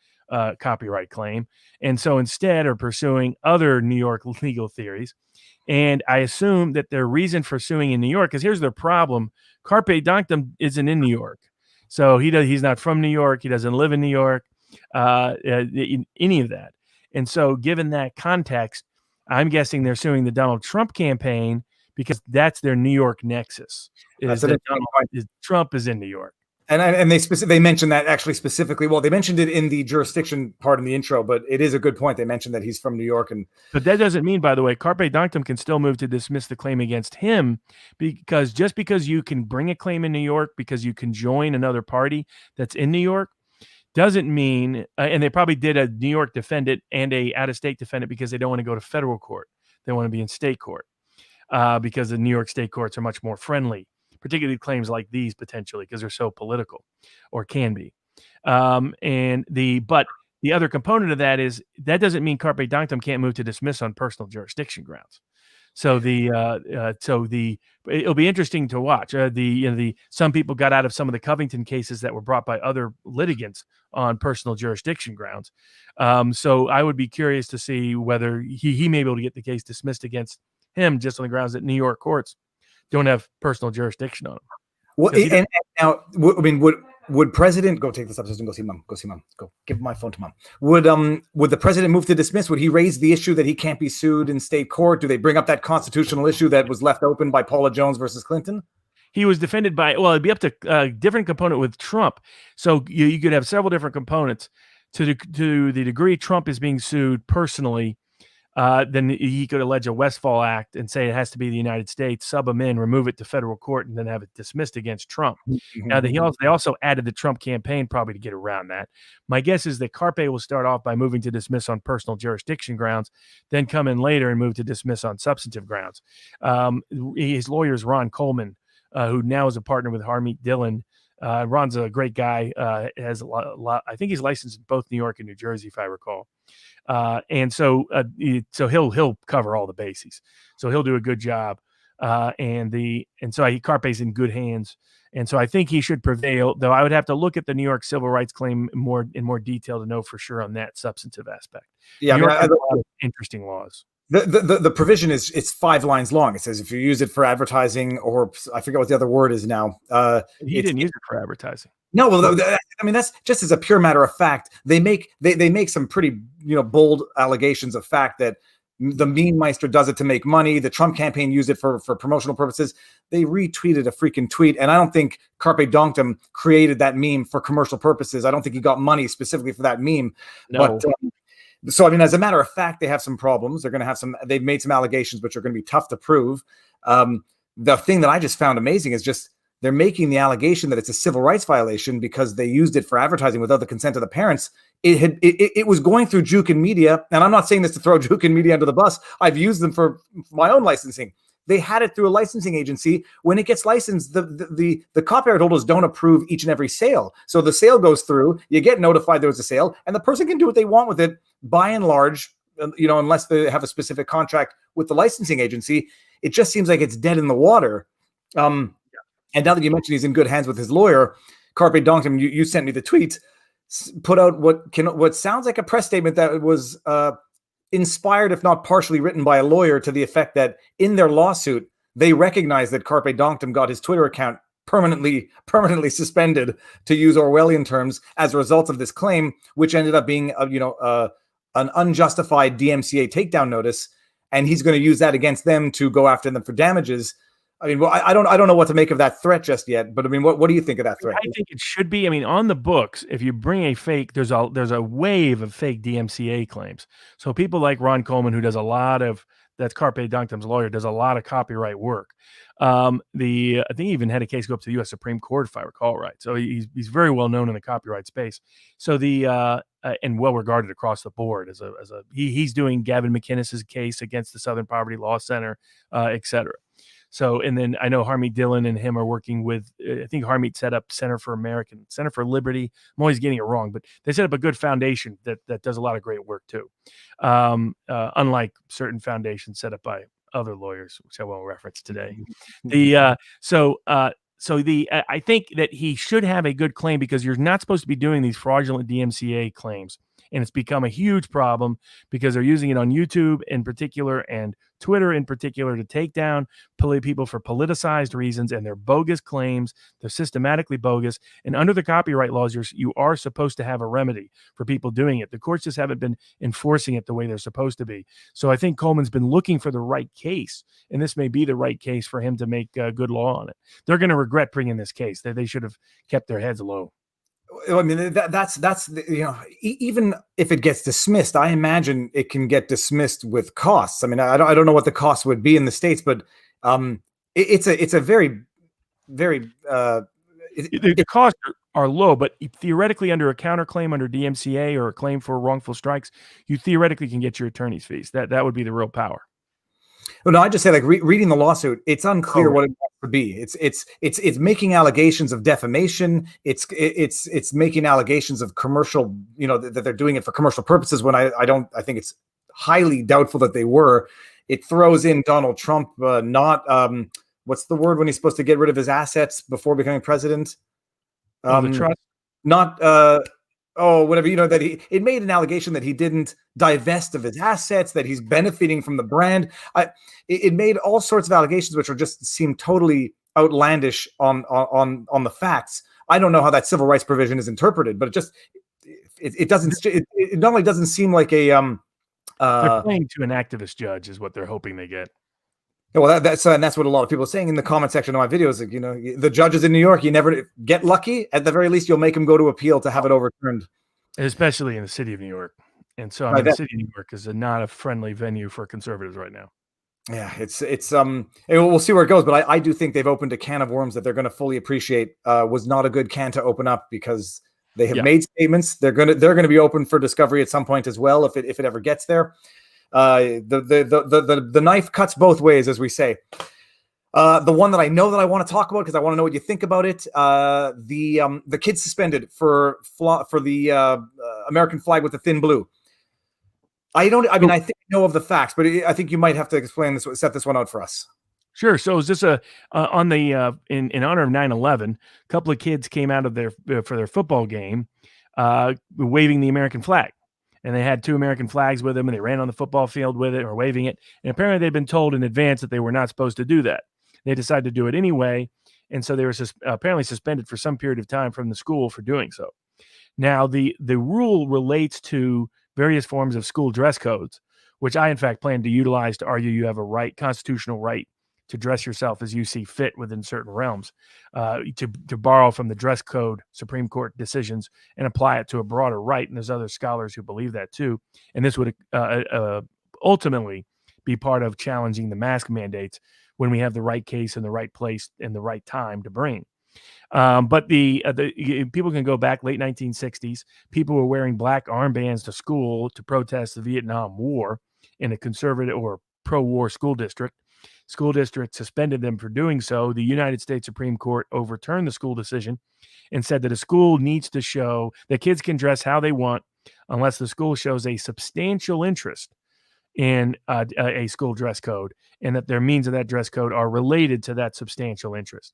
copyright claim. And so instead are pursuing other New York legal theories. And I assume that their reason for suing in New York, because here's their problem. Carpe Donktum isn't in New York. So he's not from New York. He doesn't live in New York, any of that. And so given that context, I'm guessing they're suing the Donald Trump campaign because that's their New York nexus. Trump is in New York. And they mentioned that actually specifically. Well, they mentioned it in the jurisdiction part in the intro, but it is a good point. They mentioned that he's from New York. But that doesn't mean, by the way, Carpe Donktum can still move to dismiss the claim against him, because just because you can bring a claim in New York, because you can join another party that's in New York, doesn't mean, and they probably did a New York defendant and a out-of-state defendant because they don't want to go to federal court. They want to be in state court because the New York state courts are much more friendly, particularly claims like these potentially because they're so political, or can be. But the other component of that is that doesn't mean Carpe Donktum can't move to dismiss on personal jurisdiction grounds. So it'll be interesting to watch. Some people got out of some of the Covington cases that were brought by other litigants on personal jurisdiction grounds. So I would be curious to see whether he may be able to get the case dismissed against him just on the grounds that New York courts don't have personal jurisdiction on him. Well, now, I mean, Would president go take this episode and go see mom? Go see mom. Go give my phone to mom. Would the president move to dismiss? Would he raise the issue that he can't be sued in state court? Do they bring up that constitutional issue that was left open by Paula Jones versus Clinton? He was defended by, well, it'd be up to a different component with Trump. So you could have several different components. To the degree Trump is being sued personally, then he could allege a Westfall Act and say it has to be the United States, sub him in, remove it to federal court, and then have it dismissed against Trump. Mm-hmm. Now, they also added the Trump campaign probably to get around that. My guess is that Carpe will start off by moving to dismiss on personal jurisdiction grounds, then come in later and move to dismiss on substantive grounds. His lawyer is Ron Coleman, who now is a partner with Harmeet Dillon. Ron's a great guy. Has a lot. I think he's licensed in both New York and New Jersey, if I recall. And so he'll cover all the bases. So he'll do a good job. And so Carpe's in good hands. And so I think he should prevail, though I would have to look at the New York civil rights claim in more detail to know for sure on that substantive aspect. Yeah, New York has a lot of interesting laws. The provision it's 5 lines long. It says if you use it for advertising, or I forget what the other word is now. He didn't use it for advertising. No, well, I mean, that's just as a pure matter of fact. They make some pretty bold allegations of fact that the Meme Meister does it to make money. The Trump campaign used it for promotional purposes. They retweeted a freaking tweet, and I don't think Carpe Donktum created that meme for commercial purposes. I don't think he got money specifically for that meme. No. But so, I mean, as a matter of fact, they have some problems. They've made some allegations which are going to be tough to prove. The thing that I just found amazing is just they're making the allegation that it's a civil rights violation because they used it for advertising without the consent of the parents. It was going through Juke and Media, and I'm not saying this to throw Juke and Media under the bus. I've used them for my own licensing. They had it through a licensing agency. When it gets licensed, the copyright holders don't approve each and every sale. So the sale goes through, you get notified there was a sale, and the person can do what they want with it by and large, unless they have a specific contract with the licensing agency. It just seems like it's dead in the water. And now that you mentioned he's in good hands with his lawyer, Carpe Donktum, you sent me the tweet, put out what sounds like a press statement that was inspired, if not partially written by a lawyer, to the effect that in their lawsuit, they recognize that Carpe Donktum got his Twitter account permanently suspended, to use Orwellian terms, as a result of this claim, which ended up being an unjustified DMCA takedown notice, and he's going to use that against them to go after them for damages. I mean, well, I don't know what to make of that threat just yet, but I mean, what do you think of that threat? I think it should be. I mean, on the books, if you bring a fake, there's a wave of fake DMCA claims. So people like Ron Coleman, who does that's Carpe Donktum's lawyer, does a lot of copyright work. I think he even had a case go up to the U.S. Supreme Court, if I recall right. So he's very well known in the copyright space. So and well regarded across the board he's doing Gavin McInnes's case against the Southern Poverty Law Center, et cetera. So, and then I know Harmeet Dillon and him are working with, I think Harmeet set up Center for Liberty. I'm always getting it wrong, but they set up a good foundation that does a lot of great work too. Unlike certain foundations set up by other lawyers, which I won't reference today. I think that he should have a good claim, because you're not supposed to be doing these fraudulent DMCA claims. And it's become a huge problem because they're using it on YouTube in particular and Twitter in particular to take down people for politicized reasons, and they're bogus claims. They're systematically bogus. And under the copyright laws, you are supposed to have a remedy for people doing it. The courts just haven't been enforcing it the way they're supposed to be. So I think Coleman's been looking for the right case, and this may be the right case for him to make good law on it. They're going to regret bringing this case. They should have kept their heads low. I mean, that's even if it gets dismissed, I imagine it can get dismissed with costs. I mean, I don't know what the cost would be in the States, but it's a very, very the costs are low, but theoretically under a counterclaim under DMCA or a claim for wrongful strikes, you theoretically can get your attorney's fees. That would be the real power. Well, no, I just say, like, reading the lawsuit, it's unclear what it would be. It's making allegations of defamation. It's making allegations of commercial, that they're doing it for commercial purposes, when I think it's highly doubtful that they were. It throws in Donald Trump, what's the word when he's supposed to get rid of his assets before becoming president? The trust? Whatever, that it made an allegation that he didn't divest of his assets, that he's benefiting from the brand. It made all sorts of allegations which are just seem totally outlandish on the facts. I don't know how that civil rights provision is interpreted, but it not only doesn't seem like a they're playing to an activist judge is what they're hoping they get. Well, that's what a lot of people are saying in the comment section of my videos. Like, the judges in New York, you never get lucky. At the very least, you'll make them go to appeal to have it overturned. Especially in the city of New York. And so, the city of New York is not a friendly venue for conservatives right now. Yeah, we'll see where it goes. But I do think they've opened a can of worms that they're going to fully appreciate. Was not a good can to open up because they have made statements. They're going to be open for discovery at some point as well if it ever gets there. The knife cuts both ways, as we say. The one that I know that I want to talk about because I want to know what you think about it. The kids suspended for the American flag with the thin blue. I think I know of the facts, but I think you might have to explain this, set this one out for us. Sure. So is this on the in honor of 9/11? A couple of kids came out of for their football game, waving the American flag. And they had 2 American flags with them, and they ran on the football field with it or waving it. And apparently they'd been told in advance that they were not supposed to do that. They decided to do it anyway. And so they were apparently suspended for some period of time from the school for doing so. Now, the rule relates to various forms of school dress codes, which I, in fact, plan to utilize to argue you have a constitutional right to dress yourself as you see fit within certain realms, to borrow from the dress code Supreme Court decisions and apply it to a broader right. And there's other scholars who believe that too. And this would ultimately be part of challenging the mask mandates when we have the right case in the right place and the right time to bring. But the people can go back late 1960s. People were wearing black armbands to school to protest the Vietnam War in a conservative or pro-war school district. School district suspended them for doing so. The United States Supreme Court overturned the school decision and said that a school needs to show that kids can dress how they want unless the school shows a substantial interest in a school dress code and that their means of that dress code are related to that substantial interest.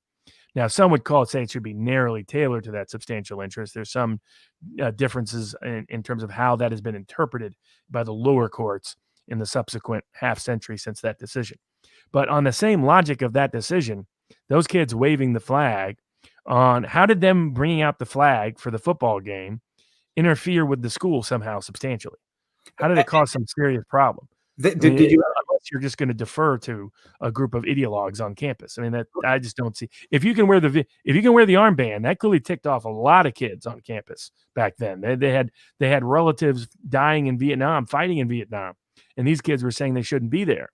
Now, some would say it should be narrowly tailored to that substantial interest. There's some differences in terms of how that has been interpreted by the lower courts in the subsequent half century since that decision. But on the same logic of that decision, those kids waving the flag how did them bringing out the flag for the football game interfere with the school somehow substantially? How did it cause some serious problem? Unless you're just going to defer to a group of ideologues on campus. I mean, that I just don't see. If you can wear the armband, that clearly ticked off a lot of kids on campus back then. They had relatives dying in Vietnam, fighting in Vietnam, and these kids were saying they shouldn't be there.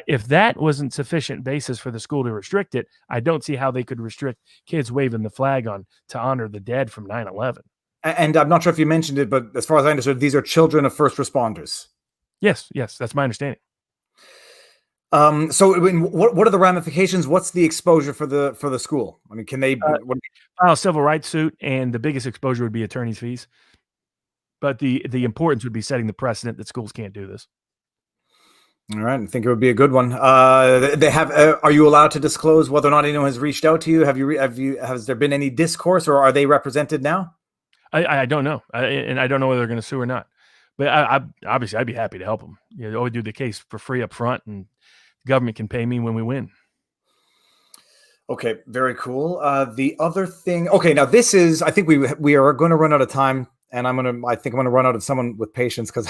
If that wasn't sufficient basis for the school to restrict it, I don't see how they could restrict kids waving the flag to honor the dead from 9/11. And I'm not sure if you mentioned it, but as far as I understood, these are children of first responders. Yes, that's my understanding. So what are the ramifications? What's the exposure for the school? I mean, can they file a civil rights suit, and the biggest exposure would be attorney's fees. But the importance would be setting the precedent that schools can't do this. All right, I think it would be a good one. They have. Are you allowed to disclose whether or not anyone has reached out to you? Has there been any discourse, or are they represented now? I don't know, and I don't know whether they're going to sue or not. But obviously, I'd be happy to help them. I would do the case for free up front, and the government can pay me when we win. Okay, very cool. The other thing. Okay, now this is. I think we are going to run out of time. And I think I'm gonna run out of someone with patience because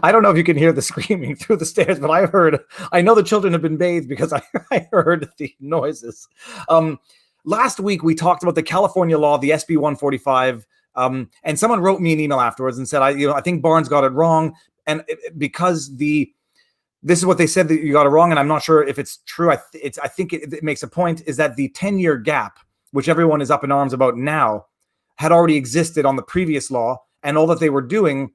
I don't know if you can hear the screaming through the stairs, but I know the children have been bathed because I heard the noises. Last week we talked about the California law, the SB 145, and someone wrote me an email afterwards and said, I think Barnes got it wrong, and because this is what they said that you got it wrong, and I'm not sure if it's true. I think it makes a point is that the 10-year gap, which everyone is up in arms about now, had already existed on the previous law, and all that they were doing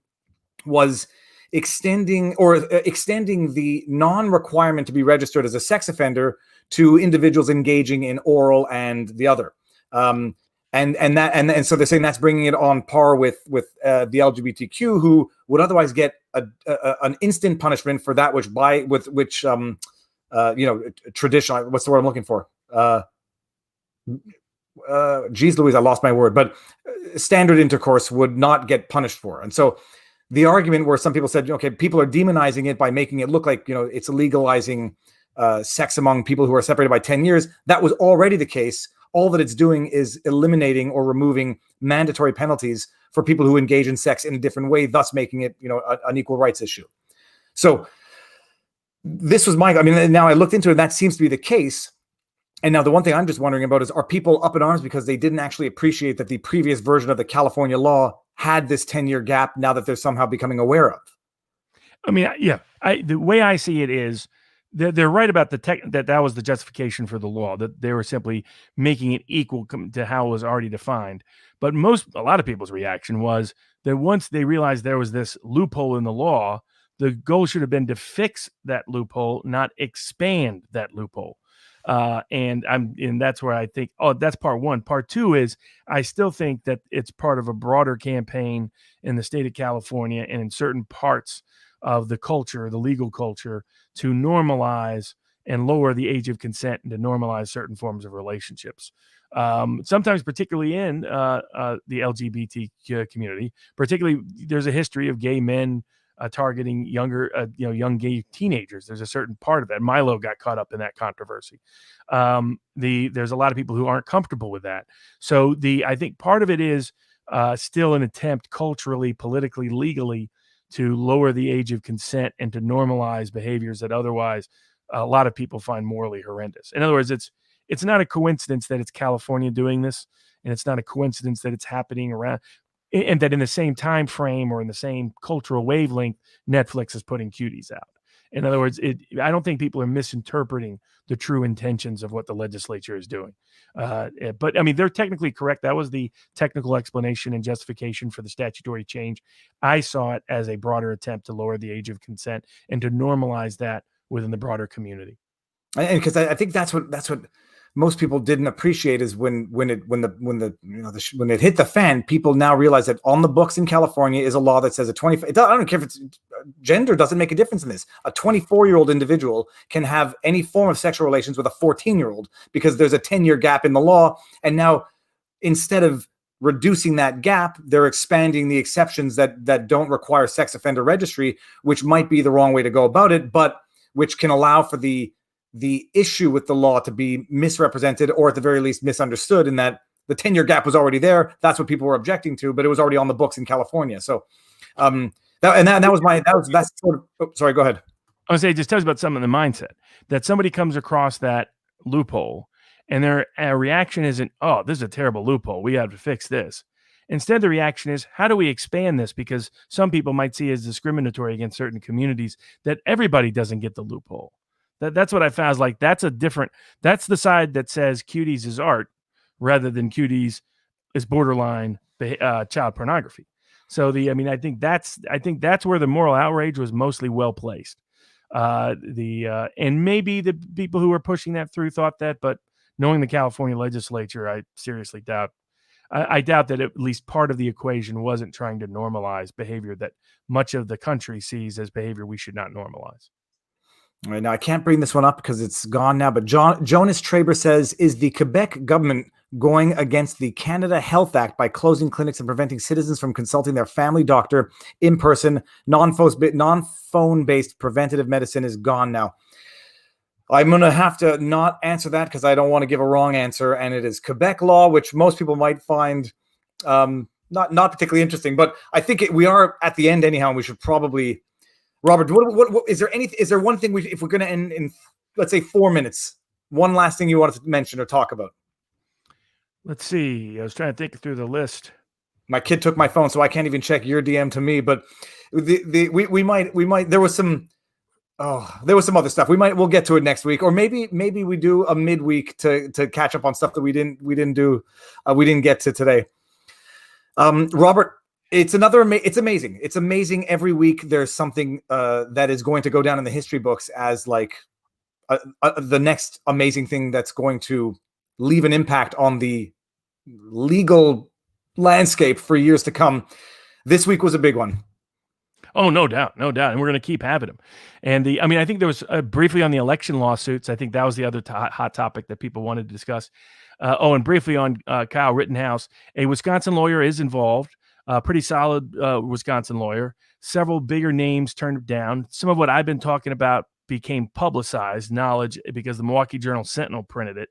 was extending the non-requirement to be registered as a sex offender to individuals engaging in oral and the other. And so they're saying that's bringing it on par with the LGBTQ, who would otherwise get an instant punishment for that which traditional. What's the word I'm looking for? Geez Louise, I lost my word, but standard intercourse would not get punished for. And so the argument where some people said, okay, people are demonizing it by making it look like, it's legalizing sex among people who are separated by 10 years. That was already the case all that it's doing is eliminating or removing mandatory penalties for people who engage in sex in a different way, thus making it, an equal rights issue. So this was now I looked into it, and that seems to be the case. And now the one thing I'm just wondering about is, are people up in arms because they didn't actually appreciate that the previous version of the California law had this 10-year gap now that they're somehow becoming aware of? I mean, yeah, the way I see it is they're right about that was the justification for the law, that they were simply making it equal to how it was already defined. But a lot of people's reaction was that once they realized there was this loophole in the law, the goal should have been to fix that loophole, not expand that loophole. And that's where I think, that's part one. Part two is I still think that it's part of a broader campaign in the state of California and in certain parts of the culture, the legal culture, to normalize and lower the age of consent and to normalize certain forms of relationships. Sometimes, particularly in the LGBT community, particularly there's a history of gay men targeting young gay teenagers. There's a certain part of that. Milo got caught up in that controversy. There's a lot of people who aren't comfortable with that. So I think part of it is still an attempt culturally, politically, legally to lower the age of consent and to normalize behaviors that otherwise a lot of people find morally horrendous. In other words, it's not a coincidence that it's California doing this, and it's not a coincidence that it's happening around, and that in the same time frame or in the same cultural wavelength, Netflix is putting Cuties out. In other words, I don't think people are misinterpreting the true intentions of what the legislature is doing. But I mean, they're technically correct. That was the technical explanation and justification for the statutory change. I saw it as a broader attempt to lower the age of consent and to normalize that within the broader community. And because I think that's what most people didn't appreciate is when it hit the fan, people now realize that on the books in California is a law that says I don't care if it's gender, doesn't make a difference in this. A 24-year-old individual can have any form of sexual relations with a 14-year-old because there's a 10-year gap in the law. And now instead of reducing that gap, they're expanding the exceptions that don't require sex offender registry, which might be the wrong way to go about it, but which can allow for the issue with the law to be misrepresented, or at the very least misunderstood, in that the 10-year gap was already there. That's what people were objecting to, but it was already on the books in California. So that's sort of, sorry, go ahead. I would say it just tells you about some of the mindset that somebody comes across that loophole and their reaction isn't, oh, this is a terrible loophole, we have to fix this. Instead, the reaction is, how do we expand this? Because some people might see it as discriminatory against certain communities, that everybody doesn't get the loophole. That's what I found. Is like, that's the side that says Cuties is art rather than Cuties is borderline child pornography. So I think that's where the moral outrage was mostly well placed. And maybe the people who were pushing that through thought that, but knowing the California legislature, I seriously doubt. I doubt that at least part of the equation wasn't trying to normalize behavior that much of the country sees as behavior we should not normalize. All right, now I can't bring this one up because it's gone now, but Jonas Traber says, is the Quebec government going against the Canada Health Act by closing clinics and preventing citizens from consulting their family doctor in person? Non-phone-based preventative medicine is gone now. I'm going to have to not answer that because I don't want to give a wrong answer, and it is Quebec law, which most people might find not particularly interesting, but I think we are at the end anyhow, and we should probably... Robert, what is there one thing if we're going to end in, let's say, 4 minutes, one last thing you wanted to mention or talk about? Let's see. I was trying to think through the list. My kid took my phone, so I can't even check your DM to me, but we might, there was some other stuff. We'll get to it next week, or maybe we do a midweek to catch up on stuff that we didn't get to today. Robert, it's amazing. It's amazing. Every week there's something that is going to go down in the history books as like the next amazing thing that's going to leave an impact on the legal landscape for years to come. This week was a big one. Oh, no doubt. And we're going to keep having them. And I think there was briefly on the election lawsuits. I think that was the other hot topic that people wanted to discuss. And briefly on Kyle Rittenhouse, a Wisconsin lawyer is involved. Pretty solid Wisconsin lawyer. Several bigger names turned down. Some of what I've been talking about became publicized knowledge because the Milwaukee Journal Sentinel printed it.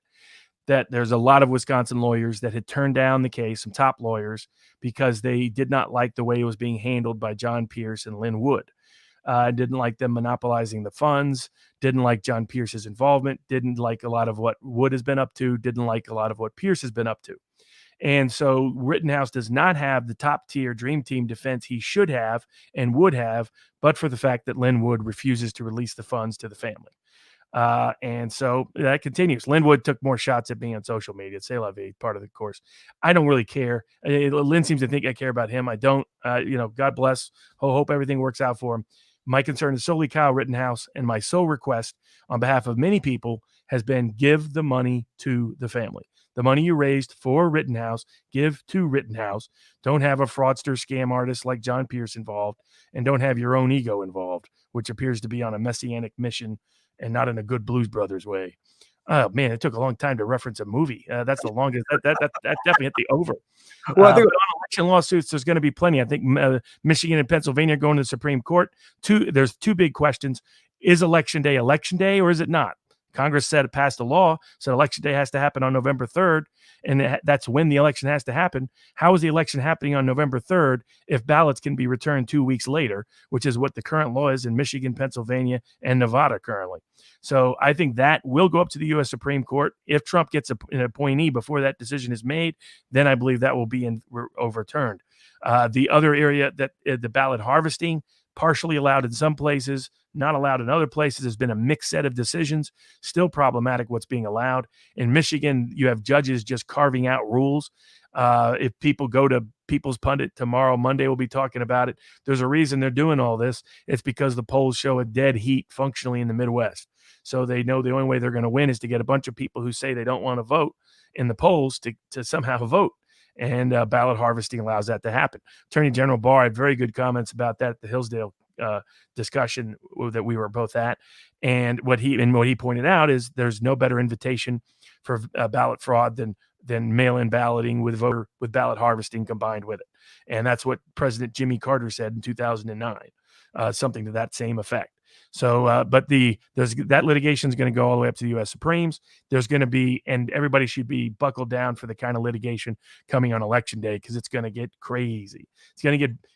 that there's a lot of Wisconsin lawyers that had turned down the case, some top lawyers, because they did not like the way it was being handled by John Pierce and Lynn Wood. Didn't like them monopolizing the funds, didn't like John Pierce's involvement, didn't like a lot of what Wood has been up to, didn't like a lot of what Pierce has been up to. And so Rittenhouse does not have the top tier dream team defense he should have and would have, but for the fact that Lynn Wood refuses to release the funds to the family. And so that continues. Linwood took more shots at me on social media. C'est la vie, part of the course. I don't really care. Lynn seems to think I care about him. I don't. God bless. Hope everything works out for him. My concern is solely Kyle Rittenhouse, and my sole request on behalf of many people has been give the money to the family. The money you raised for Rittenhouse, give to Rittenhouse. Don't have a fraudster scam artist like John Pierce involved, and don't have your own ego involved, which appears to be on a messianic mission and not in a good Blues Brothers way. Oh man, it took a long time to reference a movie. That's the longest. That definitely hit the over. Well, I think on election lawsuits, there's going to be plenty. I think Michigan and Pennsylvania are going to the Supreme Court. There's two big questions: is election day, or is it not? Congress said it passed a law, so election day has to happen on November 3rd, and that's when the election has to happen. How is the election happening on November 3rd if ballots can be returned 2 weeks later, which is what the current law is in Michigan, Pennsylvania, and Nevada currently? So I think that will go up to the U.S. Supreme Court. If Trump gets an appointee before that decision is made, then I believe that will be overturned. The other area that the ballot harvesting, partially allowed in some places, not allowed in other places. There's been a mixed set of decisions, still problematic what's being allowed. In Michigan, you have judges just carving out rules. If people go to People's Pundit tomorrow, Monday, we'll be talking about it. There's a reason they're doing all this. It's because the polls show a dead heat functionally in the Midwest. So they know the only way they're going to win is to get a bunch of people who say they don't want to vote in the polls to somehow vote. And ballot harvesting allows that to happen. Attorney General Barr had very good comments about that at the Hillsdale discussion that we were both at. And what he pointed out is there's no better invitation for ballot fraud than mail-in balloting with ballot harvesting combined with it. And that's what President Jimmy Carter said in 2009, something to that same effect. So, but that litigation is going to go all the way up to the U.S. Supremes. There's going to be, and everybody should be buckled down for the kind of litigation coming on Election Day, because it's going to get crazy.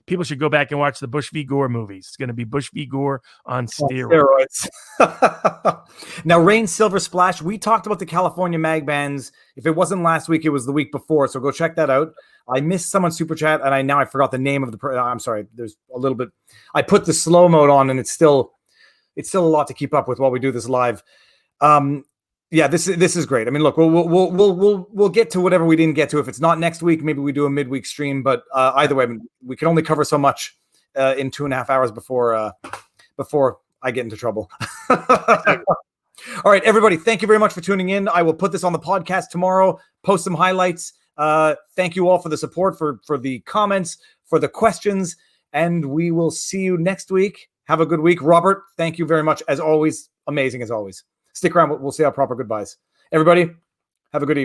People should go back and watch the Bush v. Gore movies. It's going to be Bush v. Gore on steroids. Now, Rain Silver Splash, we talked about the California mag bans. If it wasn't last week, it was the week before. So go check that out. I missed someone's super chat, and I forgot the name of the I'm sorry. There's a little bit. I put the slow mode on, and it's still a lot to keep up with while we do this live. Yeah, this is great. I mean, look, we'll get to whatever we didn't get to. If it's not next week, maybe we do a midweek stream. But either way, I mean, we can only cover so much in 2.5 hours before I get into trouble. All right, everybody, thank you very much for tuning in. I will put this on the podcast tomorrow, post some highlights. Thank you all for the support, for the comments, for the questions, and we will see you next week. Have a good week. Robert, thank you very much. As always, amazing as always. Stick around. We'll say our proper goodbyes. Everybody, have a good evening.